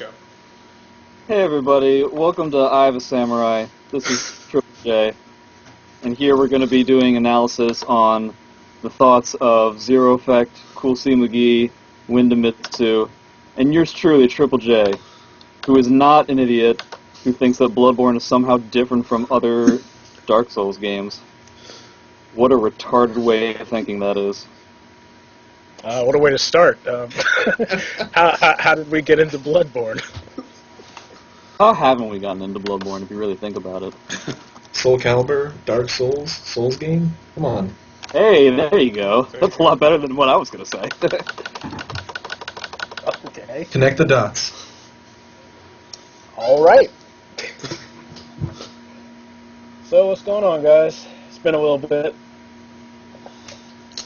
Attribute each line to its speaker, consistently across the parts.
Speaker 1: go.
Speaker 2: Hey everybody, welcome to I Have a Samurai. This is Triple J, and here we're going to be doing analysis on the thoughts of Zero Effect, coolcmcgee, Windemitsu, and yours truly, Triple J, who is not an idiot who thinks that BloodBourne is somehow different from other Dark Souls games. What a retarded way of thinking that is.
Speaker 3: What a way to start. How did we get into BloodBourne?
Speaker 2: How haven't we gotten into BloodBourne if you really think about it?
Speaker 4: Soul Calibur, Dark Souls, Souls game? Come on.
Speaker 2: Hey, there you go. That's a lot better than what I was going to say.
Speaker 3: Okay.
Speaker 4: Connect the dots.
Speaker 3: All right. So what's going on, guys? It's been a little bit.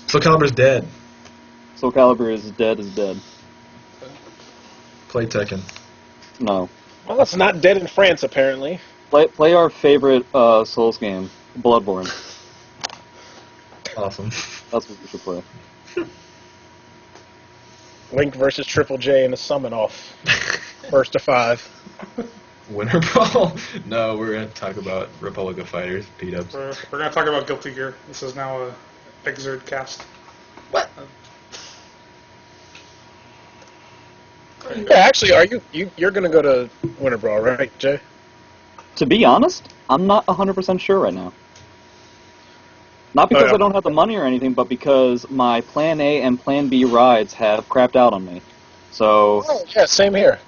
Speaker 4: Soul Calibur's dead.
Speaker 2: Soul Calibur is dead as dead.
Speaker 4: Play Tekken.
Speaker 2: No.
Speaker 3: Well, it's not dead in France, apparently.
Speaker 2: Play our favorite Souls game, BloodBourne.
Speaker 4: Awesome.
Speaker 2: That's what we should play.
Speaker 3: Link versus Triple J in a summon off. First to 5.
Speaker 4: Winter Brawl? No, we're going to talk about Republic of Fighters, P-dubs.
Speaker 1: We're going to talk about Guilty Gear. This is now a Exert cast.
Speaker 4: What?
Speaker 3: Yeah, actually, you're going to go to Winter Brawl, right, Jay?
Speaker 2: To be honest, I'm not 100% sure right now. Not because I don't have the money or anything, but because my Plan A and Plan B rides have crapped out on me. So...
Speaker 3: Oh, yeah, same here.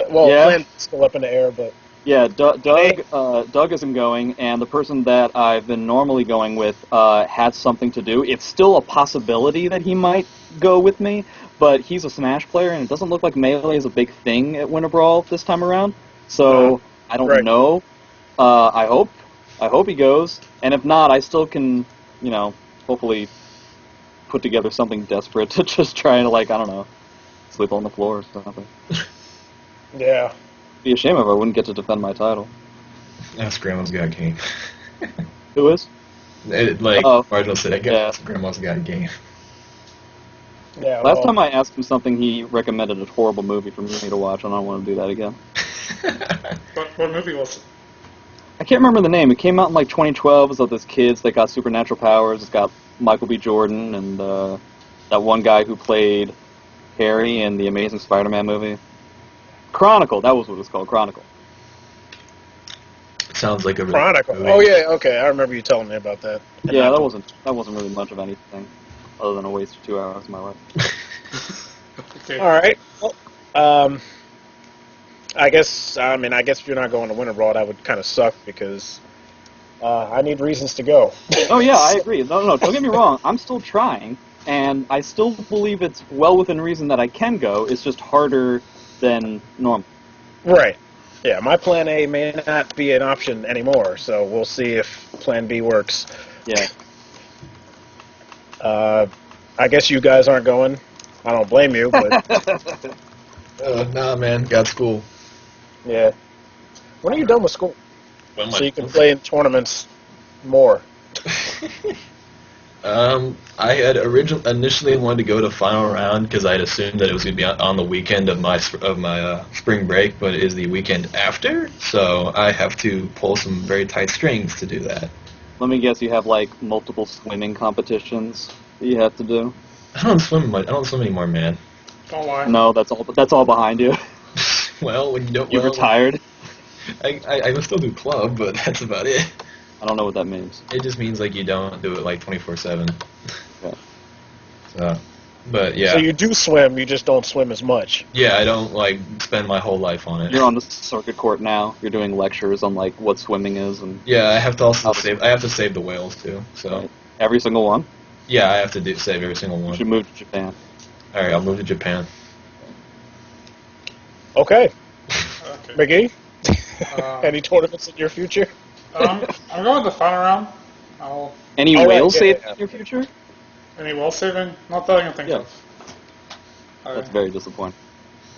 Speaker 3: Well,
Speaker 2: yeah.
Speaker 3: Plan's still up in the air, but...
Speaker 2: Yeah, Doug isn't going, and the person that I've been normally going with had something to do. It's still a possibility that he might go with me, but he's a Smash player, and it doesn't look like Melee is a big thing at Winter Brawl this time around. So I don't know. I hope he goes, and if not, I still can, hopefully put together something desperate to just try to, I don't know, sleep on the floor or something.
Speaker 3: Yeah.
Speaker 2: It'd be a shame if I wouldn't get to defend my title.
Speaker 4: That's Grandma's Got Game.
Speaker 2: Who is?
Speaker 4: Marginal said,
Speaker 2: yeah.
Speaker 4: Grandma's Got Game.
Speaker 3: Yeah.
Speaker 2: Last time I asked him something, he recommended a horrible movie for me to watch, and I don't want to do that again.
Speaker 1: What movie was it?
Speaker 2: I can't remember the name. It came out in 2012. It was of this kids that got supernatural powers. It's got Michael B. Jordan and that one guy who played Harry in the Amazing Spider-Man movie. Chronicle. That was what it was called. Chronicle.
Speaker 4: Sounds like a
Speaker 3: Chronicle.
Speaker 4: movie.
Speaker 3: Oh yeah, okay. I remember you telling me about that.
Speaker 2: Yeah, that wasn't really much of anything, other than a waste of 2 hours of my life.
Speaker 1: Okay.
Speaker 3: All right. Well, I guess if you're not going to Winter Brawl, that would kind of suck because I need reasons to go.
Speaker 2: Oh yeah, I agree. No, don't get me wrong. I'm still trying, and I still believe it's well within reason that I can go. It's just harder than normal.
Speaker 3: Right. Yeah, my Plan A may not be an option anymore, so we'll see if Plan B works.
Speaker 2: Yeah.
Speaker 3: I guess you guys aren't going. I don't blame you, but...
Speaker 4: Nah, man. Got school.
Speaker 3: Yeah. When are you done with school?
Speaker 4: When
Speaker 3: So you can play in tournaments more.
Speaker 4: I had initially wanted to go to final round because I had assumed that it was going to be on the weekend of my spring break, but it is the weekend after, so I have to pull some very tight strings to do that.
Speaker 2: Let me guess, you have multiple swimming competitions that you have to do.
Speaker 4: I don't swim much. I don't swim anymore, man.
Speaker 1: Don't lie.
Speaker 2: No, that's all behind you.
Speaker 4: Well, when you don't,
Speaker 2: You're retired.
Speaker 4: I can still do club, but that's about it.
Speaker 2: I don't know what that means.
Speaker 4: It just means you don't do it 24/7.
Speaker 2: Yeah.
Speaker 4: So, but yeah.
Speaker 3: So you do swim, you just don't swim as much.
Speaker 4: Yeah, I don't spend my whole life on it.
Speaker 2: You're on the circuit court now. You're doing lectures on what swimming is and
Speaker 4: Yeah, I have to also save. I have to save the whales too. So
Speaker 2: every single one.
Speaker 4: yeah, I have to save every single one.
Speaker 2: You should move to Japan.
Speaker 4: All right, I'll move to Japan.
Speaker 3: Okay.
Speaker 1: Okay.
Speaker 3: McGee? Any tournaments in your future?
Speaker 1: I'm going to the final round.
Speaker 2: Any
Speaker 3: All right,
Speaker 2: whale
Speaker 3: yeah,
Speaker 2: saving
Speaker 3: yeah.
Speaker 2: in your future?
Speaker 1: Any well saving? Not that I can think
Speaker 2: Yeah.
Speaker 1: of.
Speaker 2: That's very disappointing.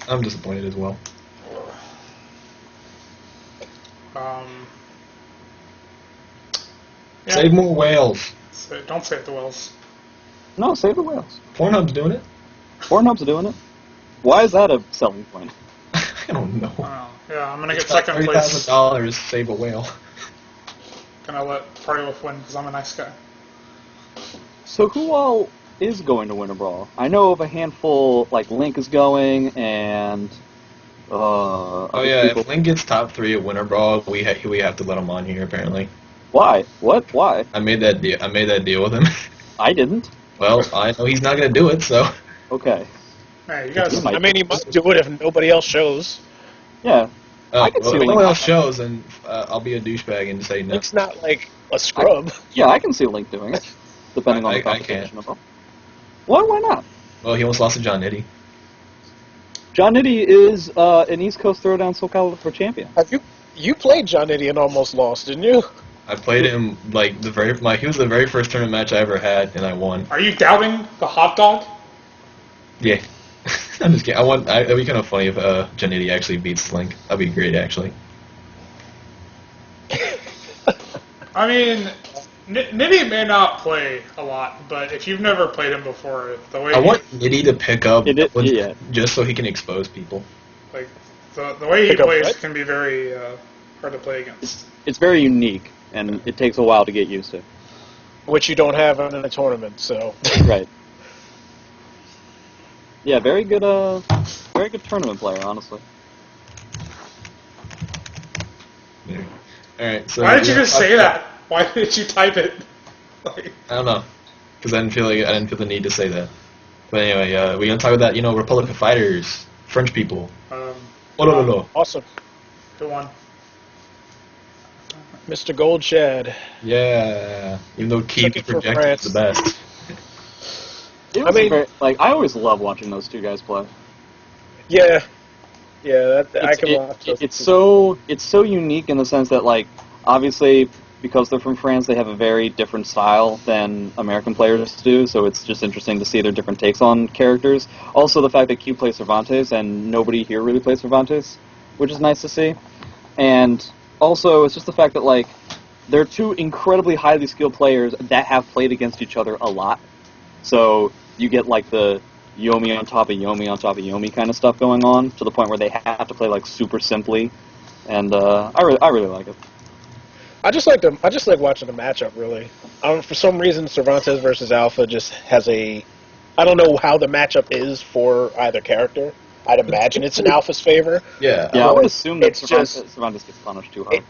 Speaker 4: I'm disappointed as well.
Speaker 1: Yeah.
Speaker 4: Save more whales.
Speaker 1: Don't save the whales.
Speaker 2: No, save the whales.
Speaker 4: Pornhub's doing it.
Speaker 2: Pornhub's doing it. Why is that a selling point?
Speaker 4: I don't No.
Speaker 1: Yeah, I'm gonna get second place.
Speaker 4: $30,000, save a whale.
Speaker 1: Gonna let Party Wolf win because I'm a nice guy.
Speaker 2: So who all is going to Winter Brawl? I know of a handful, like Link is going, and
Speaker 4: Oh
Speaker 2: other
Speaker 4: yeah,
Speaker 2: people.
Speaker 4: if Link gets top 3 at Winter Brawl, we have to let him on here. Apparently,
Speaker 2: Why? What? Why?
Speaker 4: I made that deal with him.
Speaker 2: I didn't.
Speaker 4: Well, I know he's not gonna do it, so.
Speaker 2: Okay.
Speaker 1: Hey, you guys.
Speaker 2: might-
Speaker 3: I mean, he must do it if nobody else shows.
Speaker 2: Yeah. I can see
Speaker 4: if
Speaker 2: Link.
Speaker 4: no one else shows, and I'll be a douchebag and say no.
Speaker 3: Link's not like a scrub.
Speaker 2: Yeah, I can see Link doing it, depending on the
Speaker 4: I
Speaker 2: competition.
Speaker 4: can't.
Speaker 2: Why not?
Speaker 4: Well, he almost lost to John Nitty.
Speaker 2: John Nitty is an East Coast Throwdown Soul Calibur champion.
Speaker 3: Have you played John Nitty and almost lost, didn't you?
Speaker 4: I played him like he was the very first tournament match I ever had, and I won.
Speaker 1: Are you doubting the hot dog?
Speaker 4: Yeah. I'm just kidding. It'd be kind of funny if John Nitty actually beats Link. That'd be great, actually.
Speaker 1: I mean, Nitty may not play a lot, but if you've never played him before, the way
Speaker 4: I want Nitty to pick up
Speaker 2: Yeah.
Speaker 4: just so he can expose people.
Speaker 1: like the way he
Speaker 3: Pick up
Speaker 1: plays
Speaker 3: what?
Speaker 1: can be very hard to play against.
Speaker 2: It's very unique, and it takes a while to get used to.
Speaker 3: Which you don't have in a tournament, so.
Speaker 2: Right. Yeah, very good tournament player, honestly.
Speaker 4: Yeah. All right. So
Speaker 1: Why did you just say that? Why did you type it? Like,
Speaker 4: I don't know, because I didn't feel the need to say that. But anyway, we gonna talk about Republic of Fighters, French people.
Speaker 1: um,
Speaker 4: Oh no.
Speaker 3: Awesome.
Speaker 1: who won?
Speaker 3: Mr. Gold Shad.
Speaker 4: Yeah. Even though Keith
Speaker 3: Second for
Speaker 4: projected
Speaker 3: France.
Speaker 4: the best.
Speaker 2: It was
Speaker 3: mean-
Speaker 2: I always love watching those two guys play.
Speaker 3: Yeah. Yeah, I can watch those.
Speaker 2: It's so unique in the sense that, like, obviously because they're from France, they have a very different style than American players do. So it's just interesting to see their different takes on characters. Also, the fact that Q plays Cervantes and nobody here really plays Cervantes, which is nice to see. And also, it's just the fact that, like, they're two incredibly highly skilled players that have played against each other a lot. So you get, like, the Yomi on top of Yomi on top of Yomi kind of stuff going on, to the point where they have to play, like, super simply. And I really like it.
Speaker 3: I just like watching the matchup, really. For some reason, Cervantes versus Alpha just has I don't know how the matchup is for either character. I'd imagine it's in Alpha's favor.
Speaker 4: Yeah.
Speaker 2: Yeah, I would assume that
Speaker 3: It's just-
Speaker 2: Cervantes gets punished too hard.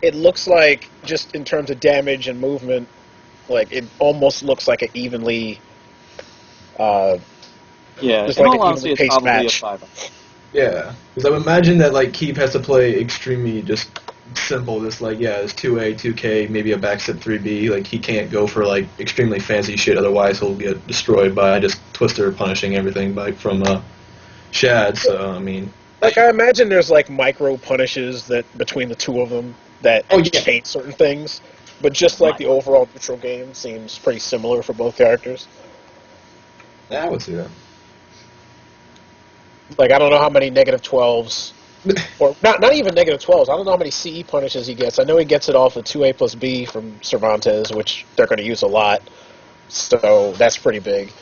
Speaker 3: It looks like, just in terms of damage and movement, like it almost looks like an evenly.
Speaker 2: Yeah,
Speaker 3: Just
Speaker 2: in
Speaker 3: like
Speaker 2: all
Speaker 3: an
Speaker 2: honesty, it's
Speaker 3: evenly paced
Speaker 2: probably
Speaker 3: match.
Speaker 2: a 5.
Speaker 4: Yeah, because I would imagine that like Keep has to play extremely just simple, just like it's 2A, 2K, maybe a backstep 3B. Like he can't go for like extremely fancy shit, otherwise he'll get destroyed by just Twister punishing everything from Shad. So I mean,
Speaker 3: Like I imagine there's like micro punishes that between the two of them that change certain things, but just like the overall neutral game seems pretty similar for both characters.
Speaker 4: yeah, I would see that.
Speaker 3: Like I don't know how many -12s, or not even -12s. I don't know how many CE punishes he gets. I know he gets it off of 2A plus B from Cervantes, which they're going to use a lot. So that's pretty big.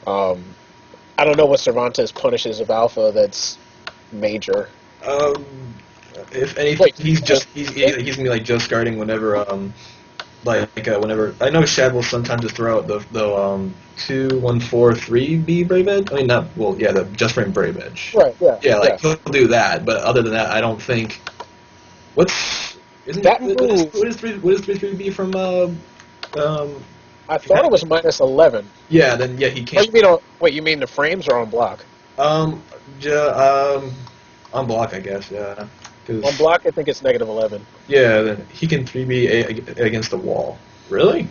Speaker 3: I don't know what Cervantes punishes of Alpha that's major.
Speaker 4: If anything,
Speaker 3: Wait,
Speaker 4: he's gonna be like just guarding whenever whenever I know Shad will sometimes just throw out the 2-1-4-3B Brave Edge. I mean the just frame Brave Edge.
Speaker 3: Right. Yeah.
Speaker 4: Yeah, he'll do that, but other than that, I don't think. What is 3-3B from?
Speaker 3: I thought it was -11.
Speaker 4: Yeah, then he
Speaker 3: Oh,
Speaker 4: can't.
Speaker 3: you mean the frames are on block?
Speaker 4: On block, I guess. Yeah. 'Cause-
Speaker 3: On block, I think it's -11.
Speaker 4: Yeah, then he can 3B against the wall. Really?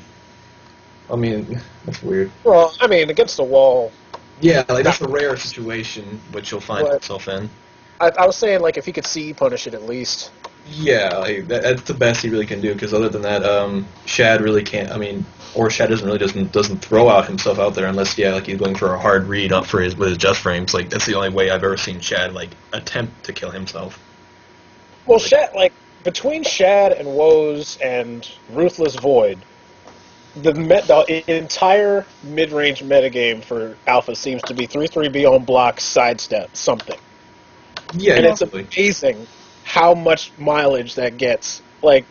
Speaker 4: I mean, that's weird.
Speaker 3: Well, I mean, against the wall.
Speaker 4: Yeah, like that's a rare situation which you'll find
Speaker 3: What?
Speaker 4: himself in.
Speaker 3: I was saying, like, if he could CE punish it at least.
Speaker 4: Yeah, like, that's the best he really can do. Because other than that, Shad really can't. I mean, or Shad doesn't throw out himself out there unless like he's going for a hard read up with his just frames. Like that's the only way I've ever seen Shad like attempt to kill himself.
Speaker 3: Well, Shad, like, between Shad and Woes and Ruthless Void, the entire mid-range metagame for Alpha seems to be 3-3B on block, sidestep, something.
Speaker 4: Yeah,
Speaker 3: and it's
Speaker 4: exactly.
Speaker 3: amazing how much mileage that gets. Like,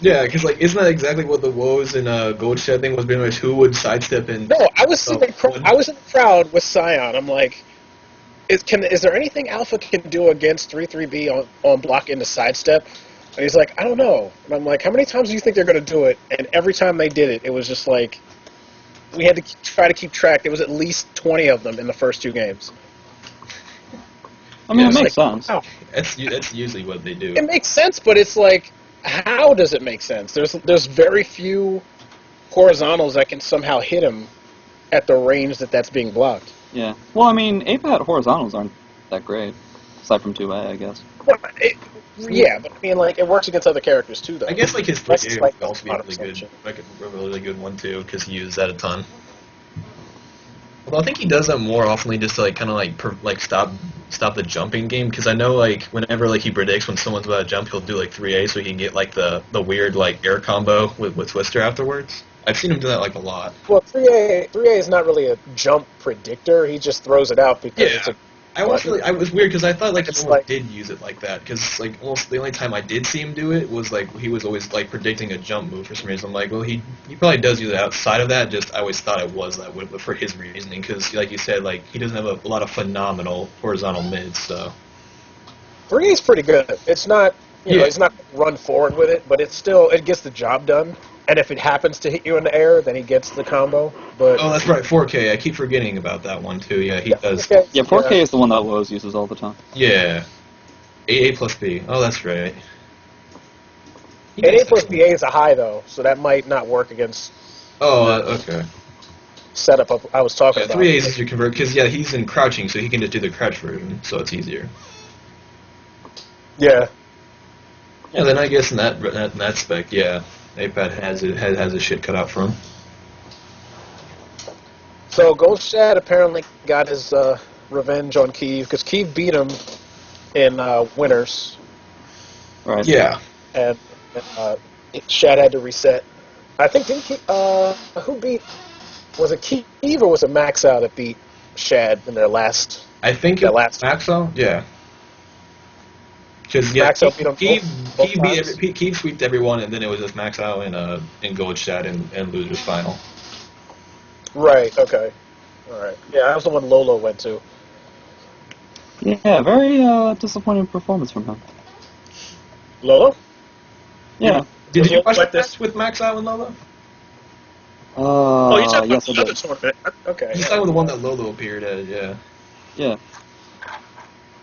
Speaker 4: Yeah, because like, isn't that exactly what the woes in Gold Shed thing was? Pretty much who would sidestep and
Speaker 3: no, I was in
Speaker 4: one-
Speaker 3: I was in the crowd with Scion. I'm like, is there anything Alpha can do against 3-3B on block into sidestep? And he's like, I don't know. And I'm like, how many times do you think they're going to do it? And every time they did it, it was just like, we had to try to keep track. There was at least 20 of them in the first 2 games.
Speaker 2: I mean,
Speaker 4: Yeah,
Speaker 2: it
Speaker 4: it's
Speaker 2: makes
Speaker 3: like,
Speaker 2: sense.
Speaker 3: wow.
Speaker 4: That's usually what they do.
Speaker 3: It makes sense, but it's like, how does it make sense? There's very few horizontals that can somehow hit him at the range that's being blocked.
Speaker 2: Yeah. Well, I mean, APAT horizontals aren't that great, aside from 2A, I guess.
Speaker 3: Well, yeah, but I mean, like, it works against other characters too, though.
Speaker 4: I guess like his
Speaker 3: That's
Speaker 4: 3A
Speaker 3: like
Speaker 4: would also be a
Speaker 3: a lot of
Speaker 4: really good,
Speaker 3: assumption.
Speaker 4: like a really good one too, because he uses that a ton. Although I think he does that more often, just to like kind of like stop the jumping game. Because I know like whenever like he predicts when someone's about to jump, he'll do like 3A so he can get like the weird like air combo with Twister afterwards. I've seen him do that like a lot.
Speaker 3: Well, 3A is not really a jump predictor. He just throws it out because
Speaker 4: Yeah.
Speaker 3: it's a.
Speaker 4: I was weird because I thought like
Speaker 3: It's
Speaker 4: someone
Speaker 3: like-
Speaker 4: did use it like that because like almost the only time I did see him do it was like he was always like predicting a jump move for some reason. I'm like, well, he probably does use it outside of that. Just I always thought it was that way, but for his reasoning because like you said, like he doesn't have a lot of phenomenal horizontal mids. So
Speaker 3: 3A is pretty good. It's not, you know,
Speaker 4: Yeah.
Speaker 3: it's not run forward with it, but it gets the job done. And if it happens to hit you in the air, then he gets the combo. But
Speaker 4: oh, that's right, 4K. I keep forgetting about that one too. Yeah, he does.
Speaker 3: okay,
Speaker 2: Yeah, 4K is the one that Lowe's uses all the time.
Speaker 4: Yeah, A plus B. Oh, that's right. He
Speaker 3: And
Speaker 4: does
Speaker 3: A plus
Speaker 4: have
Speaker 3: BA is a high though, so that might not work against
Speaker 4: Oh, okay.
Speaker 3: setup I was talking
Speaker 4: Yeah,
Speaker 3: about.
Speaker 4: 3A is easier to convert because yeah, he's in crouching, so he can just do the crouch version, so it's easier.
Speaker 3: Yeah.
Speaker 4: Yeah, then I guess in that spec, yeah, APAT has a shit cut out for him.
Speaker 3: So Goldshad apparently got his revenge on Kiev because Kiev beat him in Winters,
Speaker 2: Right.
Speaker 4: Yeah.
Speaker 3: and Shad had to reset. I think who beat? Was it Kiev or was it Max Out that beat Shad in their last?
Speaker 4: I think
Speaker 3: That
Speaker 4: it
Speaker 3: last-
Speaker 4: Maxo, yeah. Because yeah,
Speaker 3: Maxo beat him both times?
Speaker 4: Keith sweeped everyone, and then it was just Maxo in Gold Shad and Losers Final.
Speaker 3: Right. Okay. All right. Yeah, that was the one Lolo went to.
Speaker 2: Yeah, very disappointing performance from him.
Speaker 3: Lolo?
Speaker 2: Yeah.
Speaker 4: Did
Speaker 3: Was
Speaker 4: you
Speaker 3: he
Speaker 4: watch
Speaker 3: like
Speaker 4: that
Speaker 3: this?
Speaker 4: match with Maxo and Lolo?
Speaker 3: Oh, you talking
Speaker 2: yes, I
Speaker 3: about the other
Speaker 2: did.
Speaker 3: tournament? Okay.
Speaker 4: He's talking about the one that Lolo appeared at, yeah.
Speaker 2: Yeah.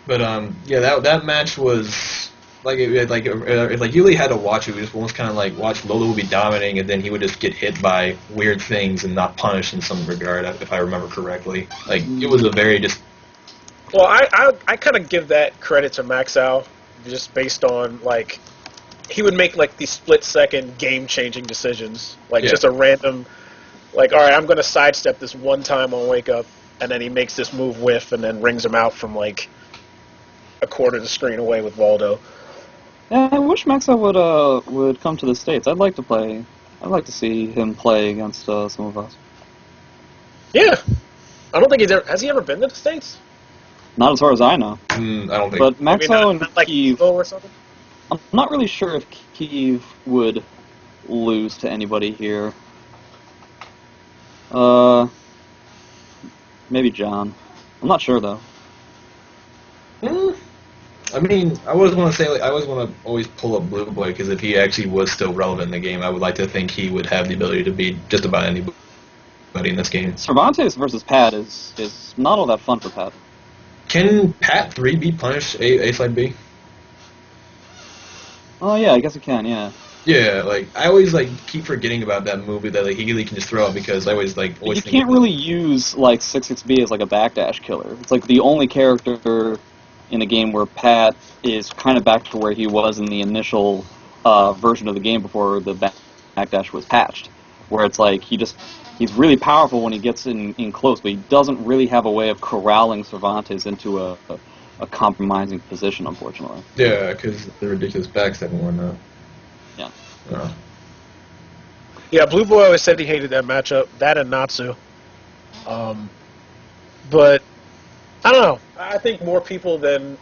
Speaker 4: But yeah, that match was like you really had to watch it. We just almost kind of like watch Lolo would be dominating, and then he would just get hit by weird things and not punished in some regard, if I remember correctly. Like it was a very just
Speaker 3: Well, I kind of give that credit to Max Al, just based on like he would make like these split-second game-changing decisions, like
Speaker 4: Yeah.
Speaker 3: just a random, like all right, I'm going to sidestep this one time on Wake Up, and then he makes this move whiff, and then rings him out from like a quarter of the screen away with Waldo.
Speaker 2: Yeah, I wish Maxa would come to the States. I'd like to see him play against some of us.
Speaker 3: Yeah, I don't think has he ever been to the States?
Speaker 2: Not as far as I know.
Speaker 4: I don't think.
Speaker 2: But
Speaker 3: Maybe
Speaker 2: Maxo and
Speaker 3: not like
Speaker 2: Kiev,
Speaker 3: Evo or something.
Speaker 2: I'm not really sure if Kiev would lose to anybody here. Maybe John. I'm not sure though.
Speaker 4: I mean, I always want to say I always want to always pull up Blue Boy because if he actually was still relevant in the game, I would like to think he would have the ability to beat just about anybody in this game.
Speaker 2: Cervantes versus Pat is not all that fun for Pat.
Speaker 4: Can Pat 3B punish A side B?
Speaker 2: Oh yeah, I guess it can. Yeah.
Speaker 4: Yeah, like I always like keep forgetting about that movie that like he really can just throw out because I always like always
Speaker 2: You
Speaker 4: think
Speaker 2: can't
Speaker 4: of-
Speaker 2: really use like 66B as like a backdash killer. It's like the only character in a game where Pat is kind of back to where he was in the initial version of the game before the backdash was patched, where it's like he's really powerful when he gets in close, but he doesn't really have a way of corralling Cervantes into a compromising position, unfortunately.
Speaker 4: Yeah, because the ridiculous backstab and whatnot.
Speaker 2: Yeah.
Speaker 3: Yeah, Blue Boy always said he hated that matchup, that and Natsu. But I don't know. I think more people than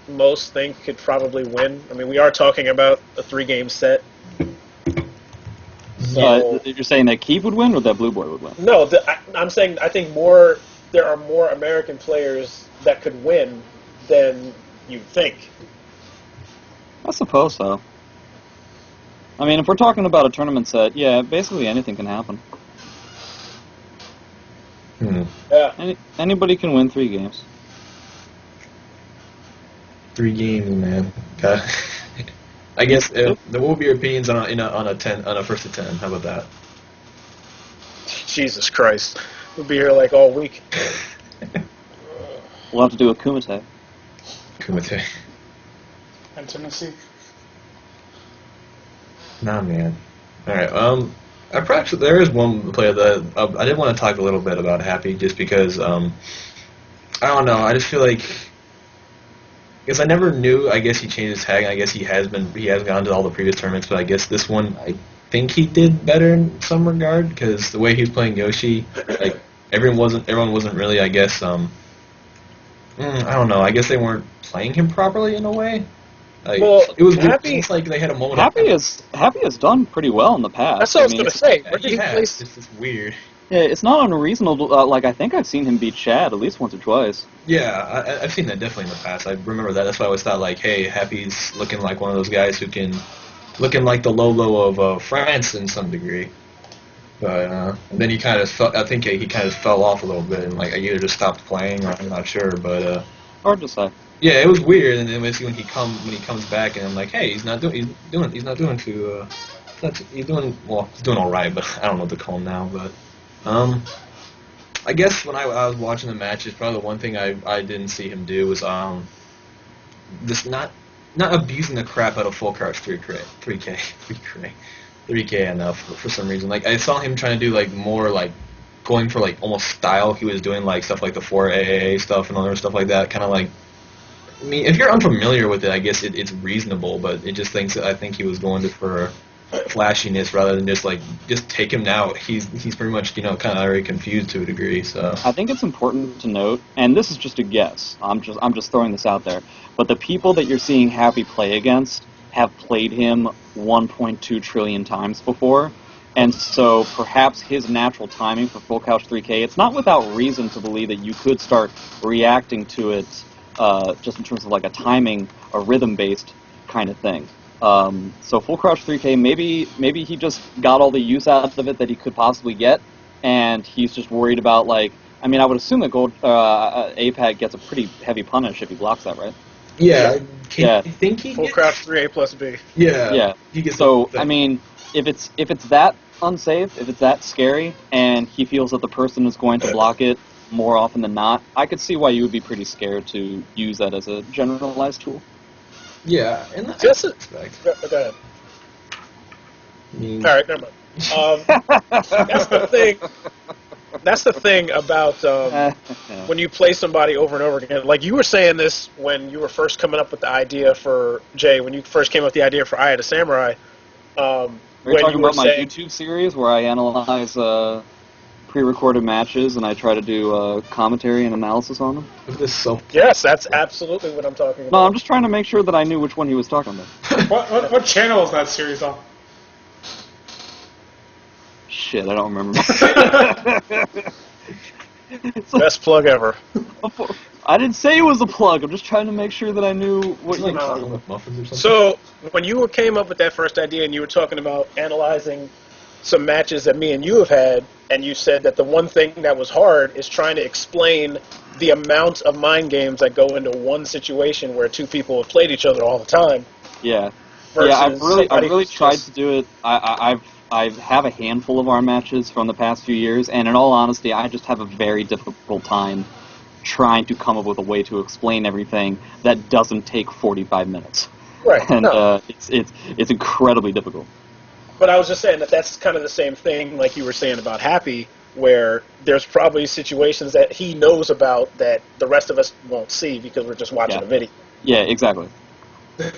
Speaker 3: most think could probably win. I mean, we are talking about a 3-game set. So,
Speaker 2: you're saying that Keith would win or that BloodBourne would win?
Speaker 3: no, I'm saying I think there are more American players that could win than you think.
Speaker 2: I suppose so. I mean, if we're talking about a tournament set, yeah, basically anything can happen.
Speaker 3: Yeah.
Speaker 2: Anybody can win 3 games.
Speaker 4: 3 games, man. I guess there will be opinions on a first to 10. How about that?
Speaker 3: Jesus Christ. We'll be here like all week.
Speaker 2: We'll have to do a Kumite.
Speaker 4: Kumite.
Speaker 1: Intimacy.
Speaker 4: Nah, man. All right. There is one player that I did want to talk a little bit about Happy, just because I don't know. I just feel like, because I never knew. I guess he changed his tag. And I guess he has gone to all the previous tournaments, but I guess this one I think he did better in some regard, because the way he was playing Yoshi, like everyone wasn't really. I guess I don't know. I guess they weren't playing him properly in a way. Like,
Speaker 3: well,
Speaker 4: it was
Speaker 3: Happy,
Speaker 4: it's like they had a moment.
Speaker 2: Happy has done pretty well in the past.
Speaker 3: That's what I was going to say. Where did he
Speaker 4: place? It's weird.
Speaker 2: Yeah, it's not unreasonable. Like, I think I've seen him beat Chad at least once or twice.
Speaker 4: Yeah, I've seen that definitely in the past. I remember that. That's why I always thought, like, hey, Happy's looking like one of those guys looking like the Lolo of France in some degree. But then he kind of I think he kind of fell off a little bit, and like either just stopped playing, or I'm not sure. But
Speaker 2: hard to say.
Speaker 4: yeah, it was weird. And then when he comes back, and I'm like, hey, he's doing all right, but I don't know what to call him now. But I guess when I was watching the matches, probably the one thing I didn't see him do was just not abusing the crap out of full crouch 3K enough for some reason. Like I saw him trying to do like more like going for like almost style. He was doing like stuff like the 4AAA stuff and other stuff like that. Kind of like, I mean, if you're unfamiliar with it, I guess it's reasonable. But it just I think he was going for flashiness rather than just take him out. He's pretty much kind of already confused to a degree. So
Speaker 2: I think it's important to note, and this is just a guess. I'm just throwing this out there. But the people that you're seeing Happy play against have played him 1.2 trillion times before, and so perhaps his natural timing for full couch 3K, it's not without reason to believe that you could start reacting to it just in terms of like a timing, a rhythm-based kind of thing. So full crouch 3K, maybe he just got all the use out of it that he could possibly get, and he's just worried about like, I mean, I would assume that gold APAC gets a pretty heavy punish if he blocks that, right?
Speaker 4: yeah,
Speaker 2: Yeah.
Speaker 4: I think he
Speaker 3: Full crouch 3A plus B.
Speaker 4: Yeah. He gets
Speaker 2: I mean, if it's that unsafe, if it's that scary, and he feels that the person is going to block it more often than not, I could see why you would be pretty scared to use that as a generalized tool.
Speaker 4: Yeah, and
Speaker 3: Just
Speaker 4: go
Speaker 3: ahead.
Speaker 4: I mean,
Speaker 3: All right, never mind. That's the thing about when you play somebody over and over again. Like you were saying this when you were first coming up with the idea for Jay. When you first came up with the idea for I Had a Samurai.
Speaker 2: Are you talking about my YouTube series where I analyze pre-recorded matches and I try to do commentary and analysis on them?
Speaker 3: Yes, that's absolutely what I'm talking about.
Speaker 2: No, I'm just trying to make sure that I knew which one he was talking about.
Speaker 1: What channel is that series on?
Speaker 2: Shit, I don't remember.
Speaker 3: Best plug ever.
Speaker 2: I didn't say it was a plug. I'm just trying to make sure that I knew what you were talking about.
Speaker 4: muffins or something?
Speaker 3: So when you came up with that first idea and you were talking about analyzing some matches that me and you have had, and you said that the one thing that was hard is trying to explain the amount of mind games that go into one situation where two people have played each other all the time.
Speaker 2: Yeah.
Speaker 3: versus
Speaker 2: Yeah, I've really
Speaker 3: somebody
Speaker 2: tried
Speaker 3: just-
Speaker 2: to do it. I have a handful of our matches from the past few years, and in all honesty, I just have a very difficult time trying to come up with a way to explain everything that doesn't take 45 minutes.
Speaker 3: Right.
Speaker 2: And
Speaker 3: no.
Speaker 2: it's incredibly difficult.
Speaker 3: But I was just saying that that's kind of the same thing like you were saying about Happy, where there's probably situations that he knows about that the rest of us won't see because we're just watching
Speaker 2: Yeah.
Speaker 3: a video.
Speaker 2: Yeah, exactly.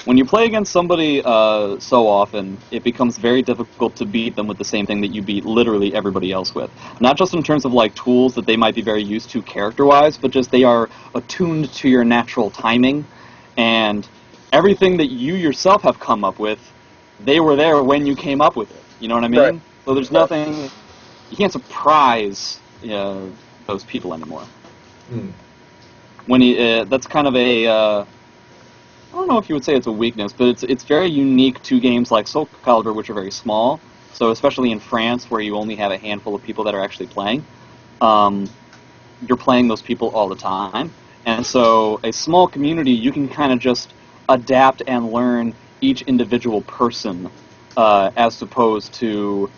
Speaker 2: When you play against somebody so often, it becomes very difficult to beat them with the same thing that you beat literally everybody else with. Not just in terms of like tools that they might be very used to character-wise, but just they are attuned to your natural timing, and everything that you yourself have come up with, they were there when you came up with it. You know what I mean?
Speaker 3: Right.
Speaker 2: So there's nothing... You can't surprise those people anymore. When that's kind of a... I don't know if you would say it's a weakness, but it's very unique to games like Soul Calibur, which are very small. So especially in France, where you only have a handful of people that are actually playing, you're playing those people all the time. And so a small community, you can kind of just adapt and learn each individual person, as opposed to,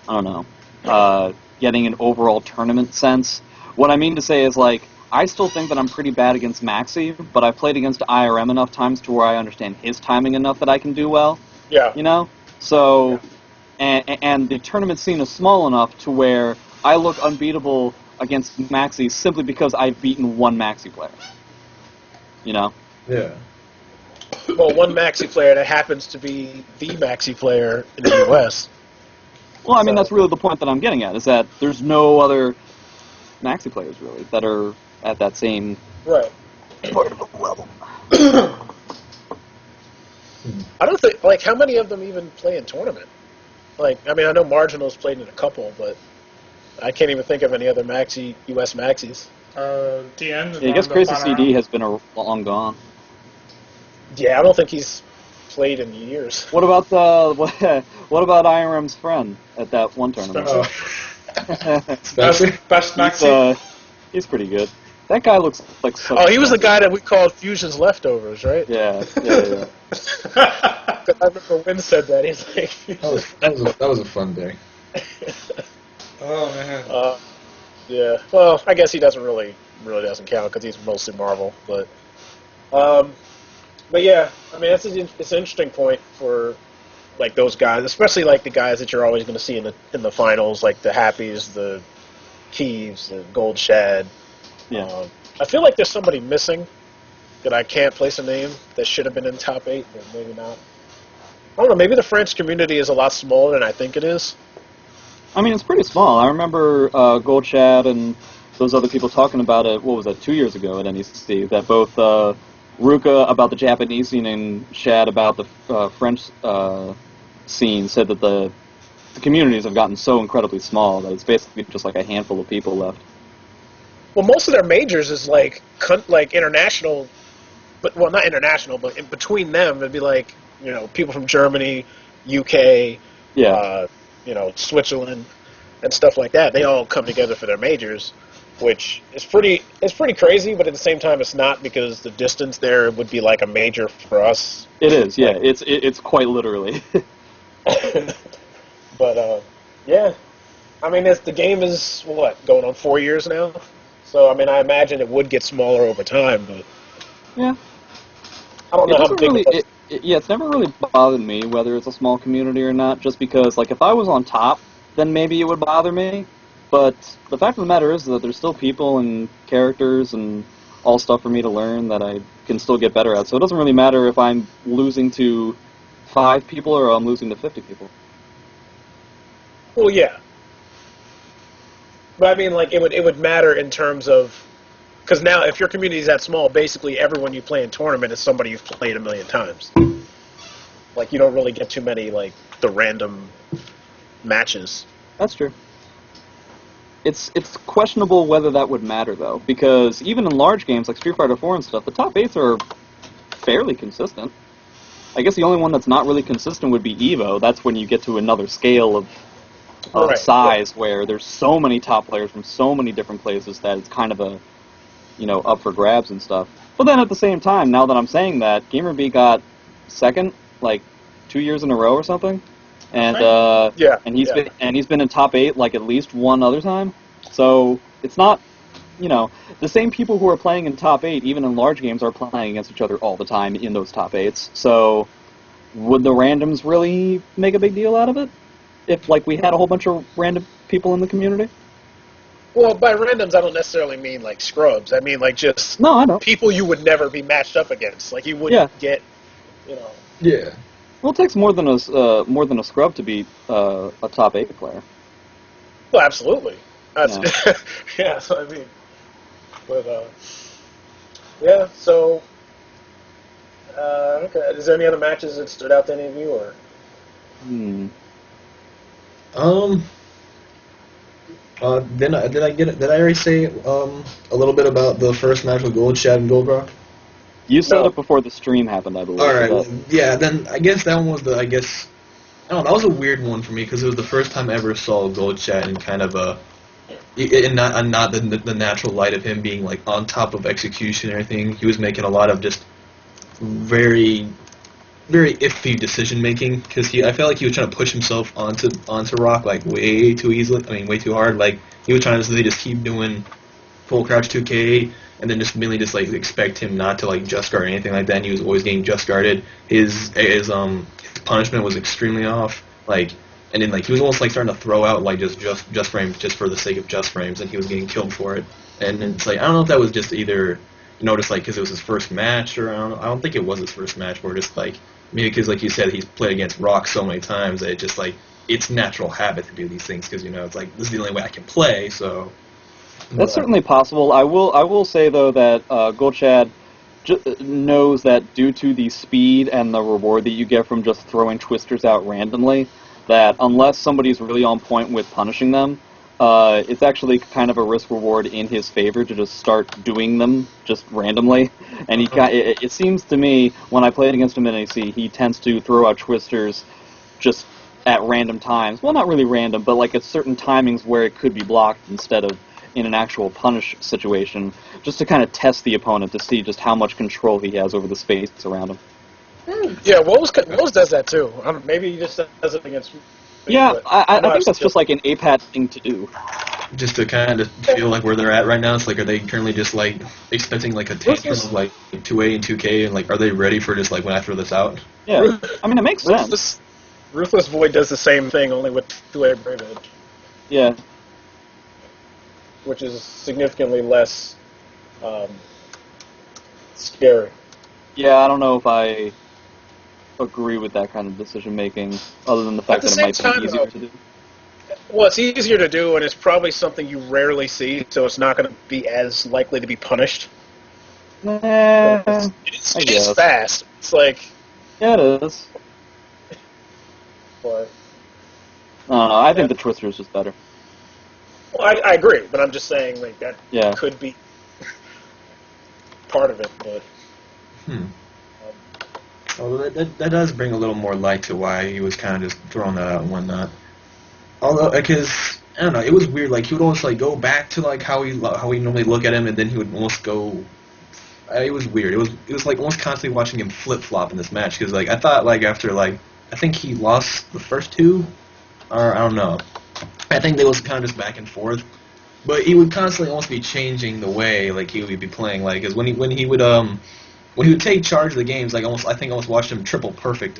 Speaker 2: I don't know, getting an overall tournament sense. What I mean to say is, like, I still think that I'm pretty bad against Maxi, but I've played against IRM enough times to where I understand his timing enough that I can do well.
Speaker 3: Yeah.
Speaker 2: You know? So, and the tournament scene is small enough to where I look unbeatable against Maxi simply because I've beaten one Maxi player. You know?
Speaker 4: Yeah.
Speaker 3: Well, one Maxi player that happens to be the Maxi player in the U.S.
Speaker 2: Well, I mean,
Speaker 3: So-
Speaker 2: that's really the point that I'm getting at, is that there's no other Maxi players, really, that are at that same
Speaker 3: Right.
Speaker 2: part of the level.
Speaker 3: I don't think, like, how many of them even play in tournament? Like, I mean, I know Marginal's played in a couple, but I can't even think of any other Maxi, U.S. Maxis.
Speaker 1: DN.
Speaker 2: Yeah, I guess Crazy CD has been long gone.
Speaker 3: Yeah, I don't think he's played in years.
Speaker 2: What about what about IRM's friend at that one tournament?
Speaker 1: Best Maxi.
Speaker 2: He's pretty good. That guy looks like such
Speaker 3: Oh, he was the guy that we called Fusion's leftovers, right?
Speaker 2: Yeah.
Speaker 3: 'Cause I remember Win said that. He's like,
Speaker 4: That was a fun day.
Speaker 1: Oh man.
Speaker 3: yeah. Well, I guess he really doesn't count because he's mostly Marvel. But yeah, I mean, it's an interesting point for like those guys, especially like the guys that you're always going to see in the finals, like the Happies, the Keeves, the Gold Shad.
Speaker 2: Yeah.
Speaker 3: I feel like there's somebody missing that I can't place a name that should have been in top 8, but maybe not. I don't know. Maybe the French community is a lot smaller than I think it is.
Speaker 2: I mean, it's pretty small. I remember Gold Shad and those other people talking about it, what was that, 2 years ago at NEC, that both Ruka about the Japanese scene and Shad about the French scene said that the communities have gotten so incredibly small that it's basically just like a handful of people left.
Speaker 3: Well, most of their majors is like international, but well, not international, but in between them, it'd be like, you know, people from Germany, UK,
Speaker 2: Yeah.
Speaker 3: you know, Switzerland, and stuff like that. They all come together for their majors, which is pretty crazy. But at the same time, it's not, because the distance there would be like a major for us.
Speaker 2: It is, yeah. It's quite literally.
Speaker 3: But yeah, I mean, the game is what, going on 4 years now. So I mean, I imagine it would get smaller over time, but
Speaker 2: Yeah.
Speaker 3: I don't know how big.
Speaker 2: Really, it's never really bothered me whether it's a small community or not, just because, like, if I was on top, then maybe it would bother me. But the fact of the matter is that there's still people and characters and all stuff for me to learn that I can still get better at. So it doesn't really matter if I'm losing to 5 people or I'm losing to 50 people.
Speaker 3: Well, yeah. But I mean, like, it would matter in terms of, because now if your community is that small, basically everyone you play in tournament is somebody you've played a million times. Like, you don't really get too many, like, the random matches.
Speaker 2: That's true. It's questionable whether that would matter, though, because even in large games like Street Fighter 4 and stuff, the top 8s are fairly consistent. I guess the only one that's not really consistent would be EVO. That's when you get to another scale of
Speaker 3: Right,
Speaker 2: size where there's so many top players from so many different places that it's kind of a, you know, up for grabs and stuff. But then at the same time, now that I'm saying that, GamerB got second like 2 years in a row or something, and he's been in top 8 like at least one other time. So it's not, you know, the same people who are playing in top 8, even in large games, are playing against each other all the time in those top 8s. So would the randoms really make a big deal out of it? If, like, we had a whole bunch of random people in the community?
Speaker 3: Well, by randoms, I don't necessarily mean, like, scrubs. I mean, like, just
Speaker 2: No, I know.
Speaker 3: people you would never be matched up against. Like, you wouldn't get you know.
Speaker 4: Yeah.
Speaker 2: Well, it takes more than a scrub to be a top 8 player.
Speaker 3: Well, absolutely. That's
Speaker 2: Yeah.
Speaker 3: yeah. So I mean, but yeah. So okay. Is there any other matches that stood out to any of you, or?
Speaker 4: Um. Did I already say a little bit about the first match with Gold Shad and Gold Rock?
Speaker 2: You said
Speaker 3: No.
Speaker 2: it before the stream happened, I believe.
Speaker 4: All right.
Speaker 2: so
Speaker 4: Well, yeah. Then I guess that one was I don't know. That was a weird one for me because it was the first time I ever saw Gold Shad in kind of not the natural light of him being like on top of execution and everything. He was making a lot of just very iffy decision making because I felt like he was trying to push himself onto Rock like way too easily. I mean, way too hard. Like he was trying to just keep doing full crouch 2K and then just mainly just like expect him not to like just guard or anything like that. And he was always getting just guarded. His punishment was extremely off. Like and then like he was almost like starting to throw out like just frames just for the sake of just frames, and he was getting killed for it. And it's like I don't know if that was just either just like because it was his first match or I don't think it was his first match, or just like maybe because like you said he's played against Rock so many times that it just like it's natural habit to do these things because it's like this is the only way I can play. So
Speaker 2: that's certainly possible. I will say though that Goldshad knows that due to the speed and the reward that you get from just throwing twisters out randomly, that unless somebody's really on point with punishing them, it's actually kind of a risk reward in his favor to just start doing them just randomly. And it seems to me when I played against him in AC, he tends to throw out twisters just at random times. Well, not really random, but like at certain timings where it could be blocked instead of in an actual punish situation, just to kind of test the opponent to see just how much control he has over the space around him.
Speaker 3: Yeah, Woes does that too. Maybe he just does it against me.
Speaker 2: Yeah,
Speaker 3: but
Speaker 2: I think that's just like an APAT thing to do.
Speaker 4: just to kind of feel like where they're at right now. It's like, are they currently just like expecting like a tantrum of like 2A and 2K, and like are they ready for just like when I throw this out?
Speaker 2: Yeah, I mean it makes sense.
Speaker 3: Ruthless Void does the same thing, only with 2A Brave Edge.
Speaker 2: Yeah.
Speaker 3: Which is significantly less scary.
Speaker 2: Yeah, I don't know if I agree with that kind of decision making, other than the fact that it might be easier to do.
Speaker 3: Well, it's easier to do, and it's probably something you rarely see, so it's not going to be as likely to be punished. It is fast. It's like...
Speaker 2: Yeah, it is.
Speaker 3: But...
Speaker 2: I don't know, I think the Twister is just better.
Speaker 3: Well, I agree, but I'm just saying like that could be part of it. But
Speaker 4: Well, that does bring a little more light to why he was kind of just throwing that out and whatnot. Although, because I don't know, it was weird. Like he would almost like go back to like how we normally look at him, and then he would almost go. It was weird. It was like almost constantly watching him flip flop in this match because like I thought like after like I think he lost the first two, or I don't know. I think they was kind of just back and forth, but he would constantly almost be changing the way like he would be playing. Like, cause when he would take charge of the games, like I think I almost watched him triple perfect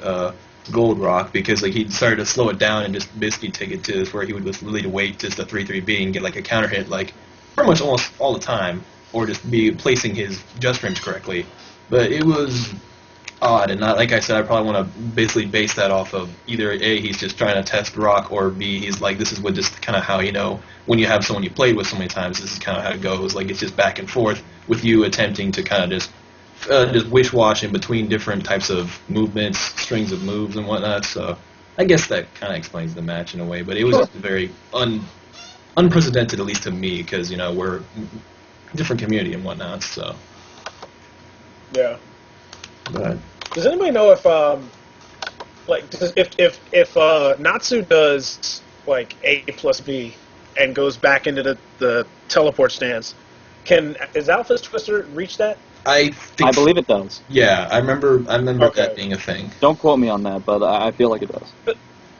Speaker 4: Gold Rock because like he started to slow it down and just basically take it to this where he would just really wait just a 3-3B and get like a counter hit like pretty much almost all the time, or just be placing his just frames correctly. But it was odd, and not like I said, I probably want to basically base that off of either A, he's just trying to test Rock, or B, he's like, this is what just kind of how, when you have someone you played with so many times, this is kind of how it goes. Like, it's just back and forth with you attempting to kind of just wish-wash in between different types of movements, strings of moves and whatnot, so I guess that kind of explains the match in a way, but it was just very unprecedented, at least to me, because, we're a different community and whatnot, so.
Speaker 3: Yeah.
Speaker 4: But
Speaker 3: does anybody know if Natsu does like A plus B and goes back into the teleport stance, is Alpha's Twister reach that?
Speaker 2: I believe it does.
Speaker 4: Yeah, I remember that being a thing.
Speaker 2: Don't quote me on that, but I feel like it does.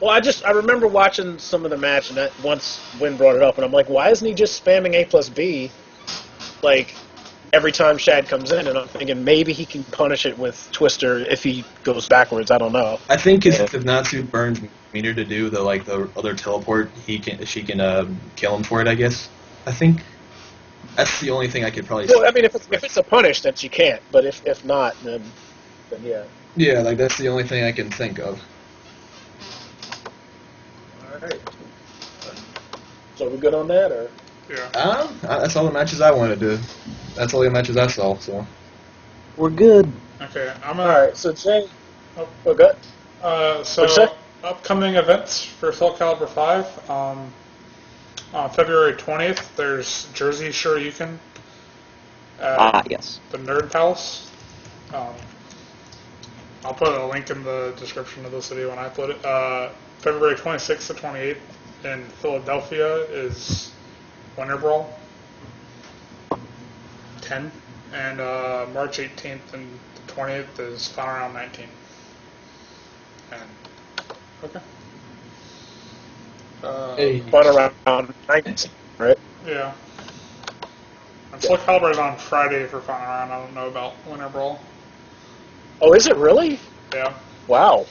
Speaker 3: Well, I remember watching some of the match, and that once Wynn brought it up, and I'm like, why isn't he just spamming A plus B, like, every time Shad comes in? And I'm thinking maybe he can punish it with Twister if he goes backwards. I don't know.
Speaker 4: I think if Natsu burns meter to do the other teleport, she can kill him for it, I guess. I think that's the only thing I could probably say.
Speaker 3: Well, I mean, if it's a punish, then she can't. But if not, then then yeah.
Speaker 4: Yeah, like that's the only thing I can think of.
Speaker 3: All right. So we good on that, or?
Speaker 1: Yeah.
Speaker 4: That's all the matches I want to do. That's all the matches I saw. So
Speaker 2: We're good.
Speaker 1: Okay, I'm
Speaker 3: All
Speaker 1: gonna.
Speaker 3: right. So Jay, oh, good.
Speaker 1: So
Speaker 3: What'd you say?
Speaker 1: upcoming events for Soul Calibur 5. On February 20th, there's Jersey Shoryuken at
Speaker 2: Yes.
Speaker 1: the Nerd Palace. I'll put a link in the description of this video when I put it. February 26th to 28th in Philadelphia is Winter Brawl 10, and March 18th and the 20th is Final Round 19. And okay.
Speaker 4: Hey.
Speaker 3: Fun around 19, right?
Speaker 1: Yeah. And Soul Calibur is on Friday for Final Round. I don't know about Winter Brawl.
Speaker 3: Oh, is it really?
Speaker 1: Yeah.
Speaker 3: Wow.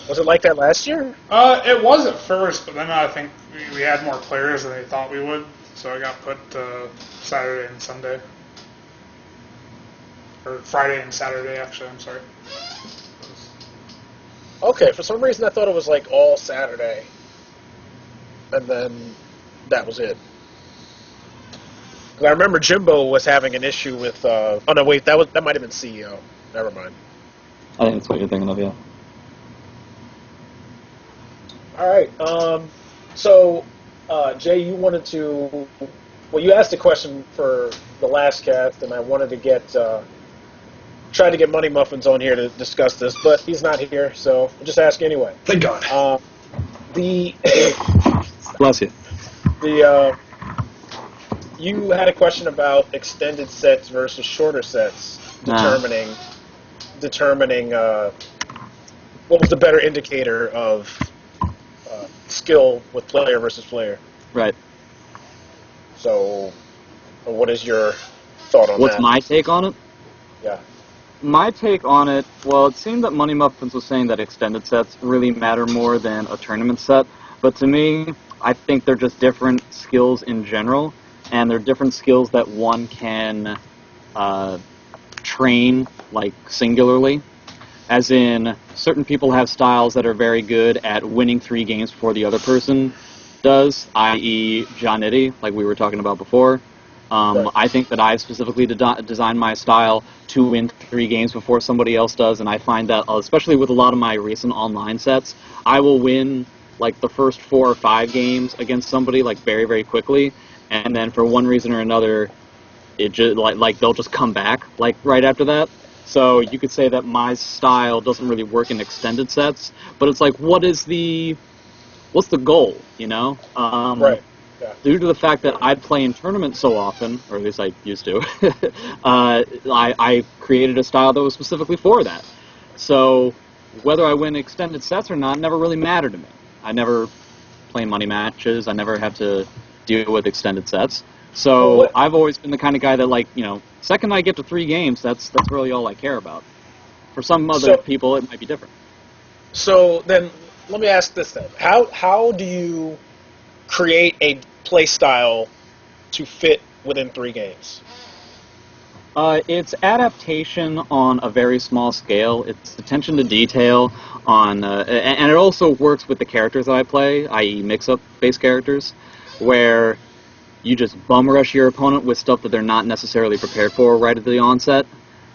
Speaker 3: Was it like that last year?
Speaker 1: It was at first, but then I think we had more players than they thought we would, so it got put Saturday and Sunday. Or Friday and Saturday, actually, I'm sorry.
Speaker 3: Okay, for some reason I thought it was like all Saturday, and then that was it. 'Cause I remember Jimbo was having an issue with. Oh no, wait, that might have been CEO. Never mind.
Speaker 2: I think that's what you're thinking of, yeah.
Speaker 3: All right. So, Jay, you wanted to. Well, you asked a question for the last cast, and I wanted to get. Tried to get Money Muffins on here to discuss this, but he's not here, so I'll just ask anyway.
Speaker 4: Thank God.
Speaker 2: Bless you.
Speaker 3: You had a question about extended sets versus shorter sets, determining what was the better indicator of skill with player versus player.
Speaker 2: Right.
Speaker 3: So, what is your thought on
Speaker 2: What's
Speaker 3: that?
Speaker 2: my take on it?
Speaker 3: Yeah.
Speaker 2: My take on it, well, it seemed that Money Muffins was saying that extended sets really matter more than a tournament set, but to me, I think they're just different skills in general, and they're different skills that one can train, like, singularly. As in, certain people have styles that are very good at winning 3 games before the other person does, i.e. Johnny, like we were talking about before.
Speaker 3: Right.
Speaker 2: I think that I've specifically designed my style to win 3 games before somebody else does, and I find that, especially with a lot of my recent online sets, I will win like the first 4 or 5 games against somebody like very, very quickly, and then for one reason or another, it just like they'll just come back like right after that. So you could say that my style doesn't really work in extended sets, but it's like, what's the goal, you know?
Speaker 3: Right. Yeah.
Speaker 2: Due to the fact that I play in tournaments so often, or at least I used to, I created a style that was specifically for that. So whether I win extended sets or not never really mattered to me. I never play money matches. I never have to deal with extended sets. So I've always been the kind of guy that, like, you know, second I get to 3 games, that's really all I care about. For some other people, it might be different.
Speaker 3: So then, let me ask this then: How do you create a play style to fit within 3 games?
Speaker 2: It's adaptation on a very small scale. It's attention to detail on, and it also works with the characters that I play, i.e. mix-up base characters, where you just bum rush your opponent with stuff that they're not necessarily prepared for right at the onset,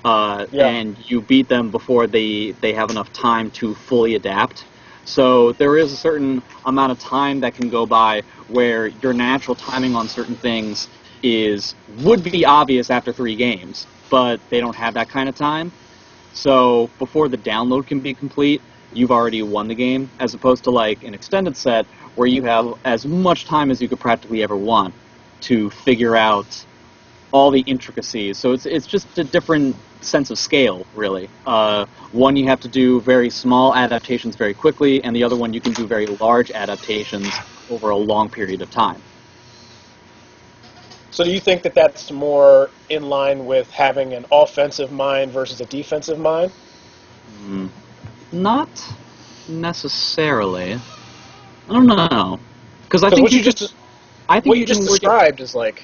Speaker 2: and you beat them before they have enough time to fully adapt. So there is a certain amount of time that can go by where your natural timing on certain things would be obvious after 3 games, but they don't have that kind of time. So before the download can be complete, you've already won the game, as opposed to like an extended set where you have as much time as you could practically ever want to figure out all the intricacies. So it's just a different sense of scale, really. One, you have to do very small adaptations very quickly, and the other one, you can do very large adaptations over a long period of time.
Speaker 3: So do you think that that's more in line with having an offensive mind versus a defensive mind?
Speaker 2: Not necessarily. I don't know. Because I think
Speaker 3: what you just described is like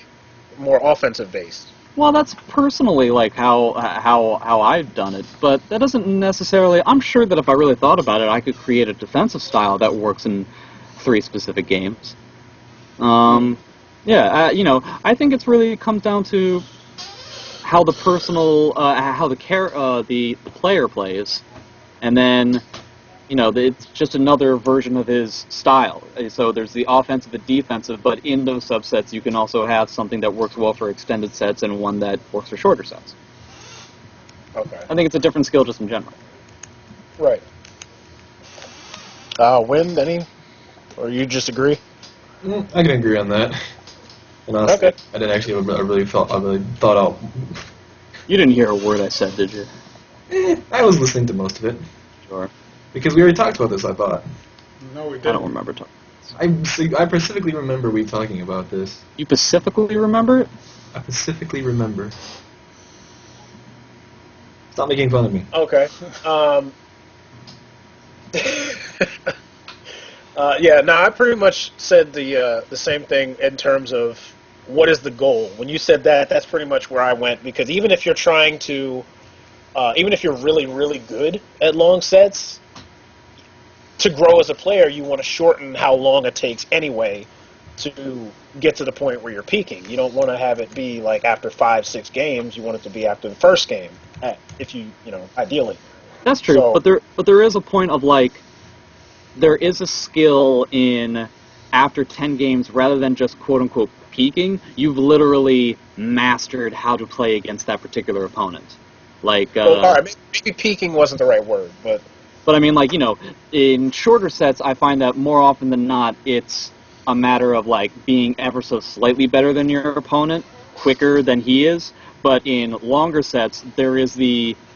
Speaker 3: more offensive based.
Speaker 2: Well, that's personally like how I've done it, but that doesn't necessarily. I'm sure that if I really thought about it, I could create a defensive style that works in 3 specific games. Yeah, I think it's really comes down to how the how the player plays, and then it's just another version of his style. So there's the offensive and defensive, but in those subsets you can also have something that works well for extended sets and one that works for shorter sets.
Speaker 3: Okay.
Speaker 2: I think it's a different skill just in general.
Speaker 3: Right. Win, any? Or you just agree?
Speaker 4: I can agree on that. And honestly,
Speaker 3: Okay.
Speaker 4: I didn't actually. I really thought out.
Speaker 2: You didn't hear a word I said, did you?
Speaker 4: I was listening to most of it
Speaker 2: Sure.
Speaker 4: because we already talked about this. I thought.
Speaker 1: No, we
Speaker 2: I don't
Speaker 1: didn't.
Speaker 2: remember talking.
Speaker 4: I specifically remember we talking about this.
Speaker 2: You specifically remember it?
Speaker 4: I specifically remember. Stop making fun of me.
Speaker 3: Okay. Yeah, no, I pretty much said the same thing in terms of what is the goal. When you said that, that's pretty much where I went, because even if you're trying to, even if you're really, really good at long sets, to grow as a player, you want to shorten how long it takes anyway to get to the point where you're peaking. You don't want to have it be like after 5-6 games. You want it to be after the first game, if you ideally.
Speaker 2: That's true,
Speaker 3: So-
Speaker 2: but there is a point of like, there is a skill in after 10 games, rather than just quote-unquote peaking, you've literally mastered how to play against that particular opponent. Like,
Speaker 3: Well, all right, maybe peaking wasn't the right word, but
Speaker 2: I mean, like, in shorter sets, I find that more often than not, it's a matter of, like, being ever so slightly better than your opponent, quicker than he is. But in longer sets, there is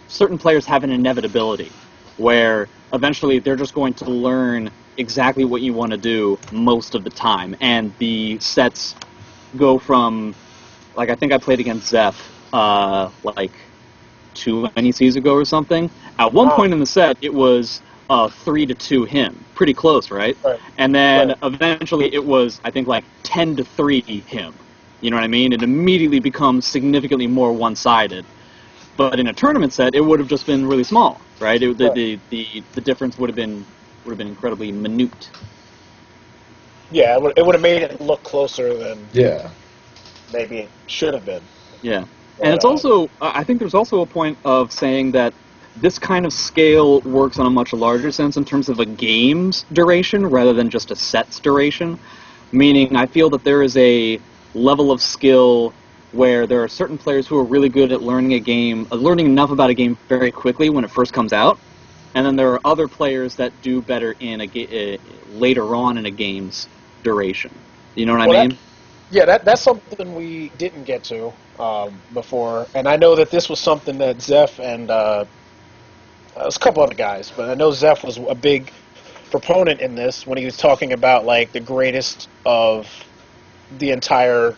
Speaker 2: certain players have an inevitability, where eventually they're just going to learn exactly what you want to do most of the time. And the sets go from, like, I think I played against Zeph, like, 2 NECs ago or something. At one point in the set, it was 3-2 him. Pretty close, right?
Speaker 3: Right.
Speaker 2: And then
Speaker 3: Right.
Speaker 2: eventually it was, I think, like 10-3 him. You know what I mean? It immediately becomes significantly more one-sided. But in a tournament set, it would have just been really small, right? The difference would have been incredibly minute.
Speaker 3: yeah, it would have made it look closer than
Speaker 4: Yeah.
Speaker 3: maybe it should have been.
Speaker 2: Yeah. And it's also, I think there's also a point of saying that this kind of scale works on a much larger sense in terms of a game's duration rather than just a set's duration. Meaning, I feel that there is a level of skill where there are certain players who are really good at learning enough about a game very quickly when it first comes out, and then there are other players that do better in later on in a game's duration. You know what I mean?
Speaker 3: That's something we didn't get to before, and I know that this was something that Zeph and there's a couple other guys, but I know Zeph was a big proponent in this when he was talking about like the greatest of the entire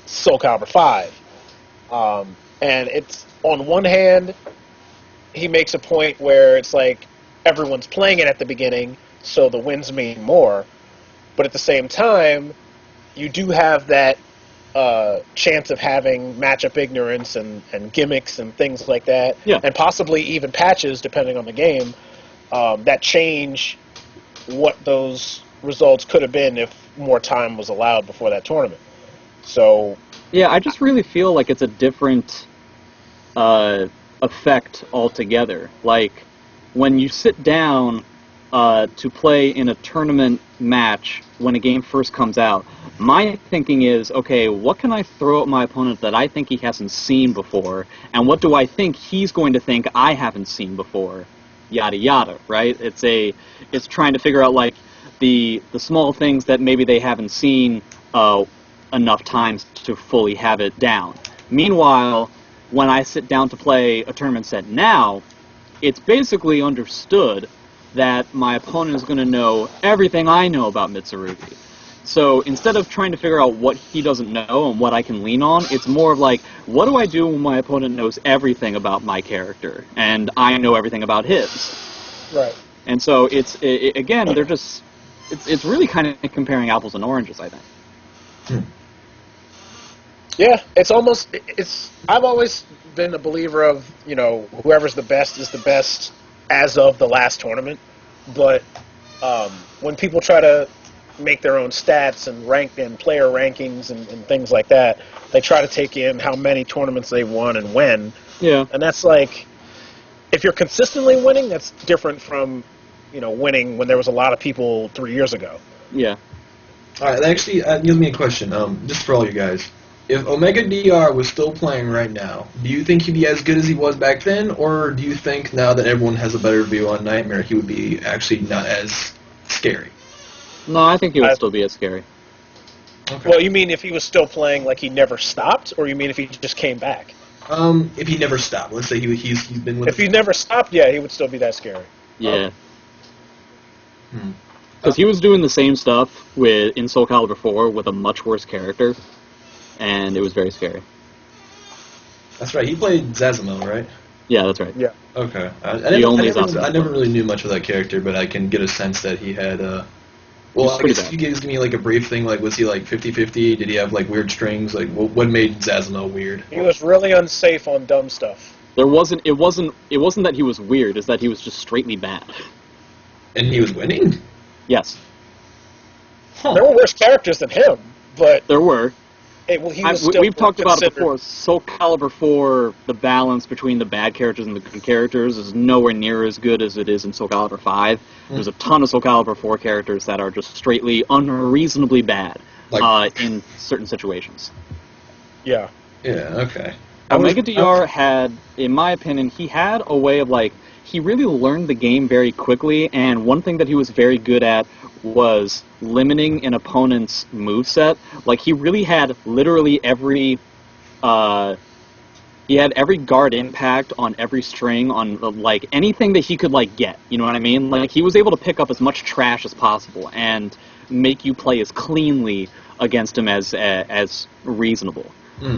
Speaker 3: Soul Calibur 5. And it's, on one hand, he makes a point where it's like everyone's playing it at the beginning, so the wins mean more. But at the same time, you do have that chance of having matchup ignorance and gimmicks and things like that,
Speaker 2: Yeah.
Speaker 3: and possibly even patches, depending on the game, that change what those results could have been if more time was allowed before that tournament. So,
Speaker 2: Yeah, I just really feel like it's a different effect altogether. Like, when you sit down to play in a tournament match when a game first comes out, my thinking is, okay, what can I throw at my opponent that I think he hasn't seen before, and what do I think he's going to think I haven't seen before? Yada yada, right? It's trying to figure out, like, the small things that maybe they haven't seen enough times to fully have it down. Meanwhile, when I sit down to play a tournament set now, it's basically understood that my opponent is going to know everything I know about Mitsurugi. So instead of trying to figure out what he doesn't know and what I can lean on, it's more of like, what do I do when my opponent knows everything about my character and I know everything about his?
Speaker 3: right.
Speaker 2: And so again, they're just, it's really kind of comparing apples and oranges, I think.
Speaker 3: Yeah, I've always been a believer of, whoever's the best is the best as of the last tournament. But when people try to make their own stats and rank and player rankings and things like that, they try to take in how many tournaments they won and when.
Speaker 2: Yeah.
Speaker 3: And that's like, if you're consistently winning, that's different from, winning when there was a lot of people 3 years ago.
Speaker 2: Yeah.
Speaker 4: All right, actually, give me a question, just for all you guys. If Omega DR was still playing right now, do you think he'd be as good as he was back then, or do you think now that everyone has a better view on Nightmare, he would be actually not as scary?
Speaker 2: No, I think he would still be as scary.
Speaker 4: Okay.
Speaker 3: Well, you mean if he was still playing like he never stopped, or you mean if he just came back?
Speaker 4: If he never stopped, let's say he's been with.
Speaker 3: If he never stopped, yeah, he would still be that scary.
Speaker 2: Yeah. Because he was doing the same stuff in Soul Calibur 4 with a much worse character, and it was very scary.
Speaker 4: That's right. He played Zazamo, right?
Speaker 2: Yeah, that's right.
Speaker 3: Yeah.
Speaker 4: Okay. I never really knew much of that character, but I can get a sense that he had. Well, I guess you guys give me like a brief thing. Like, was he like 50-50? Did he have like weird strings? Like, what made Zazamo weird?
Speaker 3: He was really unsafe on dumb stuff.
Speaker 2: It wasn't that he was weird. It's that he was just straightly bad.
Speaker 4: And he was winning?
Speaker 2: Yes.
Speaker 4: Huh.
Speaker 3: There were worse characters than him, but
Speaker 2: There were.
Speaker 3: we've
Speaker 2: talked about it before. Soul Calibur 4, the balance between the bad characters and the good characters is nowhere near as good as it is in Soul Calibur 5. There's a ton of Soul Calibur 4 characters that are just straightly unreasonably bad in certain situations.
Speaker 3: Yeah.
Speaker 4: Yeah, okay.
Speaker 2: Omega DR had, in my opinion, he had a way of he really learned the game very quickly, and one thing that he was very good at was limiting an opponent's moveset. Like, he really had literally every guard impact on every string on, anything that he could, get. You know what I mean? Like, he was able to pick up as much trash as possible and make you play as cleanly against him as reasonable.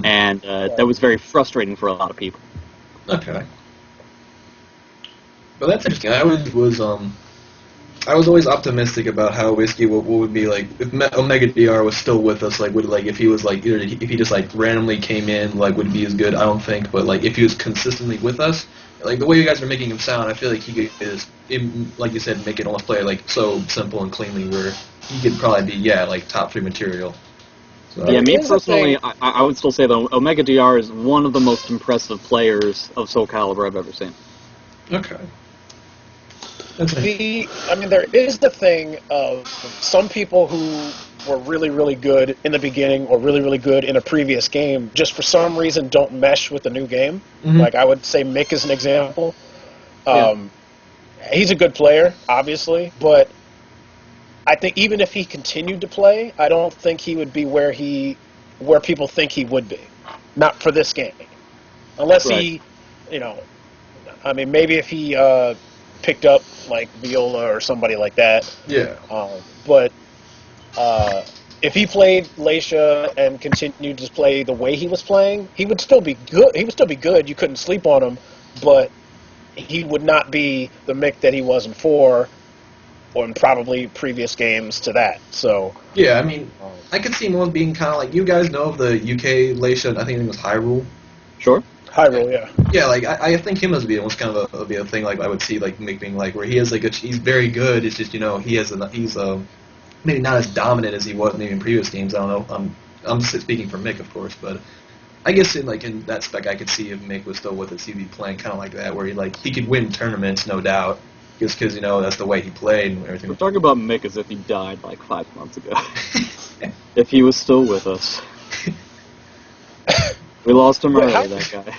Speaker 2: And that was very frustrating for a lot of people.
Speaker 4: Okay. But that's interesting. I was always optimistic about how Whiskey what would be like if Omega DR was still with us. If he was if he just randomly came in, would it be as good? I don't think. But if he was consistently with us, the way you guys are making him sound, I feel like he could just, like you said, make it almost play so simple and cleanly where he could probably be top 3 material. So,
Speaker 2: yeah, me personally, I would still say that Omega DR is one of the most impressive players of Soul Calibur I've ever seen.
Speaker 4: Okay.
Speaker 3: There is the thing of some people who were really, really good in the beginning or really, really good in a previous game just for some reason don't mesh with the new game.
Speaker 4: Mm-hmm.
Speaker 3: I would say Mick is an example.
Speaker 2: Yeah.
Speaker 3: He's a good player, obviously, but I think even if he continued to play, I don't think he would be where people think he would be. Not for this game. Unless he, maybe if he picked up Viola or somebody like that.
Speaker 4: Yeah.
Speaker 3: But if he played Leisha and continued to play the way he was playing, he would still be good. He would still be good. You couldn't sleep on him, but he would not be the Mick that he was in 4 or in probably previous games to that. So
Speaker 4: yeah, I could see him being kind of you guys know of the UK Leisha. I think it was Hyrule.
Speaker 2: Sure.
Speaker 3: Hyrule, yeah.
Speaker 4: Yeah, I think him as being almost kind of a thing I would see Mick being where he has he's very good. It's just he's maybe not as dominant as he was maybe in previous games. I don't know. I'm just speaking for Mick, of course, but I guess in that spec I could see if Mick was still with us, he'd be playing kind of like that, where he could win tournaments, no doubt, just because that's the way he played and everything.
Speaker 2: We're talking about Mick as if he died 5 months ago. If he was still with us. We lost him early, that guy.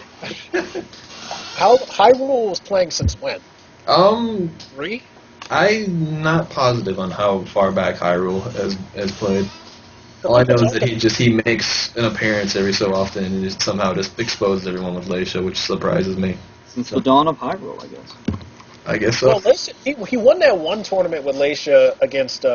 Speaker 3: How Hyrule was playing since when? 3?
Speaker 4: I'm not positive on how far back Hyrule has played. All I know is that he makes an appearance every so often and just somehow just exposes everyone with Leisha, which surprises me.
Speaker 2: Since the dawn of Hyrule, I guess.
Speaker 4: I guess so.
Speaker 3: Well, Leisha, he won that one tournament with Leisha against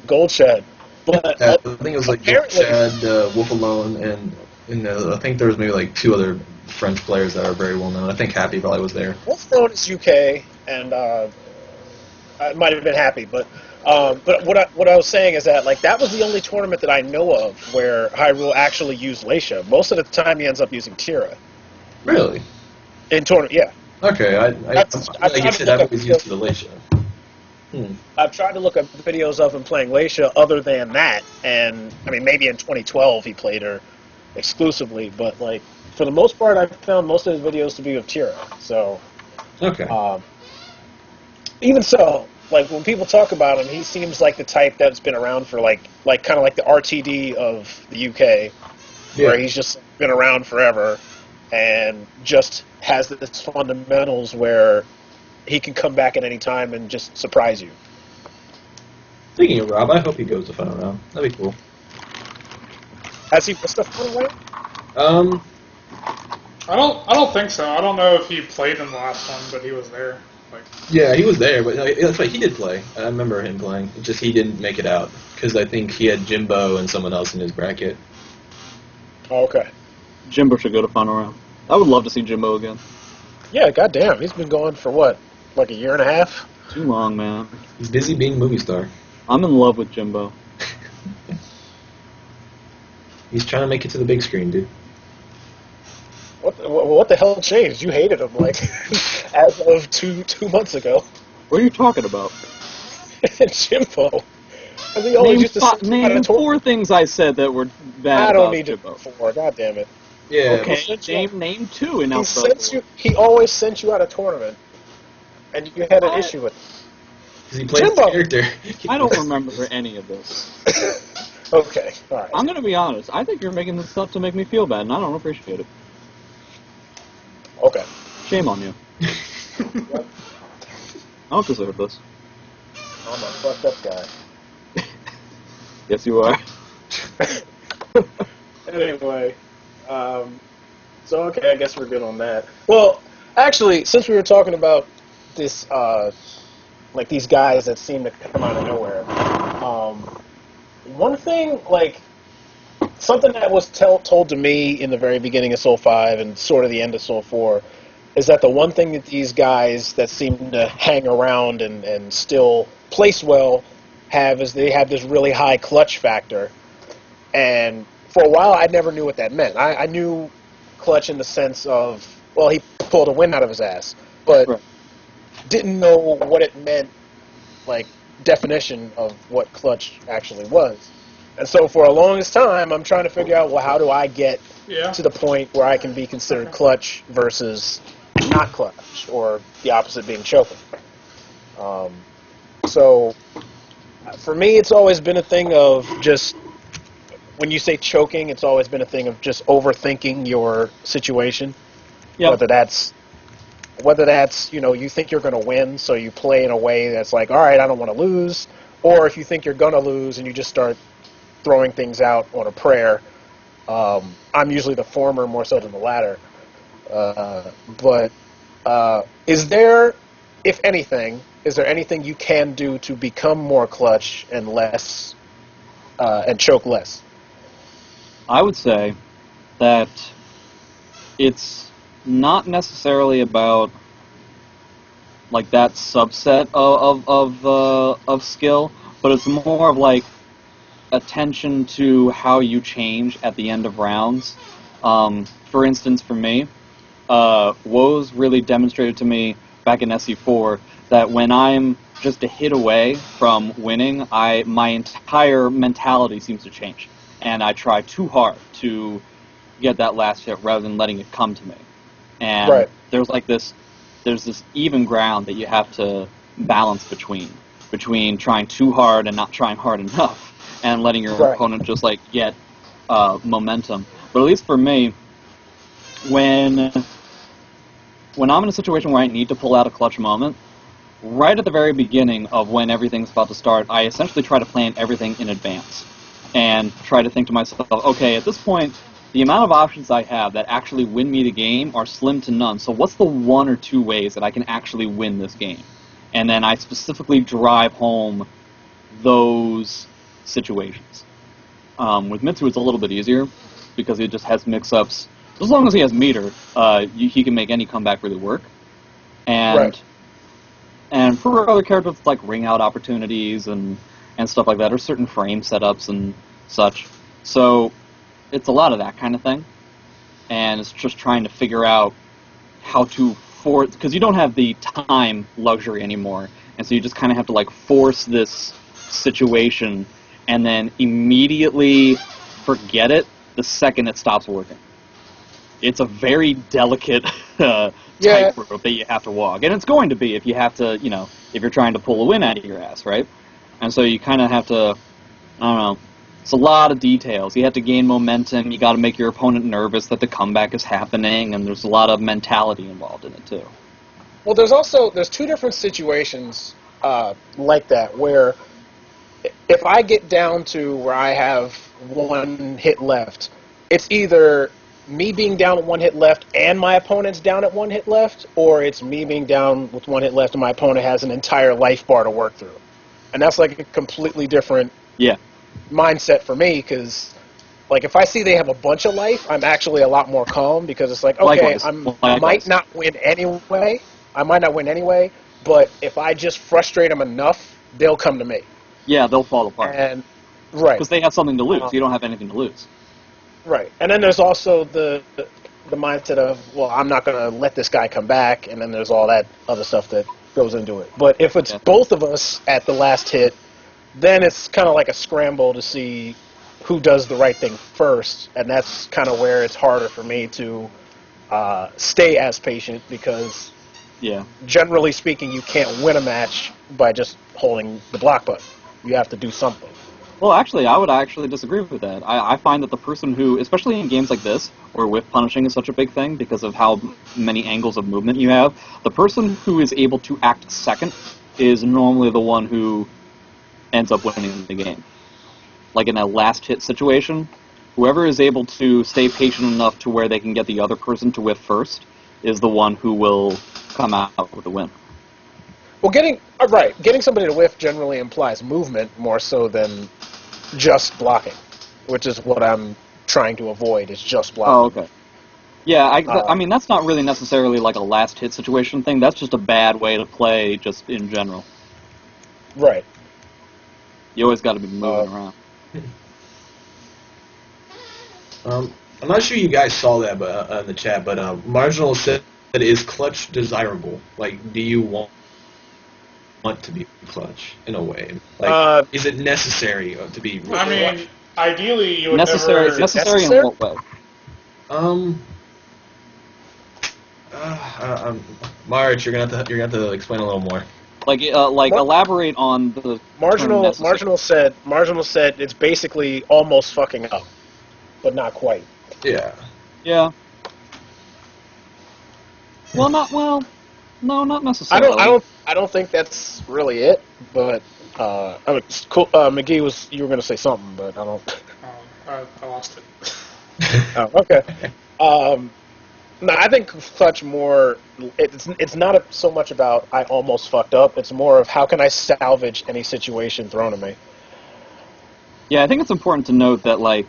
Speaker 3: Goldshed. But
Speaker 4: I think it was Chad, Wolf Alone, and I think there was maybe 2 other French players that are very well known. I think Happy probably was there.
Speaker 3: Wolf Alone is UK, and it might have been Happy, but But what I was saying is that like that was the only tournament that I know of where Hyrule actually used Leisha. Most of the time, he ends up using Tira.
Speaker 4: Really?
Speaker 3: In tournament, yeah.
Speaker 4: Okay,
Speaker 3: I've
Speaker 4: like you said, I've always used the Leisha.
Speaker 3: I've tried to look up videos of him playing Leisha other than that, and I mean maybe in 2012 he played her exclusively, but like for the most part, I've found most of his videos to be of Tira. So,
Speaker 4: Okay.
Speaker 3: even so, like when people talk about him, he seems like the type that's been around for like kind of like the RTD of the UK, where he's just been around forever and just has its fundamentals where he can come back at any time and just surprise you.
Speaker 4: Speaking of Rob, I hope he goes to final round. That'd be cool.
Speaker 3: Has he missed a final round?
Speaker 1: I don't think so. I don't know if he played in the last one, but he was there. Like,
Speaker 4: Yeah, he was there, but that's right. He did play. I remember him playing. It's just he didn't make it out because I think he had Jimbo and someone else in his bracket.
Speaker 3: Oh, okay.
Speaker 2: Jimbo should go to final round. I would love to see Jimbo again.
Speaker 3: Yeah, goddamn, he's been going for what, like a year and a half?
Speaker 2: Too long, man.
Speaker 4: He's busy being a movie star.
Speaker 2: I'm in love with Jimbo.
Speaker 4: He's trying to make it to the big screen, dude.
Speaker 3: What the hell changed? You hated him like as of two months ago.
Speaker 2: What are you talking about?
Speaker 3: Jimbo. I mean, he always used to sit
Speaker 2: Name
Speaker 3: out of
Speaker 2: four things I said that were bad
Speaker 3: I don't
Speaker 2: about
Speaker 3: need
Speaker 2: Jimbo.
Speaker 3: to four. God damn it.
Speaker 4: Yeah.
Speaker 2: Okay, name two and
Speaker 3: He
Speaker 2: now
Speaker 3: sent you. He always sent you out of tournament, and you had an issue with it.
Speaker 4: Because he plays
Speaker 3: Jimbo.
Speaker 4: the character.
Speaker 2: I don't remember any of this.
Speaker 3: Okay, all right.
Speaker 2: I'm going to be honest. I think you're making this up to make me feel bad, and I don't appreciate it.
Speaker 3: Okay.
Speaker 2: Shame on you. I don't deserve this.
Speaker 3: I'm a fucked up guy.
Speaker 2: Yes, you are.
Speaker 3: Anyway, so okay, I guess we're good on that. Well, actually, since we were talking about this, like these guys that seem to come out of nowhere, one thing, like something that was told to me in the very beginning of Soul 5 and sort of the end of Soul 4 is that the one thing that these guys that seem to hang around and still place well have is they have this really high clutch factor. And for a while, I never knew what that meant. I knew clutch in the sense of, well, he pulled a win out of his ass, but
Speaker 2: Right.
Speaker 3: didn't know what it meant, like, definition of what clutch actually was. And so for a longest time, I'm trying to figure out, well, how do I get to the point where I can be considered clutch versus not clutch, or the opposite being choking. So for me, it's always been a thing of just, when you say choking, it's always been a thing of just overthinking your situation.
Speaker 2: Yep.
Speaker 3: Whether that's, you know, you think you're going to win, so you play in a way that's like, all right, I don't want to lose, or if you think you're going to lose and you just start throwing things out on a prayer. I'm usually the former more so than the latter. But is there, if anything, is there anything you can do to become more clutch and less, and choke less?
Speaker 2: I would say that it's not necessarily about like that subset of skill, but it's more of like attention to how you change at the end of rounds. For instance, for me, Woes really demonstrated to me back in SE4 that when I'm just a hit away from winning, my entire mentality seems to change, and I try too hard to get that last hit rather than letting it come to me. And
Speaker 3: Right.
Speaker 2: there's this even ground that you have to balance between trying too hard and not trying hard enough, and letting your
Speaker 3: Right.
Speaker 2: opponent just like get momentum. But at least for me, when I'm in a situation where I need to pull out a clutch moment, right at the very beginning of when everything's about to start, I essentially try to plan everything in advance and try to think to myself, okay, at this point, the amount of options I have that actually win me the game are slim to none, so what's the one or two ways that I can actually win this game? And then I specifically drive home those situations. With Mitsu, it's a little bit easier because he just has mix-ups. As long as he has meter, he can make any comeback really work. And
Speaker 3: Right.
Speaker 2: And for other characters, it's like ring out opportunities and stuff like that, or certain frame setups and such. So it's a lot of that kind of thing. And it's just trying to figure out how to force, because you don't have the time luxury anymore, and so you just kind of have to like force this situation and then immediately forget it the second it stops working. It's a very delicate tightrope that you have to walk, and it's going to be if you have to, if you're trying to pull a win out of your ass, right? And so you kind of have to, I don't know, it's a lot of details. You have to gain momentum, you got to make your opponent nervous that the comeback is happening, and there's a lot of mentality involved in it, too.
Speaker 3: Well, there's two different situations like that, where if I get down to where I have one hit left, it's either me being down at one hit left and my opponent's down at one hit left, or it's me being down with one hit left and my opponent has an entire life bar to work through. And that's like a completely different mindset for me, because like if I see they have a bunch of life, I'm actually a lot more calm, because it's like, okay, I might not win anyway. But if I just frustrate them enough, they'll come to me.
Speaker 2: Yeah, they'll fall apart.
Speaker 3: And right,
Speaker 2: because they have something to lose. You don't have anything to lose.
Speaker 3: Right, and then there's also the mindset of, well, I'm not going to let this guy come back, and then there's all that other stuff that goes into it. But if it's both of us at the last hit, then it's kind of like a scramble to see who does the right thing first, and that's kind of where it's harder for me to stay as patient, because generally speaking, you can't win a match by just holding the block button. You have to do something.
Speaker 2: Well, actually, I would actually disagree with that. I find that the person who, especially in games like this, where whiff punishing is such a big thing because of how many angles of movement you have, the person who is able to act second is normally the one who ends up winning the game. Like in a last hit situation, whoever is able to stay patient enough to where they can get the other person to whiff first is the one who will come out with the win.
Speaker 3: Well, getting somebody to whiff generally implies movement more so than just blocking, which is what I'm trying to avoid, is just blocking.
Speaker 2: Oh, okay. Yeah, I mean, that's not really necessarily like a last hit situation thing. That's just a bad way to play just in general.
Speaker 3: Right.
Speaker 2: You always got to be moving around.
Speaker 4: I'm not sure you guys saw that in the chat, but Marginal said that is clutch desirable? Like, do you want to be clutch in a way? Like, is it necessary to be really clutch?
Speaker 1: Ideally, you would
Speaker 2: necessary.
Speaker 1: never...
Speaker 2: Necessary in what way?
Speaker 4: Marge, you're gonna have to explain a little more.
Speaker 2: Like elaborate on the
Speaker 3: Marginal said it's basically almost fucking up, but not quite.
Speaker 4: Yeah.
Speaker 2: Yeah. No, not necessarily.
Speaker 3: I don't think that's really it. But I mean, cool. McGee you were going to say something, but I don't.
Speaker 1: I lost it.
Speaker 3: Oh, okay. No, I think clutch more. It's not so much about I almost fucked up. It's more of how can I salvage any situation thrown at me.
Speaker 2: Yeah, I think it's important to note that like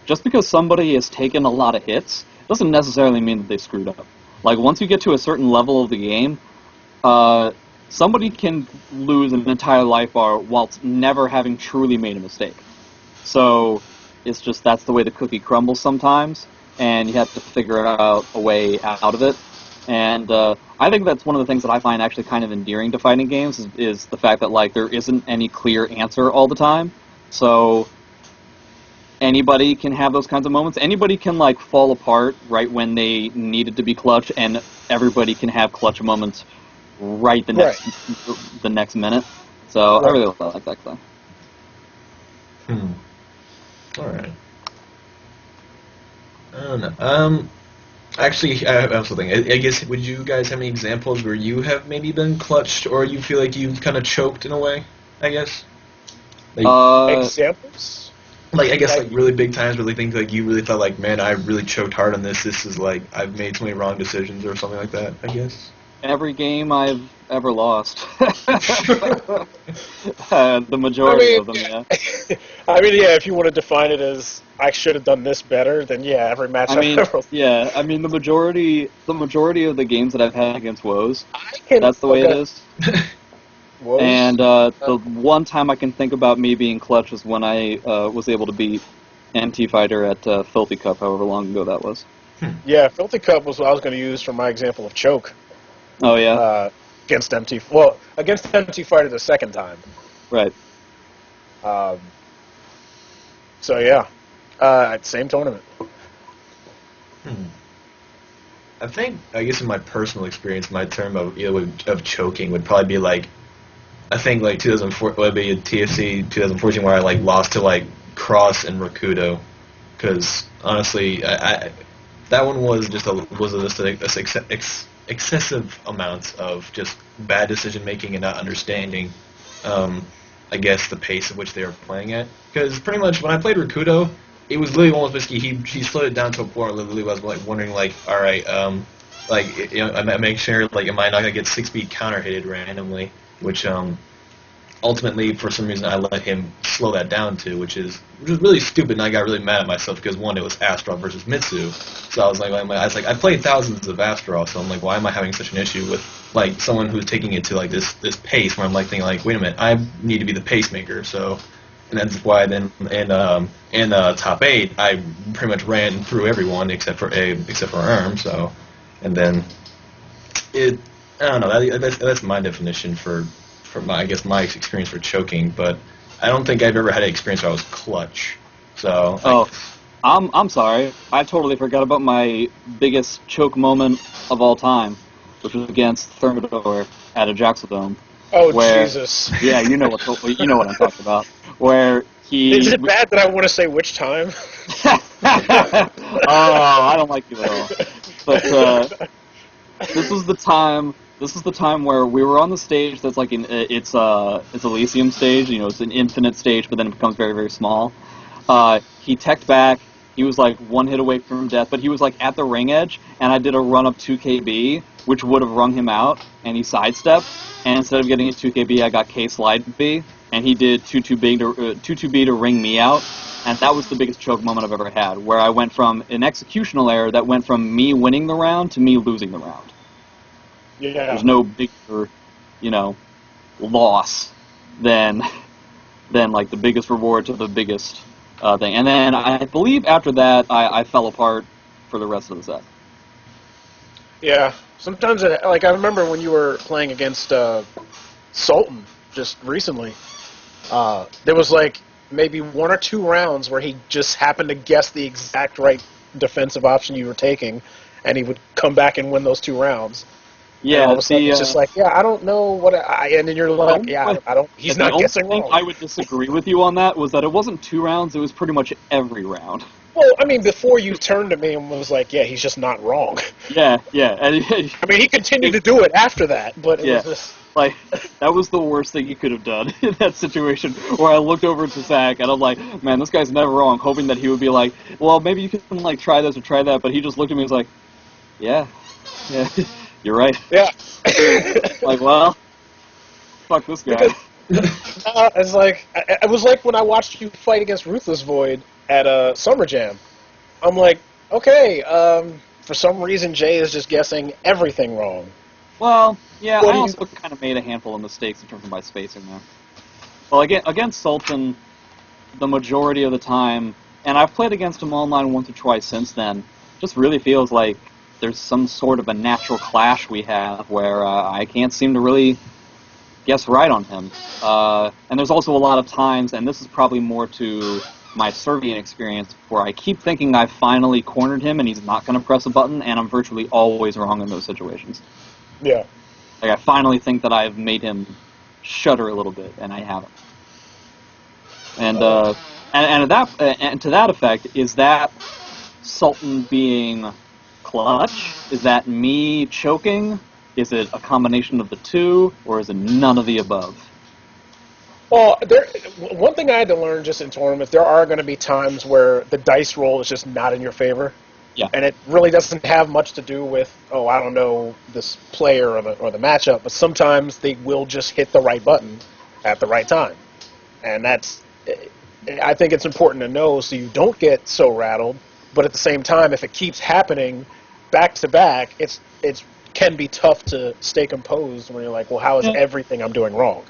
Speaker 2: just because somebody has taken a lot of hits doesn't necessarily mean that they screwed up. Like once you get to a certain level of the game, somebody can lose an entire life bar whilst never having truly made a mistake. So it's just that's the way the cookie crumbles sometimes. And you have to figure out a way out of it. And I think that's one of the things that I find actually kind of endearing to fighting games is the fact that like there isn't any clear answer all the time. So anybody can have those kinds of moments. Anybody can like fall apart right when they needed to be clutch, and everybody can have clutch moments the next minute. So I really like that thing.
Speaker 4: All right. I don't know. Actually, I have something. I guess, would you guys have any examples where you have maybe been clutched, or you feel like you've kind of choked in a way, I guess? Like,
Speaker 3: examples?
Speaker 4: Like, I guess, like, really big times where things like you really thought, like, man, I really choked hard on this. This is, like, I've made so many wrong decisions or something like that, I guess.
Speaker 2: Every game I've ever lost. The majority of them, yeah.
Speaker 3: I mean, yeah, if you want to define it as I should have done this better, then yeah, every match I've ever lost.
Speaker 2: Yeah, I mean, the majority of the games that I've had against woes, that's the way it is.
Speaker 3: Woes?
Speaker 2: And the one time I can think about me being clutch was when I was able to beat MT Fighter at Filthy Cup, however long ago that was.
Speaker 3: Yeah, Filthy Cup was what I was going to use for my example of choke.
Speaker 2: Oh, yeah?
Speaker 3: Against MT Fighter the second time.
Speaker 2: Right.
Speaker 3: So yeah, same tournament.
Speaker 4: I guess in my personal experience, my term of choking would probably be like, I think like 2004 would be a TFC 2014 where I like lost to like Cross and Rakudo, because honestly, I that one was just excessive amounts of just bad decision making and not understanding, I guess, the pace at which they were playing at. Because pretty much when I played Rakudo, it was literally almost basically he slowed it down to a point where literally I was like wondering like, all right, like, you know, I make sure like am I not gonna get 6-speed counter hitted randomly, which ultimately for some reason I let him slow that down to, which is really stupid, and I got really mad at myself because one, it was Astaroth versus Mitsu, so I was like I played thousands of Astaroth, so I'm like, why am I having such an issue with like someone who's taking it to like this pace where I'm like thinking like, wait a minute, I need to be the pacemaker, so. And that's why then in top 8 I pretty much ran through everyone except for Erm. So, and then I don't know. That's my definition for my experience for choking. But I don't think I've ever had an experience where I was clutch. So.
Speaker 2: I'm sorry. I totally forgot about my biggest choke moment of all time, which was against Thermidor at a Jaxodome.
Speaker 3: Oh,
Speaker 2: where,
Speaker 3: Jesus.
Speaker 2: Yeah, you know what I'm talking about. Where he...
Speaker 3: Is it bad that I want to say which time?
Speaker 2: Oh, I don't like you at all. But this was the time where we were on the stage that's like it's Elysium stage, you know, it's an infinite stage, but then it becomes very, very small. He teched back. He was like one hit away from death, but he was like at the ring edge, and I did a run up 2KB, which would have rung him out, and he sidestepped, and instead of getting a 2KB, I got K slide B, and he did 2-2B to ring me out, and that was the biggest choke moment I've ever had, where I went from an executional error that went from me winning the round to me losing the round.
Speaker 3: Yeah.
Speaker 2: There's no bigger, you know, loss than like the biggest reward to the biggest thing. And then I believe after that, I fell apart for the rest of the set.
Speaker 3: Yeah. Sometimes, I remember when you were playing against Sultan just recently, there was like maybe 1 or 2 rounds where he just happened to guess the exact right defensive option you were taking, and he would come back and win those 2 rounds.
Speaker 2: Yeah,
Speaker 3: all of a sudden it's just like, yeah, I don't know what and then you're like, yeah, I don't. He's not guessing wrong.
Speaker 2: The only thing I would disagree with you on that was that it wasn't 2 rounds; it was pretty much every round.
Speaker 3: Well, I mean, before you turned to me and was like, yeah, he's just not wrong.
Speaker 2: Yeah.
Speaker 3: I mean, he continued to do it after that, but it was just...
Speaker 2: Like, that was the worst thing you could have done in that situation, where I looked over to Zach, and I'm like, man, this guy's never wrong, hoping that he would be like, well, maybe you can, like, try this or try that, but he just looked at me and was like, yeah, you're right.
Speaker 3: Yeah.
Speaker 2: Like, well, fuck this guy.
Speaker 3: It's like, it was like when I watched you fight against Ruthless Void at Summer Jam. I'm like, okay, for some reason Jay is just guessing everything wrong.
Speaker 2: Well, yeah, I also kind of made a handful of mistakes in terms of my spacing there. Well, against Sultan, the majority of the time, and I've played against him online once or twice since then, just really feels like there's some sort of a natural clash we have where I can't seem to really guess right on him. And there's also a lot of times, and this is probably more to my Serbian experience, where I keep thinking I've finally cornered him and he's not going to press a button, and I'm virtually always wrong in those situations.
Speaker 3: Yeah.
Speaker 2: Like, I finally think that I've made him shudder a little bit, and I haven't. And to that effect, is that Sultan being clutch? Is that me choking? Is it a combination of the two, or is it none of the above?
Speaker 3: Well, one thing I had to learn just in tournaments, there are going to be times where the dice roll is just not in your favor.
Speaker 2: Yeah.
Speaker 3: And it really doesn't have much to do with, I don't know, this player or the matchup, but sometimes they will just hit the right button at the right time. And I think it's important to know so you don't get so rattled, but at the same time, if it keeps happening back to back, it's can be tough to stay composed when you're like, well, how is everything I'm doing wrong?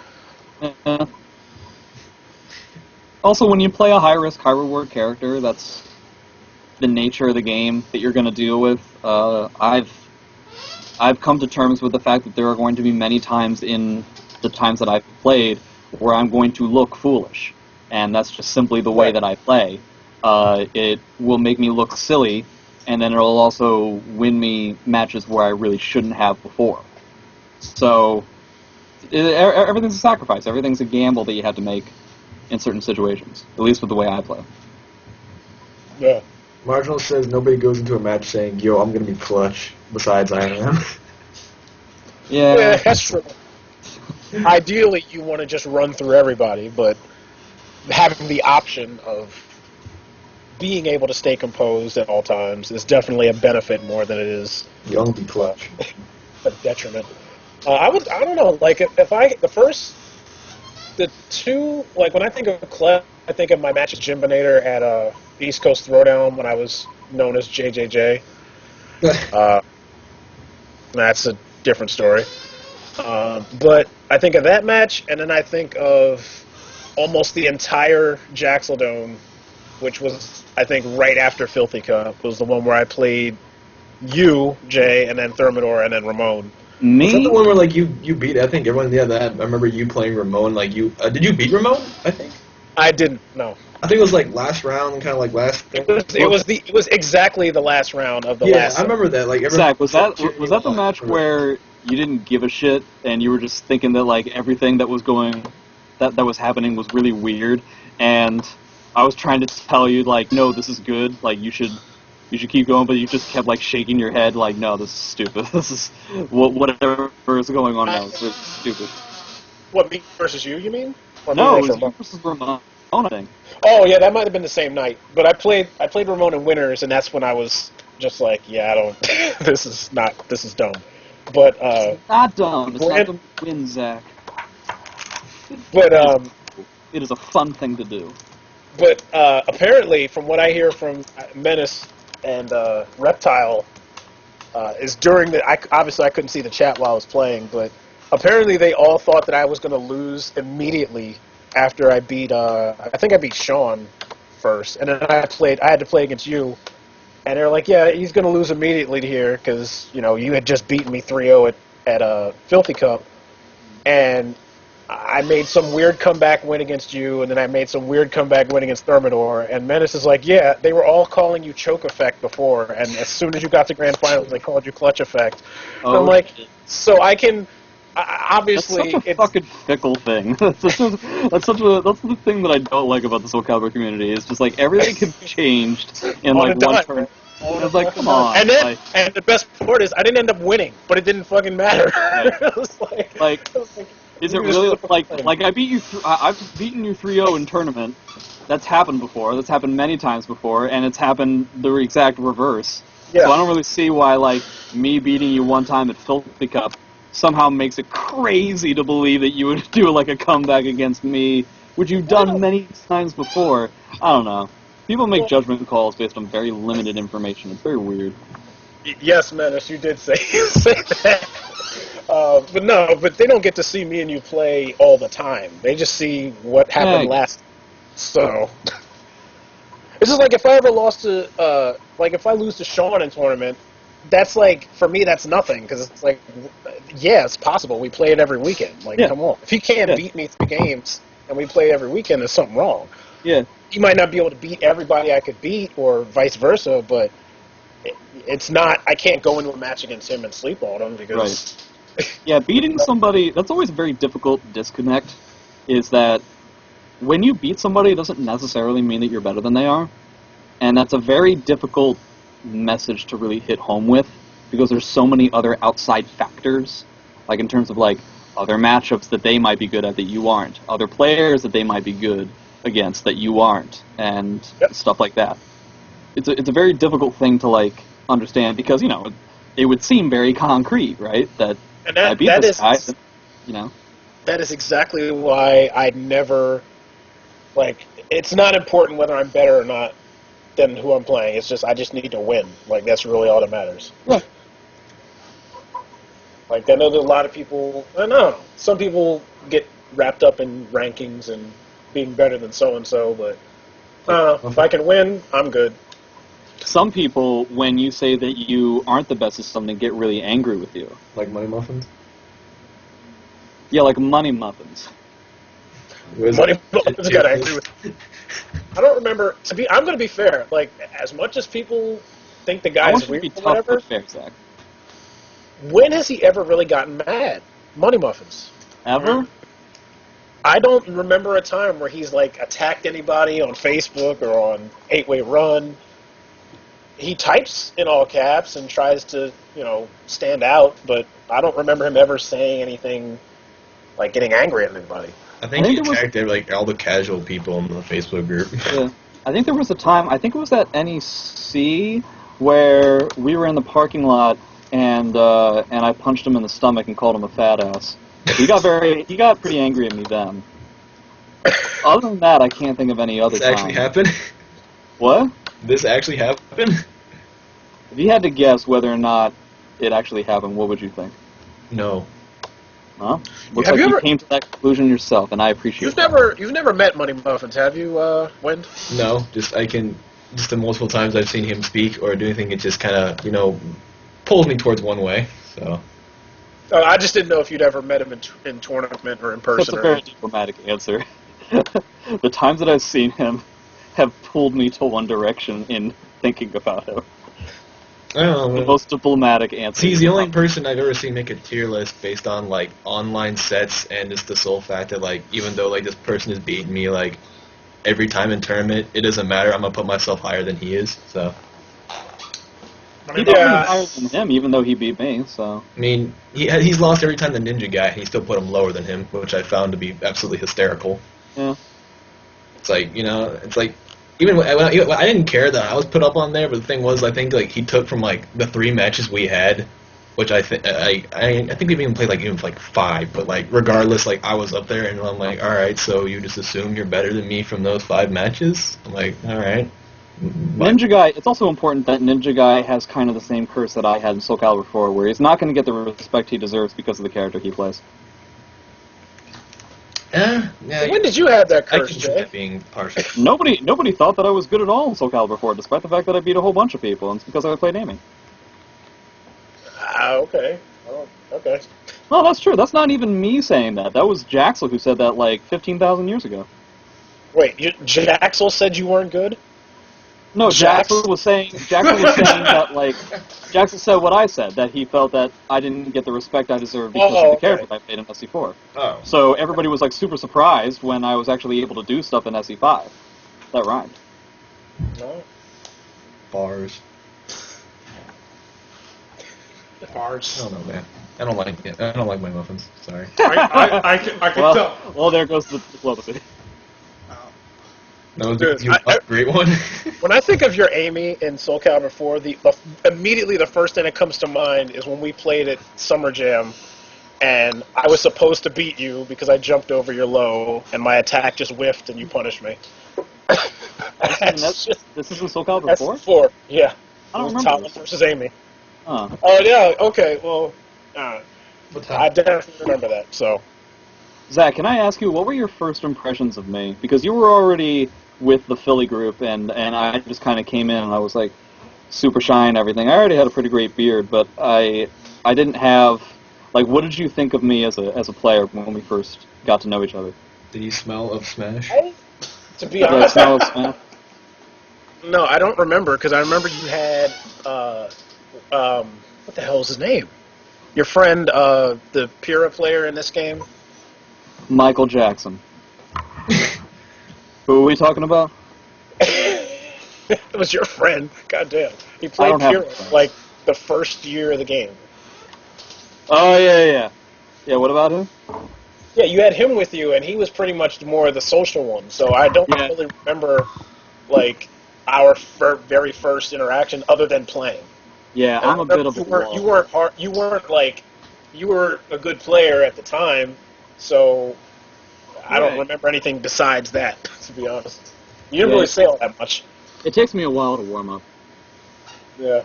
Speaker 2: Also, when you play a high-risk, high-reward character, that's the nature of the game that you're going to deal with. I've come to terms with the fact that there are going to be many times in the times that I've played where I'm going to look foolish, and that's just simply the way that I play. It will make me look silly, and then it'll also win me matches where I really shouldn't have before. So, everything's a sacrifice. Everything's a gamble that you have to make in certain situations, at least with the way I play.
Speaker 3: Yeah.
Speaker 4: Marginal says nobody goes into a match saying, yo, I'm going to be clutch, besides I am.
Speaker 3: Yeah, that's true. Ideally, you want to just run through everybody, but having the option of being able to stay composed at all times is definitely a benefit more than it is
Speaker 4: You only be clutch.
Speaker 3: a detriment. I don't know, like, the two, like, when I think of clutch, I think of my match with Jimbinator at East Coast Throwdown when I was known as JJJ. That's a different story. But I think of that match, and then I think of almost the entire Jaxeldome, which was, I think, right after Filthy Cup, was the one where I played you, Jay, and then Thermidor, and then Ramon.
Speaker 2: Me?
Speaker 4: Was that the one where, like, you beat, I think everyone, that, I remember you playing Ramon, like, did you beat Ramon, I think?
Speaker 3: I didn't, no.
Speaker 4: I think it was, like, last round, kind of like last thing.
Speaker 3: It was exactly the last round of the last.
Speaker 4: Yeah, I remember that. Like,
Speaker 2: Zach, was that the match where you didn't give a shit and you were just thinking that, like, everything that was was happening was really weird, and I was trying to tell you, like, no, this is good, like, you should keep going, but you just kept, like, shaking your head, like, no, this is stupid. This is whatever is going on now. It's really stupid.
Speaker 3: What, me versus you mean? Or
Speaker 2: No,
Speaker 3: me
Speaker 2: it was you versus Ramon, I think.
Speaker 3: Oh yeah, that might have been the same night. But I played Ramon in Winters, and that's when I was just like, yeah, I don't. this is dumb. But
Speaker 2: It's not dumb. It's not dumb to win, Zach.
Speaker 3: But
Speaker 2: it is a fun thing to do.
Speaker 3: But apparently, from what I hear from Menace and Reptile, is during the. Obviously, I couldn't see the chat while I was playing, but apparently they all thought that I was going to lose immediately after I beat. I think I beat Sean first, and then I had to play against you, and they're like, "Yeah, he's going to lose immediately here because you had just beaten me 3-0 at Filthy Cup," and I made some weird comeback win against you, and then I made some weird comeback win against Thermidor, and Menace is like, yeah, they were all calling you Choke Effect before, and as soon as you got to Grand Finals, they called you Clutch Effect.
Speaker 2: Oh,
Speaker 3: and I'm like, so I can, obviously...
Speaker 2: That's such a fucking fickle thing. That's the thing that I don't like about this whole cowboy community, is just, like, everything can be changed in, like, one turn. It's like, come on.
Speaker 3: And then, and the best part is, I didn't end up winning, but it didn't fucking matter.
Speaker 2: Right.
Speaker 3: It was like
Speaker 2: is it really, like I beat you, I've beaten you 3-0 in tournament. That's happened before. That's happened many times before, and it's happened the exact reverse.
Speaker 3: Yeah.
Speaker 2: So I don't really see why, like, me beating you one time at Filthy Cup somehow makes it crazy to believe that you would do, like, a comeback against me, which you've done many times before. I don't know. People make judgment calls based on very limited information. It's very weird.
Speaker 3: Yes, Menace, you did say that. But they don't get to see me and you play all the time. They just see what happened last. So it's just like if I ever lost to, if I lose to Sean in tournament, that's like, for me, that's nothing, because it's like, yeah, it's possible. We play it every weekend. Like, come on. If you can't beat me 3 games and we play it every weekend, there's something wrong.
Speaker 2: Yeah.
Speaker 3: You might not be able to beat everybody I could beat, or vice versa, but it's not, I can't go into a match against him and sleep on him, because...
Speaker 2: Right. Yeah, beating somebody, that's always a very difficult disconnect, is that when you beat somebody, it doesn't necessarily mean that you're better than they are. And that's a very difficult message to really hit home with, because there's so many other outside factors, like in terms of, like, other matchups that they might be good at that you aren't, other players that they might be good against that you aren't, and stuff like that. It's a very difficult thing to, like, understand, because, it would seem very concrete, right? That I beat this guy,
Speaker 3: That is exactly why I never, like, it's not important whether I'm better or not than who I'm playing. It's just, I just need to win. Like, that's really all that matters.
Speaker 2: Yeah.
Speaker 3: Like, I know that a lot of people, I don't know, some people get wrapped up in rankings and being better than so-and-so, but if I can win, I'm good.
Speaker 2: Some people, when you say that you aren't the best at something, get really angry with you.
Speaker 4: Like money muffins?
Speaker 2: Yeah, like money muffins.
Speaker 3: Money Muffins got angry with. I don't remember. I'm going to be fair. Like, as much as people think the
Speaker 2: I
Speaker 3: guy's
Speaker 2: want you to
Speaker 3: weird
Speaker 2: be
Speaker 3: or
Speaker 2: tough
Speaker 3: whatever,
Speaker 2: but fair, Zach.
Speaker 3: when has he ever really gotten mad? Money Muffins.
Speaker 2: Ever?
Speaker 3: I don't remember a time where he's like attacked anybody on Facebook or on 8-Way Run. He types in all caps and tries to, stand out, but I don't remember him ever saying anything like getting angry at anybody.
Speaker 4: I think he attacked like all the casual people in the Facebook group.
Speaker 2: Yeah. I think there was a time, I think it was at NEC, where we were in the parking lot and I punched him in the stomach and called him a fat ass. He got pretty angry at me then. Other than that, I can't think of any other
Speaker 4: This actually
Speaker 2: time.
Speaker 4: happened?
Speaker 2: What?
Speaker 4: This actually happened?
Speaker 2: If you had to guess whether or not it actually happened, what would you think?
Speaker 4: No.
Speaker 2: Huh? Looks
Speaker 3: Have
Speaker 2: like
Speaker 3: you
Speaker 2: you
Speaker 3: ever-
Speaker 2: came to that conclusion yourself, and I appreciate
Speaker 3: You've
Speaker 2: that.
Speaker 3: never met Money Muffins, have you, Wind?
Speaker 4: No, just the multiple times I've seen him speak or do anything, it just kind of, pulls me towards one way, so.
Speaker 3: I just didn't know if you'd ever met him in tournament or in person.
Speaker 2: That's a very diplomatic answer. The times that I've seen him have pulled me to one direction in thinking about him.
Speaker 4: I don't know.
Speaker 2: The most diplomatic answer.
Speaker 4: He's the only person I've ever seen make a tier list based on, like, online sets and just the sole fact that, like, even though, like, this person is beating me, like, every time in tournament, it doesn't matter. I'm going to put myself higher than he is, so.
Speaker 2: He put me higher than him, even though he beat me, so.
Speaker 4: I mean, he's lost every time the ninja guy, and he still put him lower than him, which I found to be absolutely hysterical.
Speaker 2: Yeah.
Speaker 4: It's like, even when I didn't care that I was put up on there, but the thing was, I think, like, he took from, like, the 3 matches we had, which I think we've even played, like 5, but, like, regardless, like, I was up there, and I'm like, alright, so you just assume you're better than me from those 5 matches? I'm like, alright.
Speaker 2: Ninja Guy, it's also important that Ninja Guy has kind of the same curse that I had in Soul Calibur 4, where he's not going to get the respect he deserves because of the character he plays.
Speaker 4: Yeah,
Speaker 3: When did you have that
Speaker 4: I
Speaker 3: curse,
Speaker 4: can see
Speaker 3: Jay?
Speaker 4: that being partial.
Speaker 2: Nobody thought that I was good at all in Soul Calibur 4, despite the fact that I beat a whole bunch of people, and it's because I played Amy.
Speaker 3: Okay. Oh, okay.
Speaker 2: No, that's true. That's not even me saying that. That was Jaxel who said that, like, 15,000 years ago.
Speaker 3: Wait, Jaxel said you weren't good?
Speaker 2: No,
Speaker 3: Jax?
Speaker 2: Jaxel was saying that, like, Jaxel said what I said, that he felt that I didn't get the respect I deserved because of the character I played in SC4.
Speaker 4: Oh.
Speaker 2: So everybody was, like, super surprised when I was actually able to do stuff in SC5. That rhymed.
Speaker 3: No.
Speaker 4: Bars.
Speaker 1: Bars.
Speaker 4: I don't know, man. I don't like it. I don't like my muffins. Sorry.
Speaker 1: I can tell.
Speaker 2: Well, there goes the diplomacy.
Speaker 4: That was
Speaker 3: Dude,
Speaker 4: because you a great one.
Speaker 3: When I think of your Amy in Soul Calibur 4, immediately the first thing that comes to mind is when we played at Summer Jam, and I was supposed to beat you because I jumped over your low, and my attack just whiffed, and you punished me.
Speaker 2: This is in Soul Calibur
Speaker 3: That's
Speaker 2: 4?
Speaker 3: 4, yeah.
Speaker 2: I don't
Speaker 3: It was
Speaker 2: remember
Speaker 3: Talon
Speaker 2: this.
Speaker 3: versus Amy.
Speaker 2: Huh.
Speaker 3: Oh, yeah, okay, well, I definitely remember that, so.
Speaker 2: Zach, can I ask you, what were your first impressions of me? Because you were already with the Philly group, and I just kind of came in, and I was, like, super shy and everything. I already had a pretty great beard, but I didn't have... Like, what did you think of me as a player when we first got to know each other?
Speaker 4: Did you smell of Smash?
Speaker 3: To be
Speaker 2: Did I
Speaker 3: honest,
Speaker 2: smell of Smash?
Speaker 3: no, I don't remember, because I remember you had, what the hell is his name? Your friend, the Pyrrha player in this game?
Speaker 2: Michael Jackson. Who are we talking about?
Speaker 3: It was your friend. Goddamn. He
Speaker 2: I
Speaker 3: played
Speaker 2: don't have
Speaker 3: Pyrrha,
Speaker 2: a friend.
Speaker 3: like, the first year of the game.
Speaker 2: Oh, yeah. Yeah, what about him?
Speaker 3: Yeah, you had him with you, and he was pretty much more the social one, so I don't
Speaker 2: Yeah.
Speaker 3: really remember, like, our very first interaction other than playing.
Speaker 2: Yeah,
Speaker 3: And
Speaker 2: I'm a bit of a
Speaker 3: you weren't like, you were a good player at the time, so I don't
Speaker 2: Right.
Speaker 3: remember anything besides that, to be honest. You didn't
Speaker 2: Yeah.
Speaker 3: really say all that much.
Speaker 2: It takes me a while to warm up.
Speaker 3: Yeah.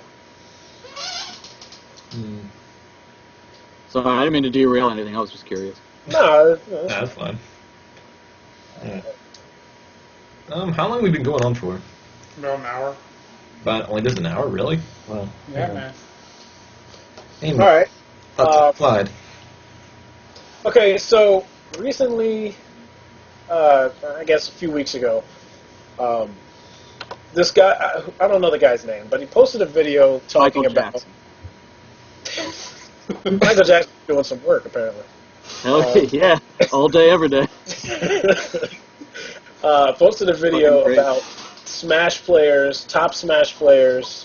Speaker 2: Sorry, I didn't mean to derail anything. I was just curious.
Speaker 3: No,
Speaker 4: That's fine. Yeah. How long have we been going on for?
Speaker 1: About an hour.
Speaker 4: About only just an hour, really? Wow.
Speaker 1: Yeah, man.
Speaker 4: Anyway,
Speaker 3: all right.
Speaker 4: Clyde.
Speaker 3: Okay, so recently, I guess a few weeks ago, this guy, I don't know the guy's name, but he posted a video talking
Speaker 2: Michael
Speaker 3: about
Speaker 2: Jackson.
Speaker 3: Michael Jackson doing some work, apparently.
Speaker 2: Hell yeah, all day, every day.
Speaker 3: Posted a video
Speaker 2: Fucking great.
Speaker 3: about Smash players, top Smash players,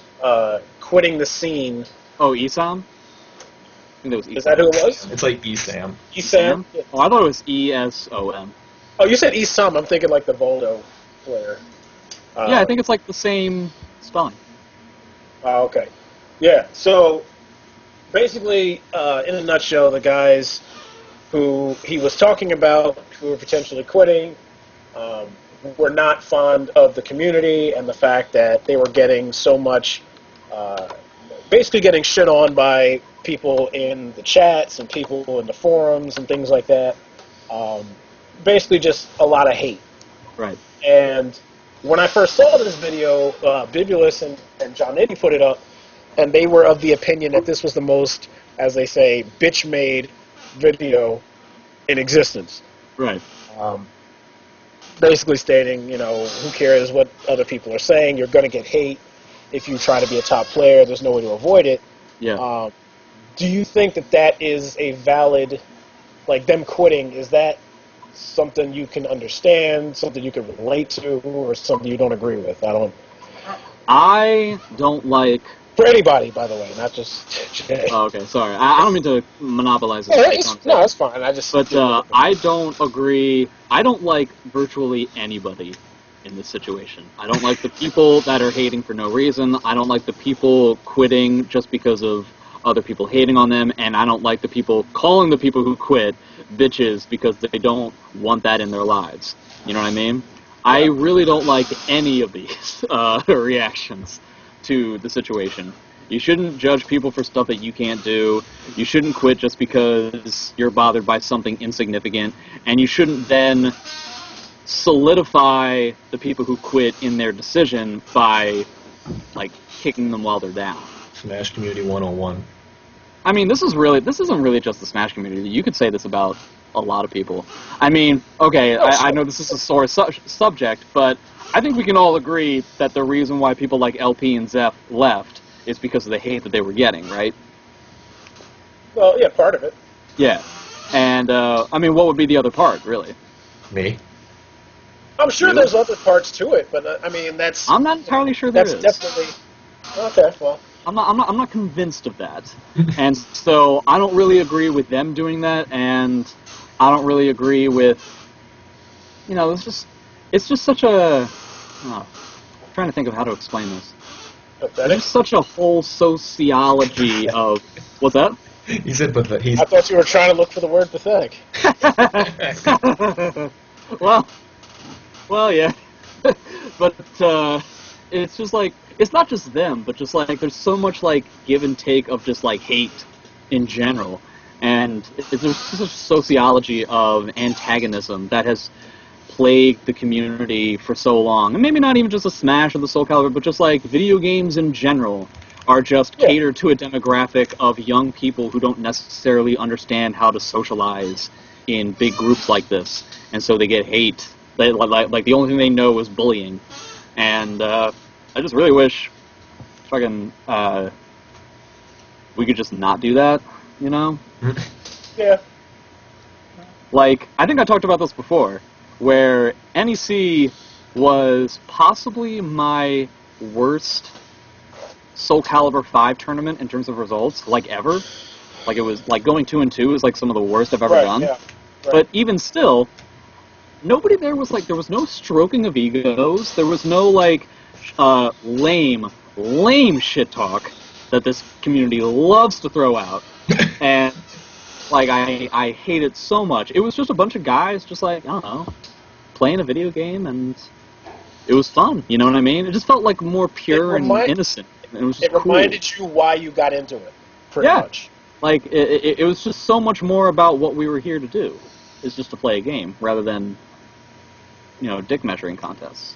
Speaker 3: quitting the scene.
Speaker 2: Oh, Esam? I think that was Esam.
Speaker 3: Is that who it was?
Speaker 4: It's like Esam.
Speaker 3: Esam? Yeah.
Speaker 2: Oh, I thought it was ESOM.
Speaker 3: Oh, you said Esam. I'm thinking like the Voldo player.
Speaker 2: Yeah, I think it's like the same spelling.
Speaker 3: Oh, okay. Yeah, so basically, in a nutshell, the guys who he was talking about who were potentially quitting were not fond of the community and the fact that they were getting so much, basically getting shit on by people in the chats and people in the forums and things like that. Basically just a lot of hate.
Speaker 2: Right.
Speaker 3: And when I first saw this video, Bibulus and John Nitty put it up, and they were of the opinion that this was the most, as they say, bitch-made video in existence.
Speaker 2: Right.
Speaker 3: Basically stating, who cares what other people are saying? You're going to get hate if you try to be a top player. There's no way to avoid it.
Speaker 2: Yeah.
Speaker 3: Do you think that is a valid, like them quitting, is that something you can understand, something you can relate to, or something you don't agree with?
Speaker 2: I don't like...
Speaker 3: For anybody, by the way, not just Jay.
Speaker 2: Oh, okay, sorry. I don't mean to monopolize this.
Speaker 3: No, it's fine.
Speaker 2: But I don't agree. I don't like virtually anybody in this situation. I don't like the people that are hating for no reason. I don't like the people quitting just because of other people hating on them, and I don't like the people calling the people who quit bitches because they don't want that in their lives. You know what I mean? I really don't like any of these reactions to the situation. You shouldn't judge people for stuff that you can't do. You shouldn't quit just because you're bothered by something insignificant, and you shouldn't then solidify the people who quit in their decision by, like, kicking them while they're down.
Speaker 4: Smash Community 101.
Speaker 2: I mean, this isn't really just the Smash community. You could say this about a lot of people. I mean, okay, I know this is a sore subject, but I think we can all agree that the reason why people like LP and Zeph left is because of the hate that they were getting, right?
Speaker 3: Well, yeah, part of it.
Speaker 2: Yeah. And, I mean, what would be the other part, really?
Speaker 4: Me?
Speaker 3: I'm sure there's other parts to it, but, I mean, that's...
Speaker 2: I'm not entirely sure there is.
Speaker 3: That's definitely... Okay, well...
Speaker 2: I'm not convinced of that. And so I don't really agree with them doing that, and I don't really agree with, it's just such a, I'm trying to think of how to explain this.
Speaker 3: Pathetic?
Speaker 2: There's such a whole sociology of, what's that?
Speaker 4: He said pathetic.
Speaker 3: I thought you were trying to look for the word pathetic.
Speaker 2: well, yeah. But, it's just like, it's not just them, but just like, there's so much like give and take of just like hate in general. And there's such a sociology of antagonism that has plagued the community for so long. And maybe not even just the Smash or the Soul Calibur, but just like video games in general are just catered to a demographic of young people who don't necessarily understand how to socialize in big groups like this. And so they get hate. Like the only thing they know is bullying. And, I just really wish fucking we could just not do that,
Speaker 3: Yeah.
Speaker 2: Like, I think I talked about this before, where NEC was possibly my worst Soul Calibur 5 tournament in terms of results, like, ever. Like, it was, like, going 2-2 is, like, some of the worst I've ever done.
Speaker 3: Yeah. Right.
Speaker 2: But even still, nobody there was, like, there was no stroking of egos, there was no, like, lame shit talk that this community loves to throw out. And, like, I hate it so much. It was just a bunch of guys just, like, I don't know, playing a video game, and it was fun, you know what I mean? It just felt, like, more pure and innocent. And it was just
Speaker 3: It reminded you why you got into it, pretty much.
Speaker 2: Like, it was just so much more about what we were here to do. It's just to play a game, rather than, dick measuring contests.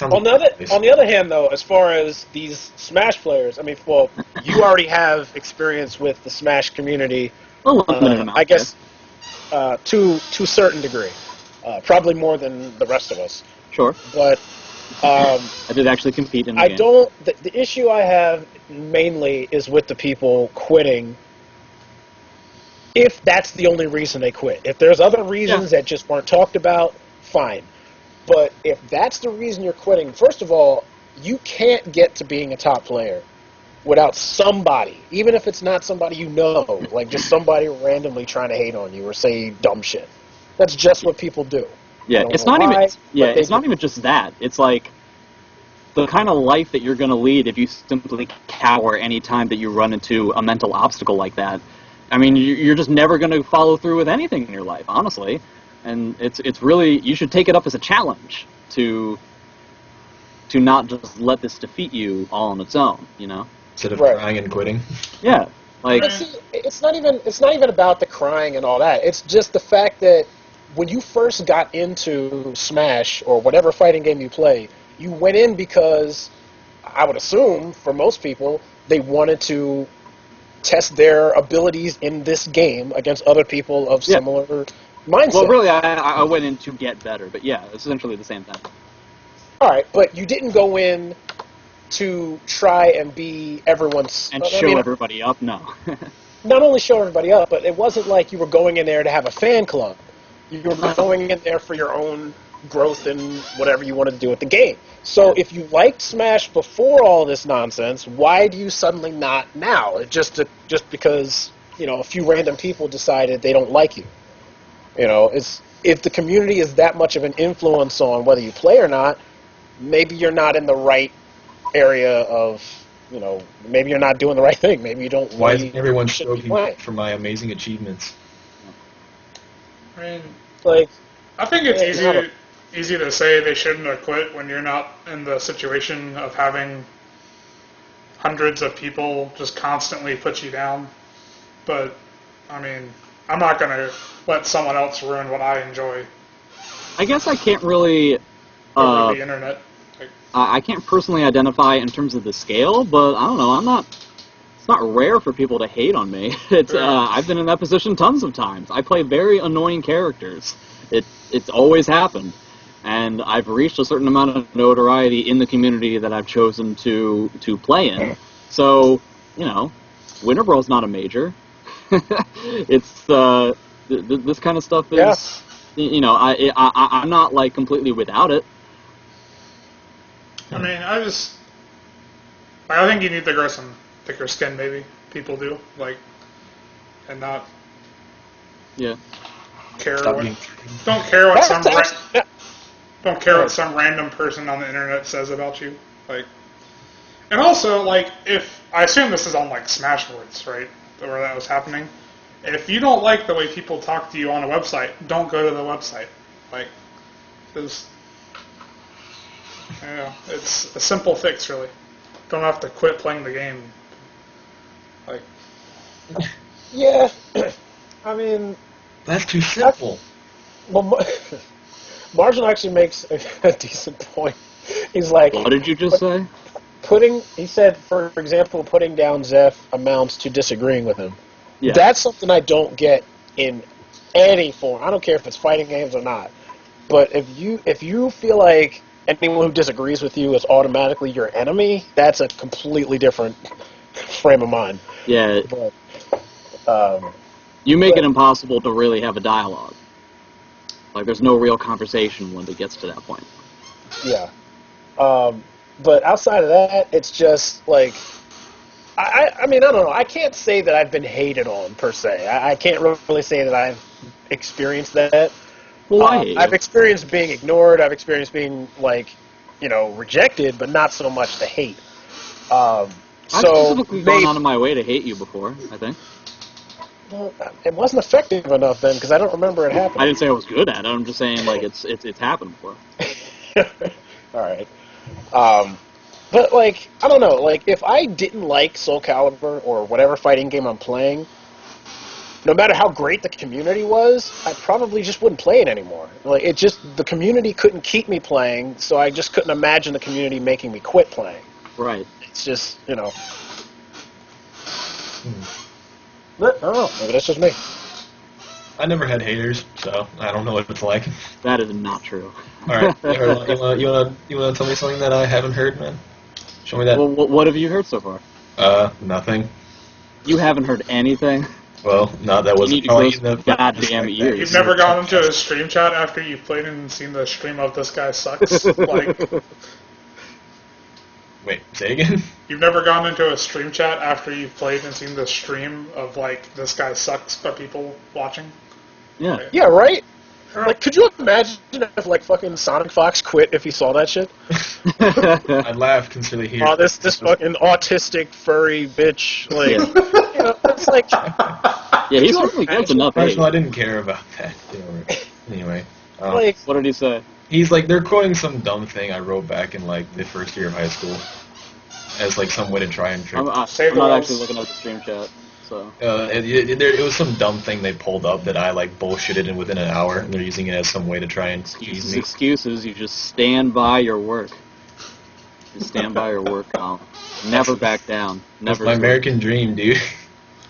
Speaker 3: On the other hand, though, as far as these Smash players, I mean, well, you already have experience with the Smash community.
Speaker 2: A limited amount,
Speaker 3: I guess to a certain degree, probably more than the rest of us.
Speaker 2: Sure.
Speaker 3: But
Speaker 2: I did actually compete in the game.
Speaker 3: The issue I have mainly is with the people quitting. If that's the only reason they quit, if there's other reasons that just weren't talked about, fine. But if that's the reason you're quitting, first of all, you can't get to being a top player without somebody, even if it's not somebody you know, like just somebody randomly trying to hate on you or say dumb shit. That's just what people do.
Speaker 2: Yeah, it's not even just that. It's like the kind of life that you're going to lead if you simply cower any time that you run into a mental obstacle like that. I mean, you're just never going to follow through with anything in your life, honestly. And it's really, you should take it up as a challenge to not just let this defeat you all on its own,
Speaker 4: Instead of crying and quitting.
Speaker 2: Yeah, like
Speaker 3: it's not even about the crying and all that. It's just the fact that when you first got into Smash or whatever fighting game you play, you went in because I would assume for most people they wanted to test their abilities in this game against other people of similar mindset.
Speaker 2: Well, really, I went in to get better, but yeah, it's essentially the same thing.
Speaker 3: All right, but you didn't go in to try and be everyone's...
Speaker 2: And show everybody up? No.
Speaker 3: Not only show everybody up, but it wasn't like you were going in there to have a fan club. You were going in there for your own growth and whatever you wanted to do with the game. So if you liked Smash before all this nonsense, why do you suddenly not now? Just because, a few random people decided they don't like you. If the community is that much of an influence on whether you play or not, maybe you're not in the right area of, maybe you're not doing the right thing. Maybe you don't.
Speaker 4: Why isn't everyone stroking me for my amazing achievements?
Speaker 1: I mean,
Speaker 3: I
Speaker 1: think it's easy to say they shouldn't have quit when you're not in the situation of having hundreds of people just constantly put you down. But, I mean, I'm not going to let someone else ruin what I enjoy.
Speaker 2: I guess I can't really...
Speaker 1: over the internet.
Speaker 2: I can't personally identify in terms of the scale, but I don't know, it's not rare for people to hate on me. I've been in that position tons of times. I play very annoying characters. It's always happened. And I've reached a certain amount of notoriety in the community that I've chosen to play in. So, Winter Brawl's not a major. It's this kind of stuff is, I'm not like completely without it.
Speaker 1: I mean, I think you need to grow some thicker skin. Maybe people do and not care don't care what some random person on the internet says about you. And also if I assume this is on Smashboards, right? Where that was happening. If you don't like the way people talk to you on a website, don't go to the website. It's a simple fix, really. Don't have to quit playing the game.
Speaker 3: Yeah, I mean...
Speaker 4: That's too simple.
Speaker 3: Marginal actually makes a decent point. He's like...
Speaker 2: What did you just say?
Speaker 3: He said, for example, putting down Zeph amounts to disagreeing with him.
Speaker 2: Yeah.
Speaker 3: That's something I don't get in any form. I don't care if it's fighting games or not. But if you feel like anyone who disagrees with you is automatically your enemy, that's a completely different frame of mind.
Speaker 2: Yeah.
Speaker 3: But,
Speaker 2: you make it impossible to really have a dialogue. There's no real conversation when it gets to that point.
Speaker 3: Yeah. But outside of that, it's just I mean, I don't know. I can't say that I've been hated on, per se. I can't really say that I've experienced that.
Speaker 2: Well,
Speaker 3: I've experienced being ignored. I've experienced being, rejected, but not so much the hate.
Speaker 2: I've specifically gone out of my way to hate you before, I think.
Speaker 3: Well, it wasn't effective enough then, because I don't remember it happening.
Speaker 2: I didn't say I was good at it. I'm just saying, it's happened before.
Speaker 3: All right. But, like, I don't know. Like, if I didn't like Soul Calibur or whatever fighting game I'm playing, no matter how great the community was, I probably just wouldn't play it anymore. Like, the community couldn't keep me playing, so I just couldn't imagine the community making me quit playing.
Speaker 2: Right.
Speaker 3: It's just, But, I don't know. Maybe that's just me.
Speaker 4: I never had haters, so I don't know what it's like.
Speaker 2: That is not true.
Speaker 4: All right, you wanna tell me something that I haven't heard, man? Show me that.
Speaker 2: Well, what have you heard so far?
Speaker 4: Nothing.
Speaker 2: You haven't heard anything?
Speaker 4: Well, no, that
Speaker 2: You
Speaker 4: wasn't
Speaker 2: need to
Speaker 4: probably
Speaker 2: close goddamn ears.
Speaker 1: You've never gone into a stream chat after you've played and seen the stream of this guy sucks? Like,
Speaker 4: Wait, say again?
Speaker 1: you've never gone into a stream chat after you've played and seen the stream of, like, this guy sucks by people watching?
Speaker 2: Yeah.
Speaker 3: Yeah, right? Like, could you imagine if, like, fucking Sonic Fox quit if he saw that shit?
Speaker 4: I'd laugh considering he.
Speaker 3: Oh, this fucking autistic, furry bitch, like, it's like...
Speaker 2: Yeah, he certainly gets enough
Speaker 4: First
Speaker 2: hate.
Speaker 4: of all, I didn't care about that. Anyway.
Speaker 3: Like,
Speaker 2: What did he say?
Speaker 4: He's like, they're quoting some dumb thing I wrote back in, like, the first year of high school. As, like, some way to try and trick.
Speaker 2: I'm not
Speaker 1: Save the world.
Speaker 2: actually looking at the stream chat, so...
Speaker 4: It was some dumb thing they pulled up that I, like, bullshitted in within an hour, and they're using it as some way to try and tease me.
Speaker 2: Excuses, you just stand by your work. Just stand by your work, Colin. Never back down.
Speaker 4: That's
Speaker 2: Never.
Speaker 4: my American dream, dude.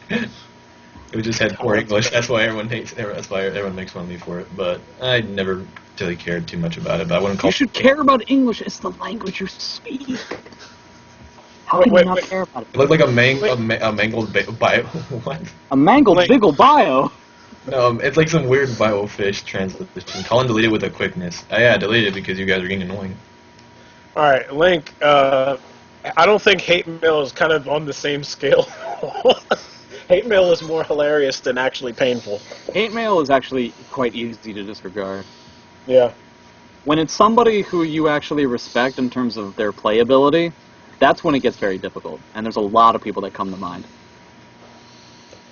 Speaker 4: It just had poor English. That's why everyone hates. That's why everyone makes fun of me for it. But I never really cared too much about it. But I wouldn't call.
Speaker 2: You should care about English. It's the language you speak. How can you not care about it?
Speaker 4: It looked like a mangled bio. What?
Speaker 2: A mangled biggle bio.
Speaker 4: No, it's like some weird biofish translation. Colin deleted with a quickness. Yeah, I deleted it because you guys are getting annoying.
Speaker 3: alright, Link, I don't think hate mail is kind of on the same scale. Hate mail is more hilarious than actually painful.
Speaker 2: Hate mail is actually quite easy to disregard.
Speaker 3: Yeah.
Speaker 2: When it's somebody who you actually respect in terms of their playability, that's when it gets very difficult. And there's a lot of people that come to mind.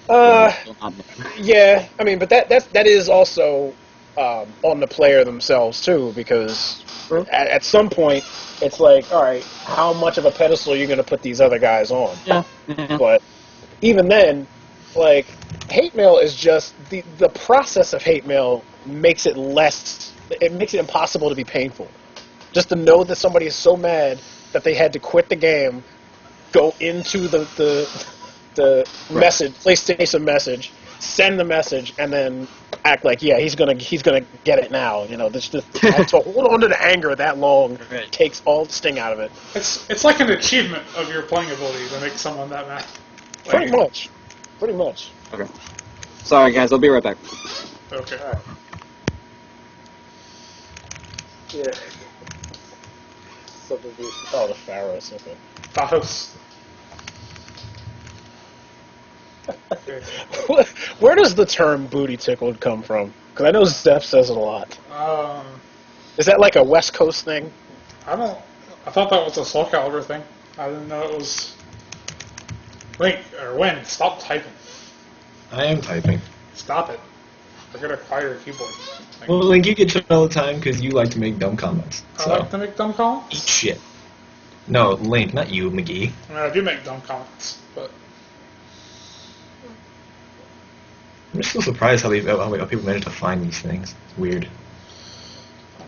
Speaker 3: Yeah, I mean, but that is also on the player themselves too, because at some point it's like, all right, how much of a pedestal are you going to put these other guys on?
Speaker 2: Yeah.
Speaker 3: But even then, like, hate mail is just the process of hate mail makes it impossible to be painful. Just to know that somebody is so mad that they had to quit the game, go into the message, PlayStation message, send the message, and then act like, yeah, he's gonna get it now. To hold on to the anger that long takes all the sting out of it.
Speaker 1: It's like an achievement of your playing ability to make someone that mad.
Speaker 3: Pretty much.
Speaker 2: Okay. Sorry, guys. I'll be right back.
Speaker 1: Okay.
Speaker 3: Yeah. Something the Pharaohs. Okay.
Speaker 1: Thanos.
Speaker 3: Where does the term "booty tickled" come from? Because I know Zeph says it a lot. Is that like a West Coast thing?
Speaker 1: I thought that was a Soul Calibur thing. I didn't know it was. Win, stop typing.
Speaker 4: I am typing.
Speaker 1: Stop it. We're gonna fire your keyboard.
Speaker 4: Well, Link, you get shit all the time because you like to make dumb comments.
Speaker 1: I like to make dumb comments.
Speaker 4: Eat shit. No, Link, not you, McGee.
Speaker 1: I mean, I do make dumb comments, but
Speaker 4: I'm just so surprised how people manage to find these things. It's weird.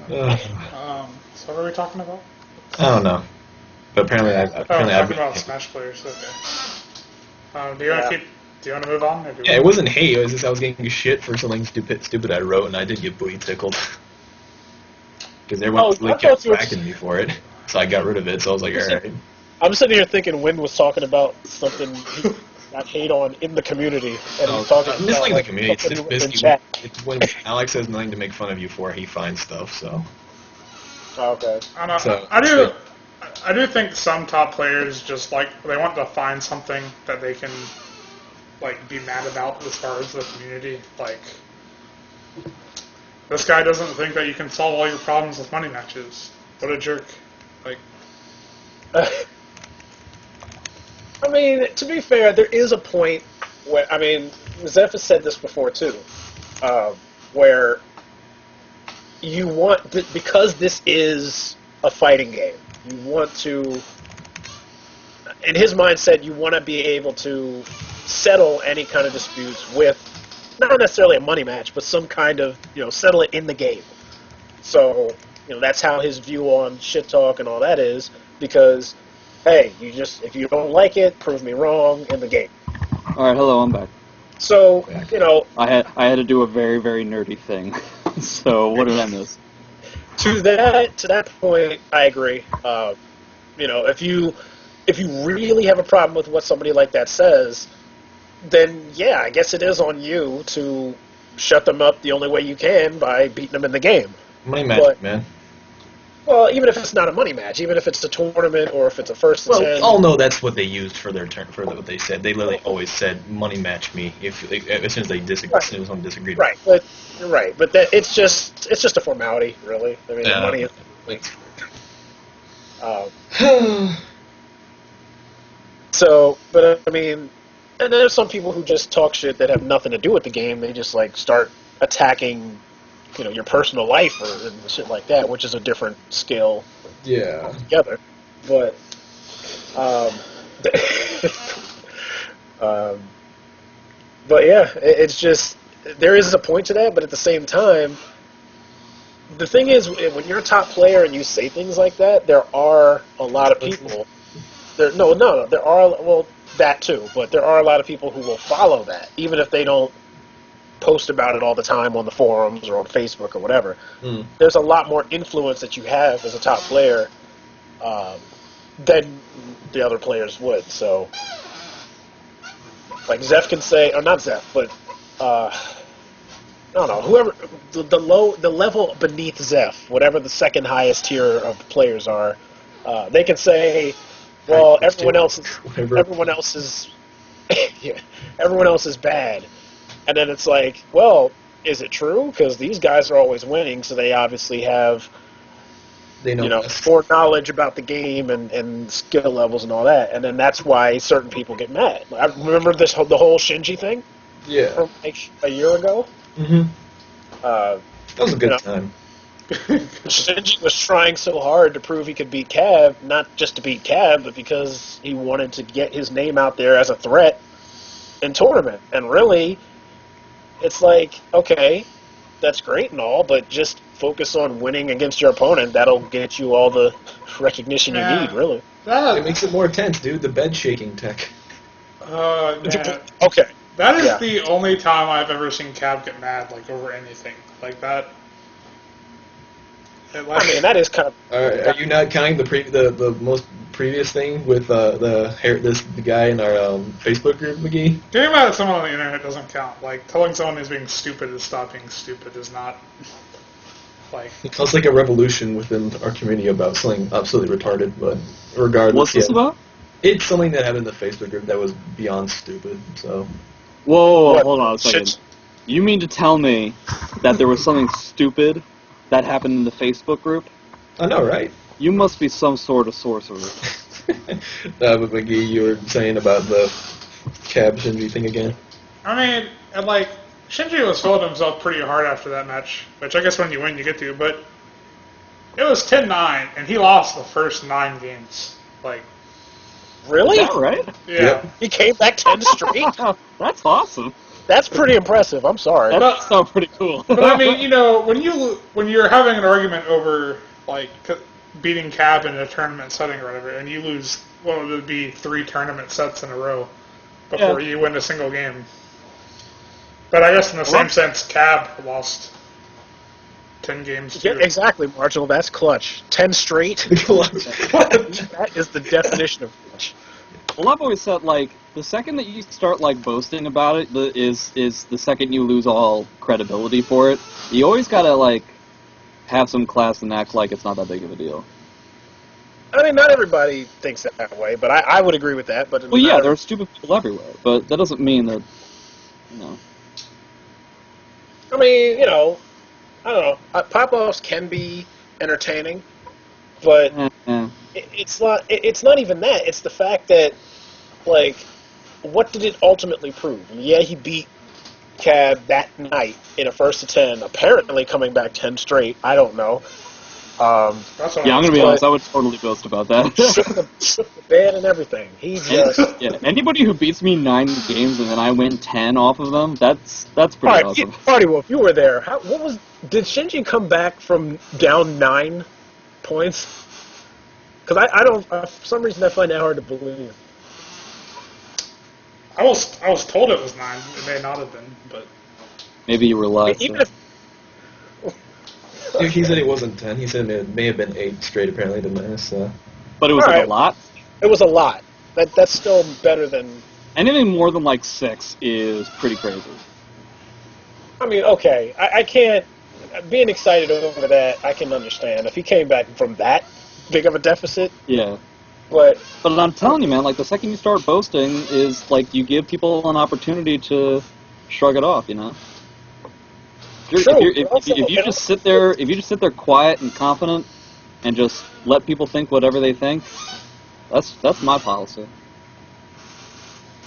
Speaker 1: so what are we talking about?
Speaker 4: I don't know. But apparently,
Speaker 1: We're talking about Smash players. Okay. Do you want to move on? Or do
Speaker 4: Yeah, it wasn't hate. It was just I was getting shit for something stupid I wrote, and I did get booty tickled. Because everyone really kept cracking me for it. So I got rid of it, so I was like, alright.
Speaker 3: I'm sitting here thinking Wynn was talking about something he got hate on in the community. And he's talking
Speaker 4: I'm just
Speaker 3: about,
Speaker 4: like the community. It's
Speaker 3: something
Speaker 4: just
Speaker 3: in
Speaker 4: basically
Speaker 3: chat.
Speaker 4: it's when Alex has nothing to make fun of you for, he finds stuff, so.
Speaker 3: Okay.
Speaker 1: I don't know.
Speaker 4: So,
Speaker 1: I do think some top players just they want to find something that they can be mad about as far as the community. Like, this guy doesn't think that you can solve all your problems with money matches. What a jerk.
Speaker 3: I mean, to be fair, there is a point where, Zeph has said this before too, where you want, because this is a fighting game, you want to in his mindset, you want to be able to settle any kind of disputes with not necessarily a money match, but some kind of, settle it in the game. So, that's how his view on shit talk and all that is, because, hey, if you don't like it, prove me wrong in the game.
Speaker 2: All right, hello, I'm back.
Speaker 3: So,
Speaker 2: I had to do a very, very nerdy thing. So what did I miss?
Speaker 3: To that point, I agree. If you really have a problem with what somebody like that says, then yeah, I guess it is on you to shut them up the only way you can by beating them in the game.
Speaker 4: Money match, man.
Speaker 3: Well, even if it's not a money match, even if it's a tournament or if it's a first to 10.
Speaker 4: Oh no, that's what they used for their turn for what they said. They literally always said money match me as soon as they disagreed. Right. As soon as someone disagreed.
Speaker 3: Right, but that it's just a formality, really. I mean, the money is. So, but I mean, and there's some people who just talk shit that have nothing to do with the game. They just start attacking, your personal life and shit like that, which is a different scale.
Speaker 4: Yeah.
Speaker 3: Together, but but yeah, it's just there is a point to that, but at the same time, the thing is, when you're a top player and you say things like that, there are a lot of people. There are that too, but there are a lot of people who will follow that, even if they don't post about it all the time on the forums or on Facebook or whatever. There's a lot more influence that you have as a top player than the other players would. So, like Zeph can say, or not Zeph, but I don't know, whoever the level beneath Zeph, whatever the second highest tier of players are, they can say, well, everyone else is yeah, everyone else is bad. And then it's like, well, is it true? Because these guys are always winning, so they obviously have, more knowledge about the game and skill levels and all that. And then that's why certain people get mad. I remember the whole Shinji thing.
Speaker 4: Yeah.
Speaker 3: From a year ago.
Speaker 4: Mm-hmm. That was a good time.
Speaker 3: Shinji was trying so hard to prove he could beat Cab, not just to beat Cab, but because he wanted to get his name out there as a threat in tournament. And really, it's like, okay, that's great and all, but just focus on winning against your opponent. That'll get you all the recognition you need, really.
Speaker 4: It makes it more tense, dude. The bed shaking tech.
Speaker 3: Okay.
Speaker 1: That is the only time I've ever seen Cab get mad, over anything like that.
Speaker 3: I mean, that is kind of...
Speaker 4: Are you not counting the most previous thing with the guy in our Facebook group, McGee?
Speaker 1: Getting mad at someone on the internet doesn't count. Telling someone who's being stupid to stop being stupid is not,
Speaker 4: It's like a revolution within our community about something absolutely retarded, but regardless...
Speaker 2: What's this about?
Speaker 4: It's something that happened in the Facebook group that was beyond stupid, so...
Speaker 2: Whoa, hold on a second. You mean to tell me that there was something stupid that happened in the Facebook group?
Speaker 4: I know, right?
Speaker 2: You must be some sort of sorcerer.
Speaker 4: But McGee, you were saying about the Cab Shinji thing again?
Speaker 1: I mean, and Shinji was feeling himself pretty hard after that match, which I guess when you win you get to, but it was 10-9, and he lost the first 9 games.
Speaker 3: Really?
Speaker 2: Is that right?
Speaker 1: Yeah.
Speaker 4: Yep.
Speaker 3: He came back 10 straight?
Speaker 2: That's awesome.
Speaker 3: That's pretty impressive. I'm sorry.
Speaker 2: That sounds pretty cool.
Speaker 1: But I mean, when you're having an argument over beating Cab in a tournament setting or whatever, and you lose what would be 3 tournament sets in a row before you win a single game. But I guess in the same sense, Cab lost 10 games too.
Speaker 3: Yeah, exactly, Marginal. That's clutch. 10 straight. That is the definition of clutch.
Speaker 2: Well, I've always said, the second that you start, boasting about it is the second you lose all credibility for it. You always gotta, have some class and act like it's not that big of a deal.
Speaker 3: I mean, not everybody thinks that way, but I would agree with that. But
Speaker 2: well, yeah, there are stupid people everywhere, but that doesn't mean that,
Speaker 3: I mean, I don't know. Pop-offs can be entertaining, but it's not. It's not even that. It's the fact that, what did it ultimately prove? Yeah, he beat Cab that night in a first to 10, apparently coming back 10 straight. I don't know.
Speaker 1: That's what
Speaker 2: Yeah, I'm gonna be
Speaker 3: But-
Speaker 2: honest. I would totally boast about that.
Speaker 3: shook the bed and everything. He just...
Speaker 2: Yeah, anybody who beats me 9 games and then I win 10 off of them, that's pretty
Speaker 3: All right,
Speaker 2: awesome.
Speaker 3: Party Wolf, you were there. Did Shinji come back from down 9 points? Because I don't, for some reason, I find that hard to believe.
Speaker 1: I was told it was 9. It may not have been, but
Speaker 2: Maybe you were live.
Speaker 3: Even
Speaker 2: So.
Speaker 3: if
Speaker 4: He said it wasn't 10. He said it may have been 8 straight, apparently, to miss. So.
Speaker 2: But it was
Speaker 3: All
Speaker 2: like
Speaker 3: right.
Speaker 2: a lot.
Speaker 3: it was a lot, that's still better than.
Speaker 2: Anything more than like 6 is pretty crazy.
Speaker 3: I mean, okay, I can't. Being excited over that, I can understand. If he came back from that big of a deficit,
Speaker 2: Yeah.
Speaker 3: but
Speaker 2: But I'm telling you, man, like the second you start boasting is like you give people an opportunity to shrug it off, you know. If you just sit there quiet and confident and just let people think whatever they think, that's my policy.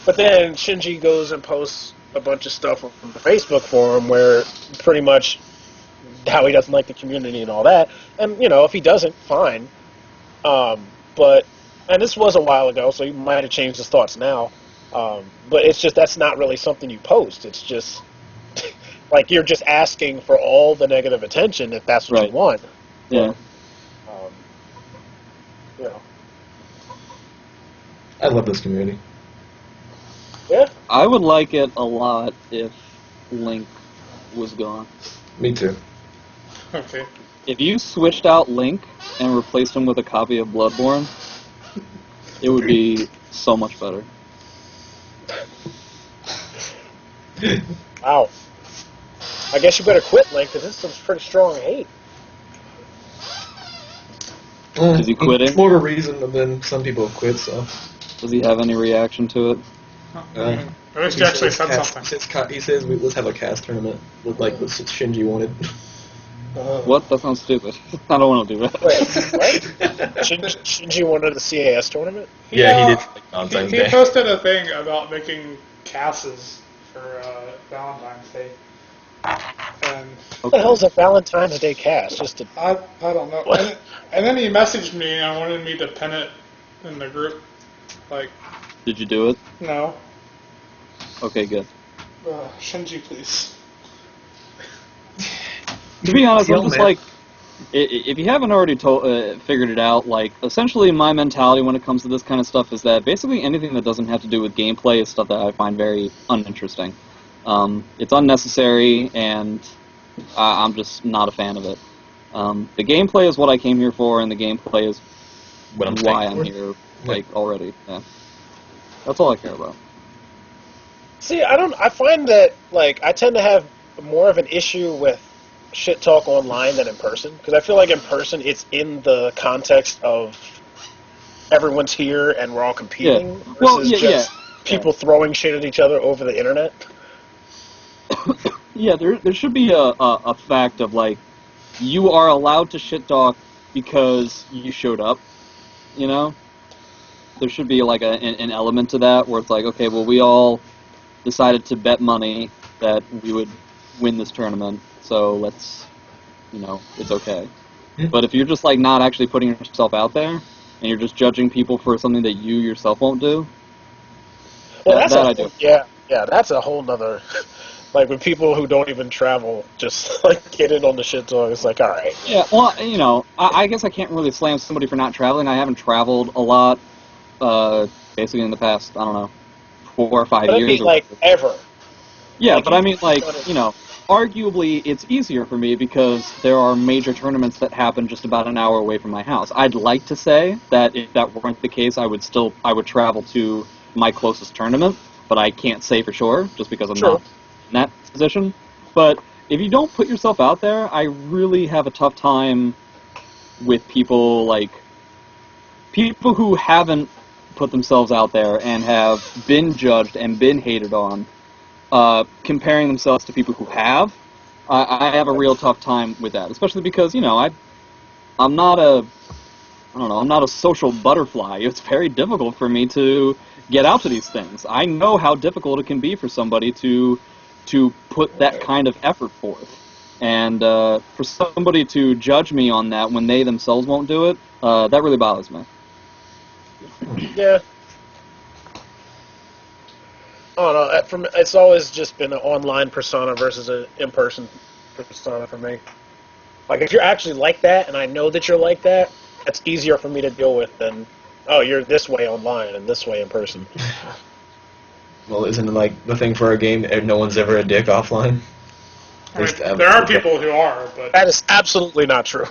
Speaker 3: But then Shinji goes and posts a bunch of stuff on the Facebook forum where pretty much how he doesn't like the community and all that. And, you know, if he doesn't, fine. But this was a while ago, so he might have changed his thoughts now. But it's just, that's not really something you post. It's just, like, you're just asking for all the negative attention if that's what
Speaker 2: Right.
Speaker 3: you want.
Speaker 2: Yeah.
Speaker 3: You know.
Speaker 4: I love this community.
Speaker 3: Yeah.
Speaker 2: I would like it a lot if Link was gone.
Speaker 4: Me too.
Speaker 1: okay.
Speaker 2: If you switched out Link and replaced him with a copy of BloodBourne, it would be so much better.
Speaker 3: Wow. I guess you better quit, Link, because this is some pretty strong hate.
Speaker 2: Is he quitting?
Speaker 4: It's more of a reason than some people have quit, so.
Speaker 2: Does he have any reaction to it?
Speaker 1: At least you actually said something.
Speaker 4: He says let's have a cast tournament with like what Shinji wanted.
Speaker 2: What? That sounds stupid. I don't want to do that.
Speaker 3: Wait, what? Shinji wanted the CAS tournament?
Speaker 4: Yeah, he did.
Speaker 1: He posted a thing about making casts for Valentine's Day. And
Speaker 3: What the hell's a Valentine's Day cast? Just to...
Speaker 1: I don't know.
Speaker 3: What?
Speaker 1: And then he messaged me and wanted me to pin it in the group. Like,
Speaker 2: Did you do it?
Speaker 1: no.
Speaker 2: Okay, good.
Speaker 1: Shinji, please.
Speaker 2: To be honest, I'm
Speaker 4: Kill
Speaker 2: just
Speaker 4: me.
Speaker 2: like, if you haven't already figured it out, like, essentially my mentality when it comes to this kind of stuff is that basically anything that doesn't have to do with gameplay is stuff that I find very uninteresting. It's unnecessary, and I'm just not a fan of it. The gameplay is what I came here for, and the gameplay is
Speaker 4: What I'm
Speaker 2: why
Speaker 4: paying
Speaker 2: I'm
Speaker 4: for.
Speaker 2: here, like, already. Yeah. That's all I care about.
Speaker 3: See, I find that, like, I tend to have more of an issue with shit talk online than in person. Because I feel like in person, it's in the context of everyone's here and we're all competing.
Speaker 2: Yeah.
Speaker 3: Versus
Speaker 2: Well, yeah,
Speaker 3: just people throwing shit at each other over the internet.
Speaker 2: Yeah, there should be a fact of, like, you are allowed to shit talk because you showed up, you know? There should be, like, an element to that where it's like, okay, well, we all decided to bet money that we would win this tournament, so let's, you know, it's okay.
Speaker 4: Yeah.
Speaker 2: But if you're just, like, not actually putting yourself out there, and you're just judging people for something that you yourself won't do,
Speaker 3: Well,
Speaker 2: that I do.
Speaker 3: Yeah, that's a whole nother... Like, when people who don't even travel just, like, get in on the shit talk, it's like, alright.
Speaker 2: Yeah, well, you know, I guess I can't really slam somebody for not traveling. I haven't traveled a lot, basically in the past, I don't know, 4 or 5
Speaker 3: But I
Speaker 2: years.
Speaker 3: mean,
Speaker 2: or
Speaker 3: like,
Speaker 2: whatever.
Speaker 3: ever.
Speaker 2: Yeah,
Speaker 3: like,
Speaker 2: but I mean, like,
Speaker 3: done it.
Speaker 2: you know, arguably it's easier for me because there are major tournaments that happen just about an hour away from my house. I'd like to say that if that weren't the case, I would travel to my closest tournament, but I can't say for sure just because I'm
Speaker 3: Sure.
Speaker 2: not in that position. But if you don't put yourself out there, I really have a tough time with people who haven't put themselves out there and have been judged and been hated on, comparing themselves to people who have. I have a real tough time with that, especially because, you know, I'm not a social butterfly. It's very difficult for me to get out to these things. I know how difficult it can be for somebody to put that kind of effort forth. And for somebody to judge me on that when they themselves won't do it, that really bothers me.
Speaker 3: Yeah. I don't know. It's always just been an online persona versus an in-person persona for me. Like, if you're actually like that, and I know that you're like that, that's easier for me to deal with than, oh, you're this way online and this way in person.
Speaker 4: Well, isn't it like the thing for our game? No one's ever a dick offline.
Speaker 1: I mean, there are people who are, but
Speaker 3: That is absolutely not true.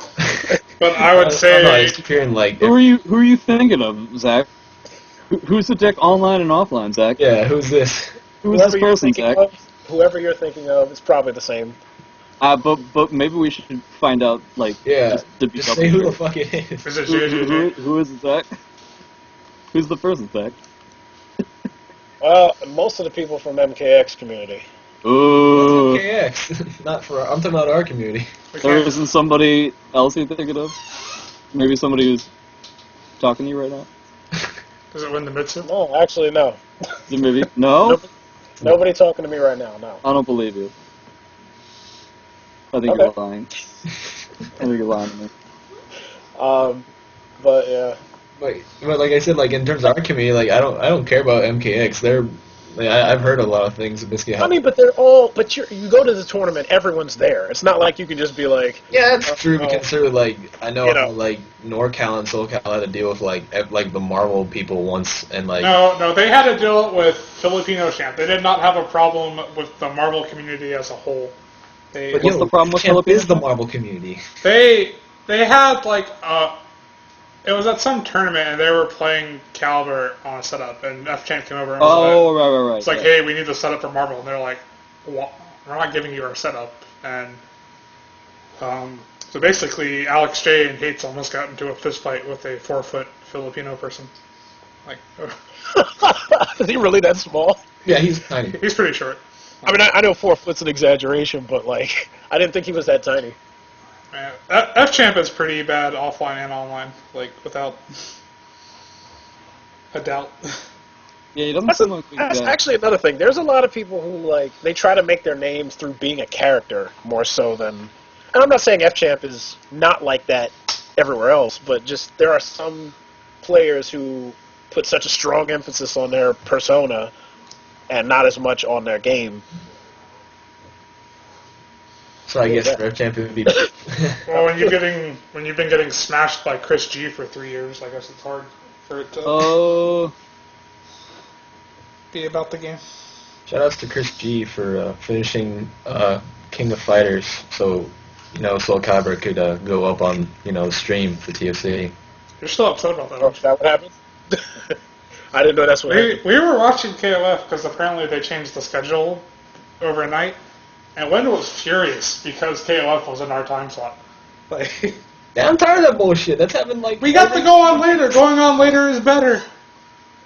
Speaker 1: but I would say
Speaker 4: I keep hearing like,
Speaker 2: Who are you thinking of, Zach? Who's the dick online and offline, Zach?
Speaker 4: yeah, who's this?
Speaker 2: Who's this person, Zach?
Speaker 3: Whoever you're thinking of, it's probably the same.
Speaker 2: But maybe we should find out, like,
Speaker 4: Yeah,
Speaker 2: to be
Speaker 4: just say who the fuck it is.
Speaker 1: is it
Speaker 2: who is it, Zach? Who's the person, Zach?
Speaker 3: Well, most of the people from MKX community.
Speaker 2: Ooh.
Speaker 4: KX, not for. I'm talking about our community.
Speaker 2: There isn't somebody else you're thinking of? Maybe somebody who's talking to you right now?
Speaker 1: Does it win the Mitsu?
Speaker 3: No, actually, no.
Speaker 2: Is it maybe? No?
Speaker 3: Nobody talking to me right now, no.
Speaker 2: I don't believe you. I think
Speaker 3: Okay.
Speaker 2: you're lying. I think you're lying to me.
Speaker 3: But yeah.
Speaker 4: But like I said, like in terms of our community, like I don't care about MKX. They're like, I've heard a lot of things basically.
Speaker 3: I mean, but they're all. But you go to the tournament, everyone's there. It's not like you can just be like.
Speaker 4: Yeah, that's true.
Speaker 3: oh,
Speaker 4: Because sort of like I know,
Speaker 3: you know.
Speaker 4: how, like NorCal and SoCal had to deal with like the Marvel people once, and like
Speaker 1: No, they had to deal with Filipino champ. They did not have a problem with the Marvel community as a whole.
Speaker 4: But,
Speaker 2: What's the problem with
Speaker 4: Champ
Speaker 2: Philippines?
Speaker 4: is the Marvel community.
Speaker 1: They had like it was at some tournament and they were playing Caliber on a setup and F-Champ came over and was
Speaker 2: Right.
Speaker 1: it's like, hey, we need the setup for Marvel, and they're like, we're not giving you our setup. And so basically Alex J and Hates almost got into a fist fight with a 4-foot Filipino person. Like
Speaker 3: Is he really that small?
Speaker 4: Yeah, he's tiny.
Speaker 1: he's pretty short.
Speaker 3: I mean, I know 4 foot's an exaggeration, but like, I didn't think he was that tiny.
Speaker 1: F-Champ is pretty bad offline and online, like, without a doubt.
Speaker 2: Yeah, he doesn't seem like a
Speaker 3: That's
Speaker 2: guy.
Speaker 3: actually another thing. There's a lot of people who like they try to make their names through being a character more so than. And I'm not saying F-Champ is not like that everywhere else, but just there are some players who put such a strong emphasis on their persona and not as much on their game.
Speaker 4: So I guess Rev Champ would be.
Speaker 1: Well, when you've been getting smashed by Chris G for 3 years, I guess it's hard for it to be about the game.
Speaker 4: Shoutouts to Chris G for finishing King of Fighters, so Soul Calibur could go up on stream for TFC.
Speaker 1: You're still upset about that,
Speaker 3: Oh,
Speaker 1: aren't
Speaker 3: is
Speaker 1: you?
Speaker 3: that what happened? I didn't know that's what happened.
Speaker 1: We were watching KOF because apparently they changed the schedule overnight, and Wendell was furious because KOF was in our time slot. Like,
Speaker 4: Yeah, I'm tired of that bullshit. That's happened like
Speaker 1: we got to go on later. Going on later is better.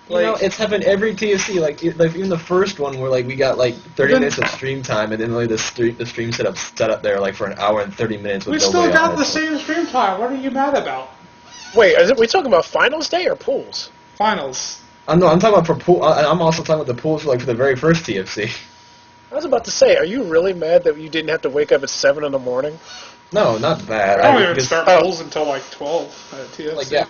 Speaker 4: it's happened every TFC. Like even the first one where like we got like 30 minutes of stream time, and then like the stream set up there like for an hour and 30 minutes. With
Speaker 1: We
Speaker 4: no
Speaker 1: still
Speaker 4: way
Speaker 1: got
Speaker 4: on
Speaker 1: the
Speaker 4: it.
Speaker 1: same stream time. What are you mad about?
Speaker 3: Wait, are we talking about finals day or pools?
Speaker 1: Finals.
Speaker 4: I'm talking about for pool. I'm also talking about the pools for the very first TFC.
Speaker 3: I was about to say, are you really mad that you didn't have to wake up at 7 in the morning?
Speaker 4: No, not that.
Speaker 1: I don't even
Speaker 4: just-
Speaker 1: start polls until like 12 at TFC.
Speaker 4: Like, yeah.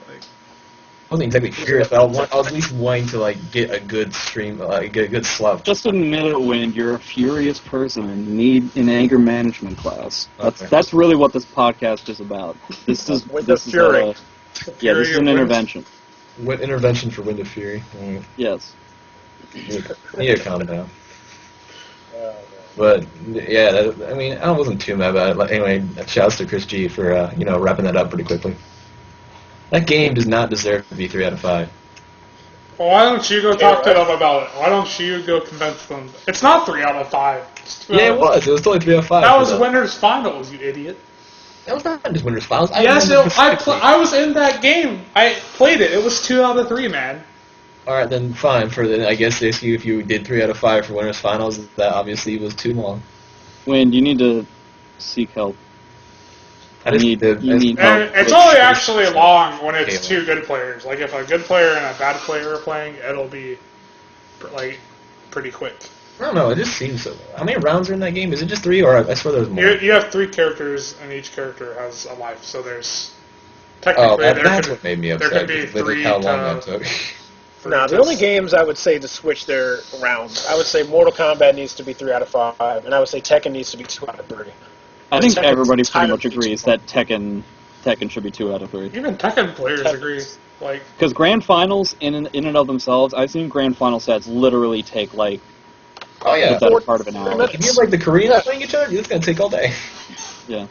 Speaker 1: Like,
Speaker 4: I wasn't exactly curious, but I was at least wanting to get a good stream, get a good slug.
Speaker 2: Just admit it, When you're a furious person and you need an anger management class.
Speaker 4: Okay.
Speaker 2: That's really what this podcast is about. This is
Speaker 3: With
Speaker 2: this
Speaker 3: the
Speaker 2: is
Speaker 3: fury.
Speaker 2: this is an intervention.
Speaker 4: What intervention for Wind of Fury?
Speaker 2: Yes.
Speaker 4: Need to calm down. But yeah, I wasn't too mad about it. Like, anyway, shouts to Chris G for wrapping that up pretty quickly. That game does not deserve to be 3 out of 5.
Speaker 1: well, why don't you go talk to them about it? Why don't you go convince them? It's not 3 out of 5. It's 2
Speaker 4: Yeah,
Speaker 1: out
Speaker 4: it
Speaker 1: of-
Speaker 4: was. It was totally 3 out of 5.
Speaker 1: That was Winner's Finals, you idiot.
Speaker 4: That was not just Winner's Finals.
Speaker 1: Yes,
Speaker 4: remember
Speaker 1: I
Speaker 4: specifically.
Speaker 1: I was in that game. I played it. It was 2 out of 3, man.
Speaker 4: All right, then fine. I guess if you did 3 out of 5 for Winner's Finals, that obviously was too long.
Speaker 2: When you need to seek help.
Speaker 4: I just
Speaker 2: You need
Speaker 1: And
Speaker 2: help.
Speaker 1: it's only actually long when it's 2 good players. Like if a good player and a bad player are playing, it'll be like pretty quick.
Speaker 4: I don't know. It just seems so. How many rounds are in that game? Is it just 3, or I swear there's more?
Speaker 1: You have 3 characters, and each character has a life. So there's
Speaker 4: Oh,
Speaker 1: technically
Speaker 4: that's what made me
Speaker 1: there
Speaker 4: upset.
Speaker 1: could be
Speaker 4: Because look
Speaker 1: 3
Speaker 4: how long
Speaker 1: to
Speaker 4: that took.
Speaker 3: Now, the only games I would say to switch their rounds, I would say Mortal Kombat needs to be 3 out of 5, and I would say Tekken needs to be 2 out of 3.
Speaker 2: I think
Speaker 3: Tekken's
Speaker 2: everybody pretty much
Speaker 3: entirely
Speaker 2: agrees that Tekken should be 2 out of 3.
Speaker 1: even Tekken players agree. Like,
Speaker 2: Because grand finals, in and of themselves, I've seen grand final sets literally take like
Speaker 4: Oh yeah.
Speaker 2: the better part of an hour.
Speaker 4: If you have like the Koreans playing each other, it's gonna take all day.
Speaker 2: Yeah.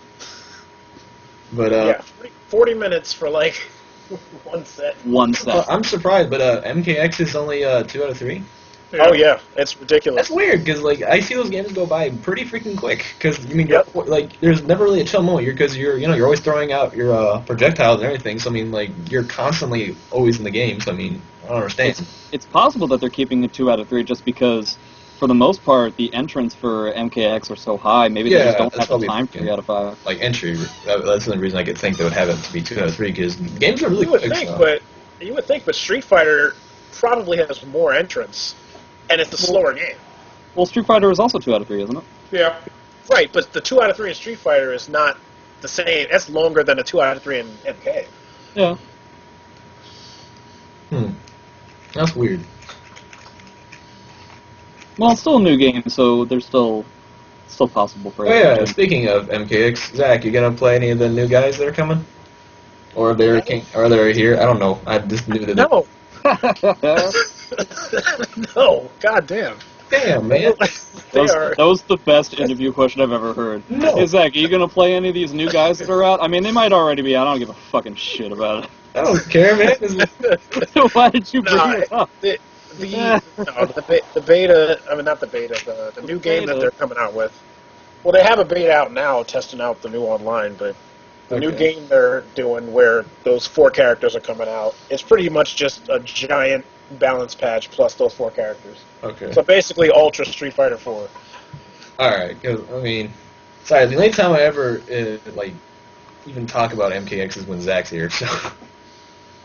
Speaker 4: But
Speaker 3: Yeah, 40 minutes for like one set.
Speaker 2: One set.
Speaker 4: I'm surprised. But MKX is only 2 out of 3.
Speaker 3: Oh yeah, it's ridiculous.
Speaker 4: That's weird because like I see those games go by pretty freaking quick. Because I mean,
Speaker 3: Yep.
Speaker 4: like there's never really a chill moment. Because you're always throwing out your projectiles and everything. So I mean, like you're constantly always in the game. So I mean, I don't understand.
Speaker 2: It's possible that they're keeping it 2 out of 3 just because, for the most part, the entrants for MKX are so high. Maybe they just don't
Speaker 4: that's
Speaker 2: have the
Speaker 4: probably
Speaker 2: time for 3 out of 5.
Speaker 4: Like entry. That's the only reason I could think they would have it to be 2 out of 3. Because games are really
Speaker 3: You would
Speaker 4: quick.
Speaker 3: think,
Speaker 4: so.
Speaker 3: but Street Fighter probably has more entrants, and it's a slower game.
Speaker 2: Well, Street Fighter is also 2 out of 3, isn't it?
Speaker 1: yeah.
Speaker 3: Right, but the 2 out of 3 in Street Fighter is not the same. That's longer than a 2 out of 3 in MK.
Speaker 2: Yeah.
Speaker 4: That's weird.
Speaker 2: Well, it's still a new game, so there's still possible for
Speaker 4: Oh
Speaker 2: it.
Speaker 4: yeah, speaking of MKX, Zach, you gonna play any of the new guys that are coming? Or they're here? I don't know. I just knew that.
Speaker 3: No. No. God damn.
Speaker 4: Damn, man.
Speaker 2: That was the best interview question I've ever heard.
Speaker 4: No.
Speaker 2: Hey, Zach, are you going to play any of these new guys that are out? I mean, they might already be out. I don't give a fucking shit about
Speaker 4: I don't care, man.
Speaker 2: it. Why did you bring it up?
Speaker 3: The beta, I mean, not the beta, the new game that they're coming out with. Well, they have a beta out now testing out the new online, but the new game they're doing where those 4 characters are coming out, it's pretty much just a giant balance patch plus those 4 characters.
Speaker 4: Okay.
Speaker 3: So basically Ultra Street Fighter 4.
Speaker 4: Alright, because, I mean, sorry, the only time I ever, like, even talk about MKX is when Zach's here, so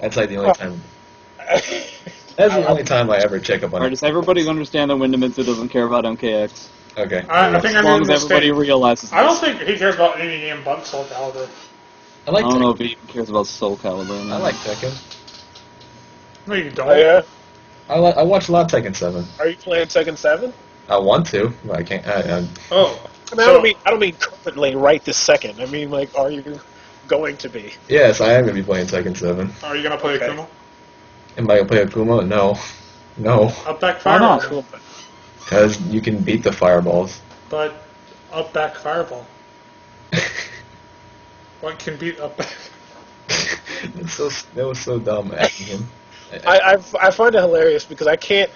Speaker 4: that's like the only time. That's the only time I ever check up on
Speaker 2: Alright,
Speaker 4: it.
Speaker 2: does everybody understand that Windemitsu doesn't care about MKX?
Speaker 4: Okay.
Speaker 1: I think
Speaker 2: As long as everybody realizes
Speaker 1: I don't
Speaker 2: this.
Speaker 1: think he cares about any game but Soul Calibur.
Speaker 4: I like
Speaker 2: I don't know if
Speaker 4: Tekken.
Speaker 2: he cares about Soul Calibur.
Speaker 4: I like Tekken.
Speaker 1: No, you don't.
Speaker 3: Oh, yeah?
Speaker 4: I watch a lot of Tekken 7.
Speaker 3: Are you playing Tekken 7?
Speaker 4: I want to, but I can't.
Speaker 1: Oh.
Speaker 3: I mean, I don't mean currently right this second. I mean, like, are you going to be?
Speaker 4: Yes, I am going to be playing Tekken 7.
Speaker 1: Are you going to play
Speaker 3: Okay.
Speaker 1: Akuma?
Speaker 4: Am I going to play Akuma? No. No.
Speaker 1: Up back
Speaker 2: Why not?
Speaker 1: Fireball.
Speaker 4: Because you can beat the fireballs.
Speaker 1: But up back Fireball. What can beat up back?
Speaker 4: That was so dumb asking him.
Speaker 3: I find it hilarious because I can't.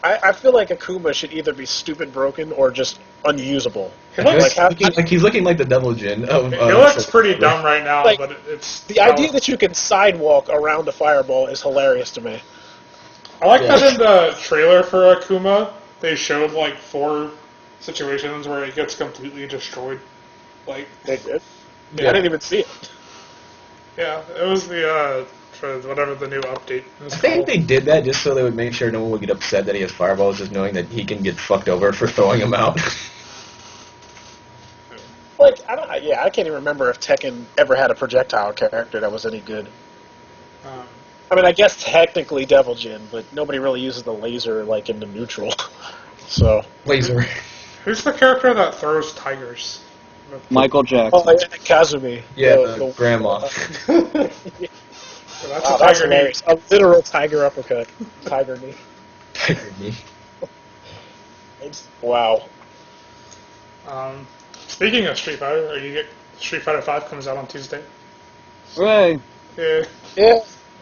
Speaker 3: I feel like Akuma should either be stupid broken or just unusable.
Speaker 4: He's looking like the Devil Jin of.
Speaker 1: It looks pretty dumb right now,
Speaker 3: Like,
Speaker 1: but it's...
Speaker 3: The idea that you can sidewalk around a fireball is hilarious to me.
Speaker 1: I like that in the trailer for Akuma, they showed like 4 situations where it gets completely destroyed. Like,
Speaker 3: They did.
Speaker 4: Yeah.
Speaker 3: I didn't even see it.
Speaker 1: yeah, it was the, for whatever the new update. It was
Speaker 4: I think
Speaker 1: cool.
Speaker 4: they did that just so they would make sure no one would get upset that he has fireballs, just knowing that he can get fucked over for throwing them out.
Speaker 3: Like, I can't even remember if Tekken ever had a projectile character that was any good. I mean, I guess technically Devil Jin, but nobody really uses the laser like in the neutral. So.
Speaker 4: Laser.
Speaker 1: Who's the character that throws tigers?
Speaker 2: Michael Jackson.
Speaker 3: Oh, yeah, Kazumi.
Speaker 4: Yeah, the grandma.
Speaker 1: That's
Speaker 3: Wow,
Speaker 1: a
Speaker 3: that's
Speaker 1: tiger knee.
Speaker 3: hilarious. A literal tiger uppercut. Tiger knee.
Speaker 4: Tiger knee.
Speaker 3: Wow.
Speaker 1: Speaking of Street Fighter, Street Fighter 5 comes out on Tuesday.
Speaker 2: Hooray!
Speaker 1: Yeah.
Speaker 3: Yeah,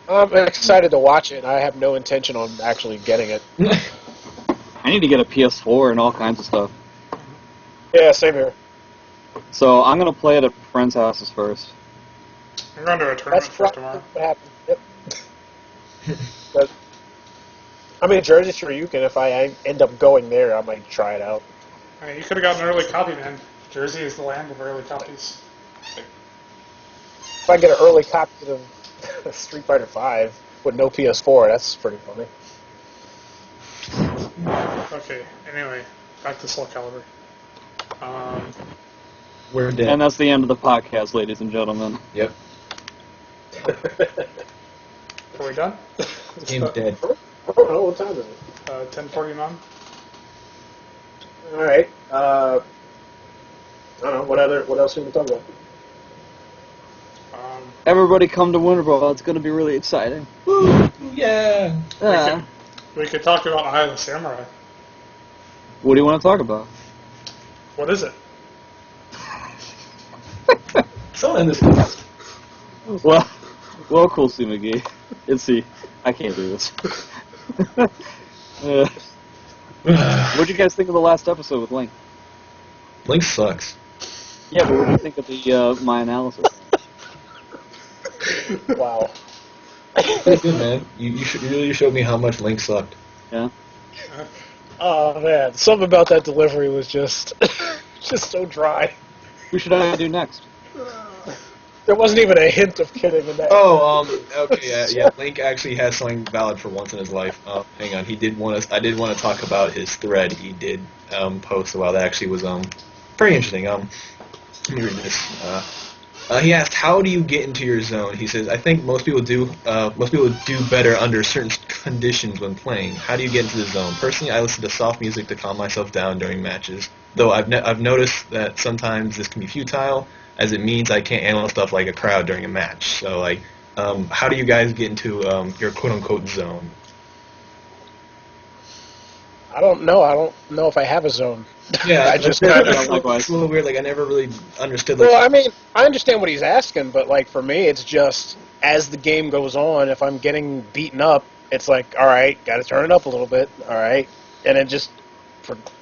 Speaker 3: I'm excited to watch it. I have no intention on actually getting it.
Speaker 2: I need to get a PS4 and all kinds of stuff.
Speaker 3: Yeah, same here.
Speaker 2: So I'm going to play it at friends' houses first.
Speaker 1: I'm going to a tournament
Speaker 3: That's
Speaker 1: for
Speaker 3: probably
Speaker 1: tomorrow.
Speaker 3: what happened. Yep. But I'm in Jersey for Ryukin. If I end up going there, I might try it out.
Speaker 1: I mean, you could have gotten an early copy, man. Jersey is the land of early copies.
Speaker 3: If I get an early copy of Street Fighter 5 with no PS4, that's pretty funny.
Speaker 1: Okay, anyway. back to Soul Calibur.
Speaker 4: We're dead.
Speaker 2: And that's the end of the podcast, ladies and gentlemen.
Speaker 4: Yep.
Speaker 1: Are we done?
Speaker 4: Game's dead.
Speaker 3: I don't know, what time is it?
Speaker 1: 10:49.
Speaker 3: All right. I don't know. What else are we going to talk about?
Speaker 2: Everybody come to Winterball. It's going to be really exciting.
Speaker 4: Yeah.
Speaker 1: We could talk about Eye of the Samurai.
Speaker 2: What do you want to talk about?
Speaker 1: What is it?
Speaker 4: Someone in this.
Speaker 2: Well, coolcmcgee. Let's see. I can't do this. What'd you guys think of the last episode with Link?
Speaker 4: Link sucks.
Speaker 2: Yeah, but what do you think of the my analysis?
Speaker 3: Wow.
Speaker 4: That's good, man. You really showed me how much Link sucked.
Speaker 2: Yeah.
Speaker 3: Oh man, something about that delivery was just so dry.
Speaker 2: Who should I do next?
Speaker 3: There wasn't even a hint of kidding in that.
Speaker 4: Oh, okay, yeah. Link actually has something valid for once in his life. Hang on, I did want to talk about his thread he did post a while. That actually was pretty interesting. Let me read this. He asked, "How do you get into your zone?" He says, "I think most people do better under certain conditions when playing. How do you get into the zone? Personally, I listen to soft music to calm myself down during matches. Though I've noticed that sometimes this can be futile, as it means I can't handle stuff like a crowd during a match. So, like, how do you guys get into your quote-unquote zone?"
Speaker 3: I don't know. I don't know if I have a zone.
Speaker 4: Yeah,
Speaker 3: I just kind of.
Speaker 4: It's a little weird. Like, I never really understood. Like,
Speaker 3: Well, I mean, I understand what he's asking, but like for me, it's just as the game goes on. If I'm getting beaten up, it's like, all right, got to turn it up a little bit, all right, and it just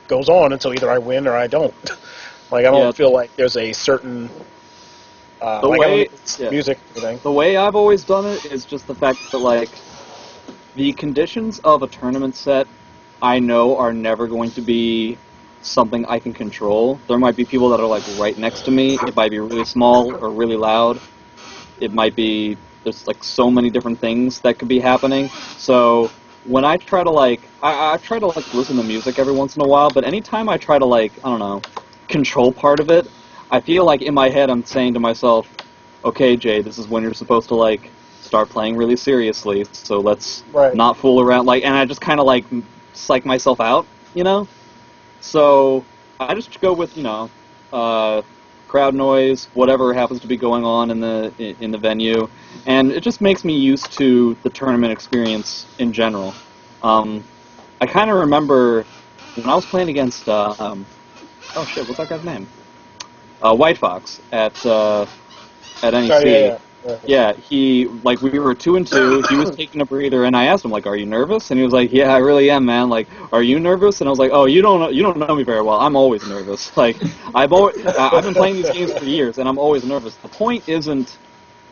Speaker 3: goes on until either I win or I don't. Like I don't feel like there's a certain music thing.
Speaker 2: The way I've always done it is just the fact that like the conditions of a tournament set I know are never going to be something I can control. There might be people that are like right next to me. It might be really small or really loud. It might be there's like so many different things that could be happening. So when I try to like I try to like listen to music every once in a while, but anytime I try to like I don't know control part of it, I feel like in my head I'm saying to myself, okay, Jay, this is when you're supposed to like start playing really seriously. So let's not fool around. Like, and I just kind of like psych myself out, you know? So I just go with, you know, crowd noise, whatever happens to be going on in the venue, and it just makes me used to the tournament experience in general. I kind of remember when I was playing against, oh shit, what's that guy's name? White Fox at NEC.
Speaker 3: Oh, yeah.
Speaker 2: Yeah, he, like, we were 2-2, he was taking a breather, and I asked him, like, are you nervous? And he was like, yeah, I really am, man, like, are you nervous? And I was like, oh, you don't know me very well, I'm always nervous. Like, I've been playing these games for years, and I'm always nervous. The point isn't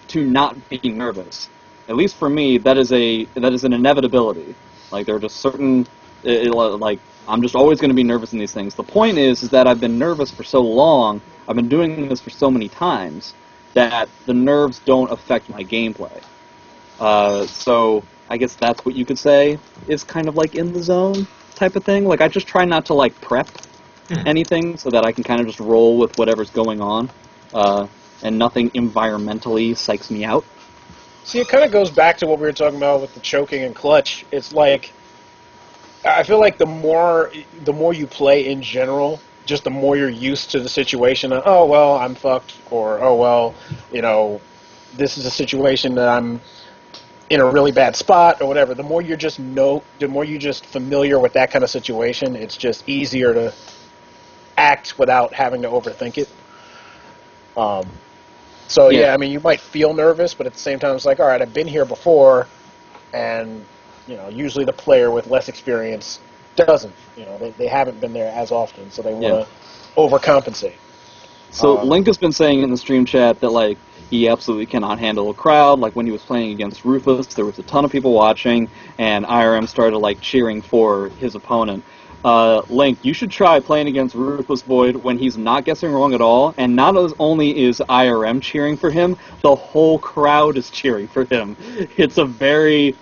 Speaker 2: to not be nervous. At least for me, that is an inevitability. Like, there are just certain, like, I'm just always going to be nervous in these things. The point is that I've been nervous for so long, I've been doing this for so many times, that the nerves don't affect my gameplay. So I guess that's what you could say is kind of like in the zone type of thing. Like I just try not to like prep anything so that I can kind of just roll with whatever's going on, and nothing environmentally psychs me out.
Speaker 3: See, it kind of goes back to what we were talking about with the choking and clutch. It's like I feel like the more you play in general, just the more you're used to the situation. Oh, well, I'm fucked. Or, oh, well, you know, this is a situation that I'm in a really bad spot or whatever. The more you're just familiar with that kind of situation, it's just easier to act without having to overthink it. So, yeah, I mean, you might feel nervous, but at the same time, it's like, all right, I've been here before, and, you know, usually the player with less experience doesn't. You know, they haven't been there as often, so they want to overcompensate.
Speaker 2: So Link has been saying in the stream chat that like he absolutely cannot handle a crowd. Like when he was playing against Rufus, there was a ton of people watching, and IRM started like cheering for his opponent. Link, you should try playing against Rufus Void when he's not guessing wrong at all, and not as only is IRM cheering for him, the whole crowd is cheering for him. It's a very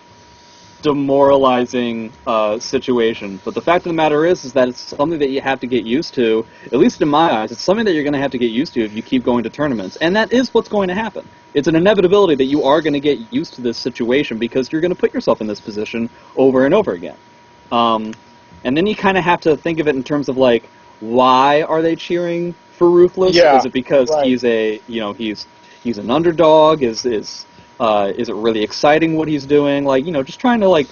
Speaker 2: demoralizing situation. But the fact of the matter is that it's something that you have to get used to. At least in my eyes, it's something that you're going to have to get used to if you keep going to tournaments. And that is what's going to happen. It's an inevitability that you are going to get used to this situation because you're going to put yourself in this position over and over again. And then you kind of have to think of it in terms of like, why are they cheering for Ruthless?
Speaker 3: Yeah,
Speaker 2: is it because
Speaker 3: right.
Speaker 2: he's an underdog? Is it really exciting what he's doing? Like, just trying to like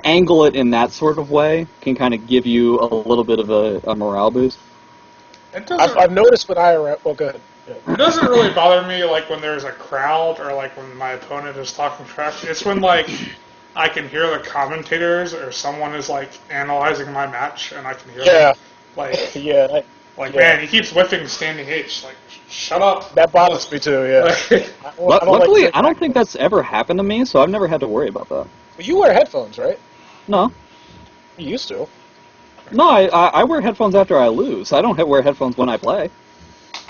Speaker 2: angle it in that sort of way can kind of give you a little bit of a morale boost.
Speaker 3: I've noticed with IRL. Well, good. Yeah.
Speaker 1: It doesn't really bother me like when there's a crowd or like when my opponent is talking trash. It's when like I can hear the commentators or someone is like analyzing my match and I can hear them. Like
Speaker 3: Yeah.
Speaker 1: Man, he keeps whiffing standing H. Like, shut up.
Speaker 3: That bothers me too. Yeah.
Speaker 2: Luckily, I don't think that's ever happened to me, so I've never had to worry about that.
Speaker 3: You wear headphones, right?
Speaker 2: No.
Speaker 3: You used to.
Speaker 2: No, I wear headphones after I lose. I don't wear headphones when I play.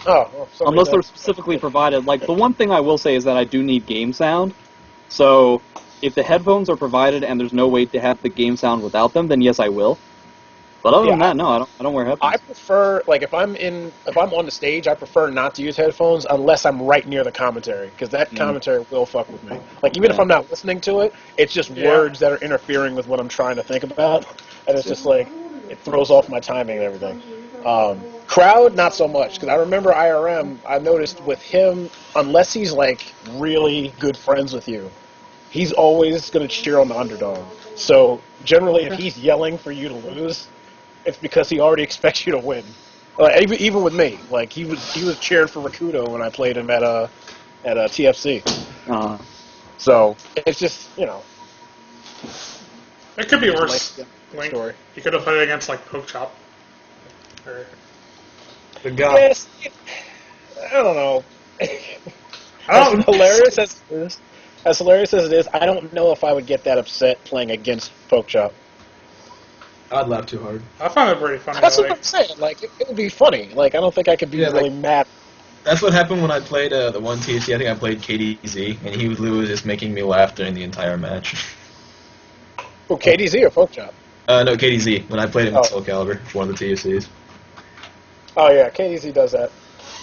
Speaker 3: Oh. Well,
Speaker 2: Unless they're specifically provided. Like, the one thing I will say is that I do need game sound. So, if the headphones are provided and there's no way to have the game sound without them, then yes, I will. But other than that, no, I don't wear headphones.
Speaker 3: I prefer, like, if I'm on the stage, I prefer not to use headphones unless I'm right near the commentary, because that commentary will fuck with me. Like, even if I'm not listening to it, it's just words that are interfering with what I'm trying to think about, and it's just like, it throws off my timing and everything. Crowd, not so much, because I remember IRM, I noticed with him, unless he's, like, really good friends with you, he's always going to cheer on the underdog. So, generally, if he's yelling for you to lose, it's because he already expects you to win. Even with me, like he was cheering for Rakudo when I played him at TFC. So it's just
Speaker 1: It could be worse.
Speaker 3: Link story.
Speaker 1: You could have played against like Poke Chop. Or
Speaker 4: The guy.
Speaker 3: Yes, I don't know. As hilarious as it is, I don't know if I would get that upset playing against Poke Chop.
Speaker 4: I'd laugh too hard.
Speaker 1: I found it pretty funny.
Speaker 3: That's what I'm saying. Like, it would be funny. Like, I don't think I could be really mad.
Speaker 4: That's what happened when I played the one TFC. I think I played KDZ, and he was literally just making me laugh during the entire match.
Speaker 3: Oh, KDZ or Poke Chop?
Speaker 4: No, KDZ, when I played him in Soul Calibur for one of the TFCs.
Speaker 3: Oh, yeah, KDZ does that.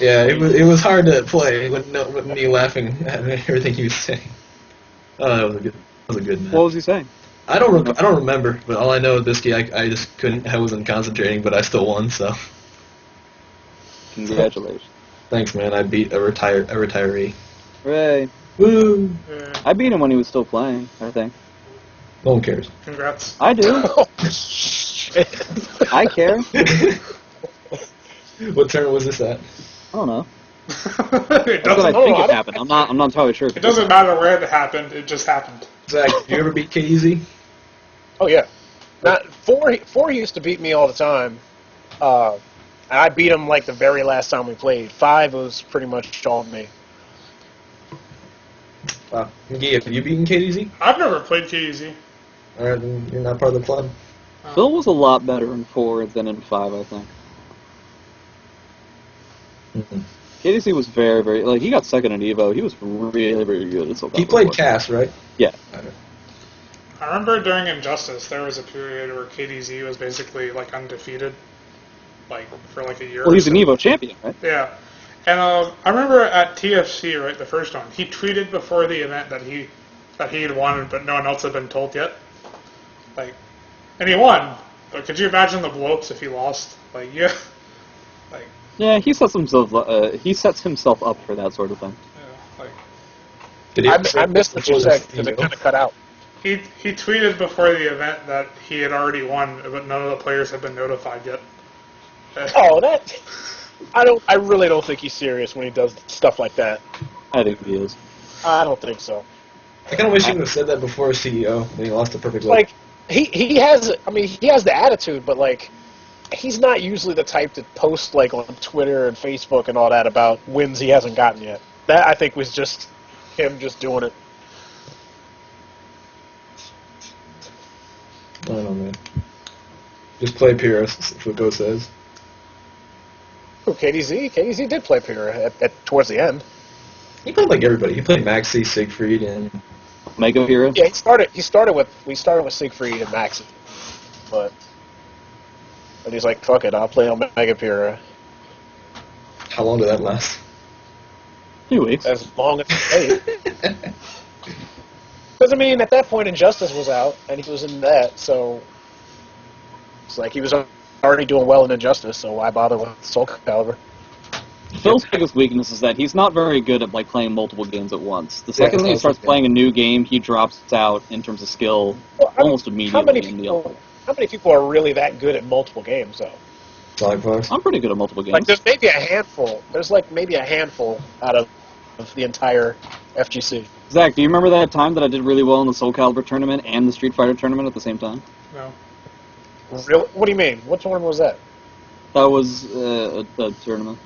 Speaker 4: Yeah, it was hard to play with me laughing at everything he was saying. Oh, that was a good match.
Speaker 2: What was he saying?
Speaker 4: I don't remember, but all I know is Bisky, I just couldn't, I wasn't concentrating, but I still won, so.
Speaker 2: Congratulations.
Speaker 4: Thanks, man. I beat a retiree.
Speaker 2: Hooray.
Speaker 4: Woo!
Speaker 2: I beat him when he was still playing, I think.
Speaker 4: No one cares.
Speaker 1: Congrats.
Speaker 2: I do.
Speaker 3: Oh, shit.
Speaker 2: I care.
Speaker 4: What turn was this at?
Speaker 2: I don't know.
Speaker 1: It
Speaker 2: That's what I
Speaker 1: doesn't.
Speaker 2: think it happened. I'm not entirely sure.
Speaker 1: It doesn't matter where it happened. It just happened.
Speaker 4: Zach, did you ever beat KDZ?
Speaker 3: Oh, yeah. Four used to beat me all the time. And I beat him, like, the very last time we played. 5 was pretty much all me.
Speaker 4: McGee, have you beaten KDZ?
Speaker 1: I've never played KZ.
Speaker 4: Alright, then you're not part of the club.
Speaker 2: Phil was a lot better in 4 than in 5, I think.
Speaker 4: Mm-hmm.
Speaker 2: KDC was very, very... Like, he got second in EVO. He was really, very good at Soul Calibur.
Speaker 4: He played Cass, right?
Speaker 2: Yeah.
Speaker 1: I remember during Injustice, there was a period where KDZ was basically, like, undefeated. Like, for, like, a year
Speaker 2: Well, he's
Speaker 1: or
Speaker 2: an
Speaker 1: so.
Speaker 2: EVO champion, right?
Speaker 1: Yeah. And I remember at TFC, right, the first one, he tweeted before the event that he had won, but no one else had been told yet. Like, and he won. But could you imagine the blow-ups if he lost? Like, yeah. Like,
Speaker 2: Yeah, he sets himself up for that sort of thing.
Speaker 1: yeah, like,
Speaker 4: Did he
Speaker 3: I missed what you said because it kind of cut out.
Speaker 1: he tweeted before the event that he had already won, but none of the players had been notified yet.
Speaker 3: Oh, that... I really don't think he's serious when he does stuff like that.
Speaker 2: I think he is.
Speaker 3: I don't think so.
Speaker 4: I kind of wish he would have said that before CEO when he lost the perfect
Speaker 3: Like, he has the attitude, but, like, he's not usually the type to post, like, on Twitter and Facebook and all that about wins he hasn't gotten yet. That, I think, was just him just doing it.
Speaker 4: I don't know, man. Just play Pyrrhus, that's what Go says.
Speaker 3: Oh, KDZ? KDZ did play Pyrrha towards the end.
Speaker 4: He played like everybody. He played Maxi, Siegfried, and
Speaker 2: Mega Hero?
Speaker 3: Yeah, we started with Siegfried and Max, but he's like, fuck it, I'll play on Mega Pura
Speaker 4: How long did that last?
Speaker 2: 2 weeks.
Speaker 3: as long as it played. Because I mean, at that point, Injustice was out, and he was in that, so it's like he was already doing well in Injustice, so why bother with Soul Calibur?
Speaker 2: Phil's biggest weakness is that he's not very good at like playing multiple games at once. The second that he starts playing a new game, he drops out in terms of skill almost immediately.
Speaker 3: How many people are really that good at multiple games, though?
Speaker 2: I'm pretty good at multiple games.
Speaker 3: Like, there's maybe a handful. There's like maybe a handful out of the entire FGC.
Speaker 2: Zach, do you remember that time that I did really well in the Soul Calibur tournament and the Street Fighter tournament at the same time?
Speaker 1: No.
Speaker 3: Really? What do you mean? Which one was that?
Speaker 2: That was a tournament.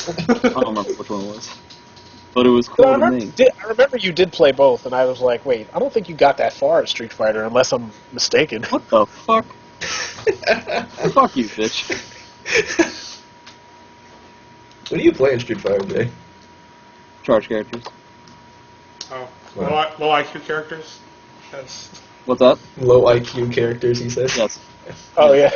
Speaker 2: I don't remember which one it was. But it was cool to me.
Speaker 3: I remember you did play both, and I was like, wait, I don't think you got that far at Street Fighter, unless I'm mistaken.
Speaker 2: What the fuck? Fuck you, bitch.
Speaker 4: What do you play in Street Fighter, Jay?
Speaker 2: Charge characters.
Speaker 1: Oh, low IQ characters? That's...
Speaker 2: What's that?
Speaker 4: Low IQ characters, he says?
Speaker 2: Yes.
Speaker 3: Oh, yeah.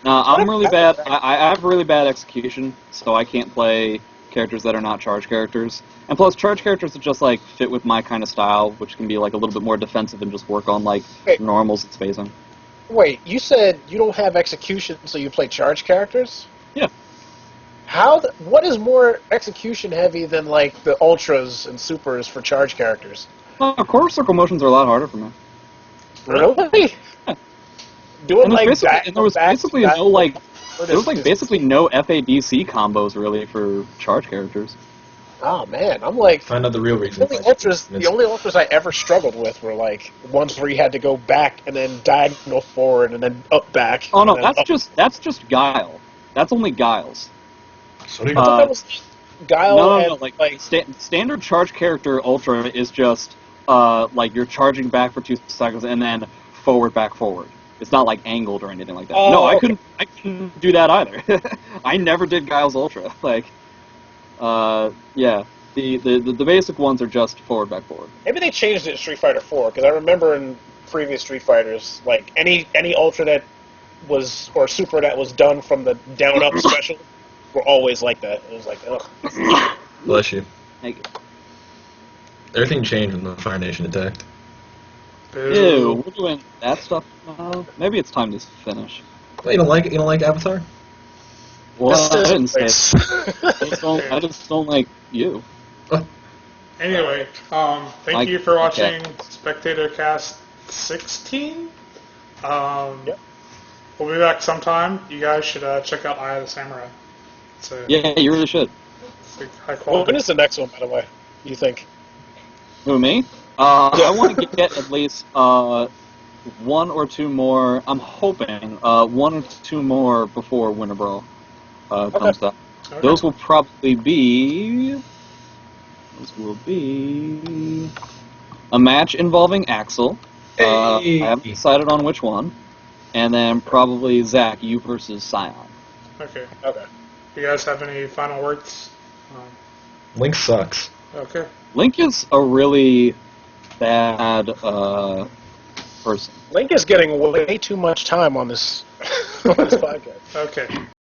Speaker 2: No, I'm really bad. I have really bad execution, so I can't play characters that are not charge characters. And plus, charge characters that just like fit with my kind of style, which can be like a little bit more defensive and just work on like normals and spacing.
Speaker 3: Wait, you said you don't have execution, so you play charge characters?
Speaker 2: Yeah.
Speaker 3: What is more execution heavy than like the ultras and supers for charge characters?
Speaker 2: Quarter circle motions are a lot harder for me.
Speaker 3: Really? Doing
Speaker 2: And
Speaker 3: like
Speaker 2: there was basically no like basically no FADC combos really for charge characters.
Speaker 3: Oh man, I'm like
Speaker 4: Find out the real reason.
Speaker 3: the only ultras I ever struggled with were like ones where you had to go back and then diagonal forward and then up back.
Speaker 2: Oh no, that's just Guile. That's only Guiles.
Speaker 4: So do you
Speaker 3: that was Guile.
Speaker 2: No, like standard charge character ultra is just like you're charging back for 2 seconds and then forward back forward. It's not like angled or anything like that.
Speaker 3: Oh,
Speaker 2: no, I
Speaker 3: okay.
Speaker 2: couldn't do that either. I never did Guile's ultra. Like, yeah, the basic ones are just forward back forward.
Speaker 3: Maybe they changed it in Street Fighter 4 because I remember in previous Street Fighters, like any ultra that was or super that was done from the down up special were always like that. It was like, ugh.
Speaker 4: Bless you.
Speaker 2: Thank you.
Speaker 4: Everything changed when the Fire Nation attacked.
Speaker 2: Ew, we're doing that stuff now? Maybe it's time to finish.
Speaker 4: Well, you don't like Avatar?
Speaker 2: Well, I didn't say it. I just don't like you.
Speaker 1: Anyway, thank you for watching Spectator Cast 16.
Speaker 3: Yep.
Speaker 1: We'll be back sometime. You guys should check out Eye of the Samurai.
Speaker 2: Yeah, you really should.
Speaker 1: It's a high
Speaker 3: Well,
Speaker 1: quality.
Speaker 3: when is the next one, by the way? You think?
Speaker 2: Who, me? I want to get at least 1 or 2 more. I'm hoping 1 or 2 more before Winter Brawl comes out.
Speaker 1: Okay.
Speaker 2: Those will probably be a match involving Axel. I haven't decided on which one, and then probably Zach, you versus Scion.
Speaker 1: Okay.
Speaker 3: Okay.
Speaker 1: You guys have any final words?
Speaker 4: Link sucks.
Speaker 1: Okay.
Speaker 2: Link is a really bad person.
Speaker 3: Link is getting way too much time on this on this podcast.
Speaker 1: Okay.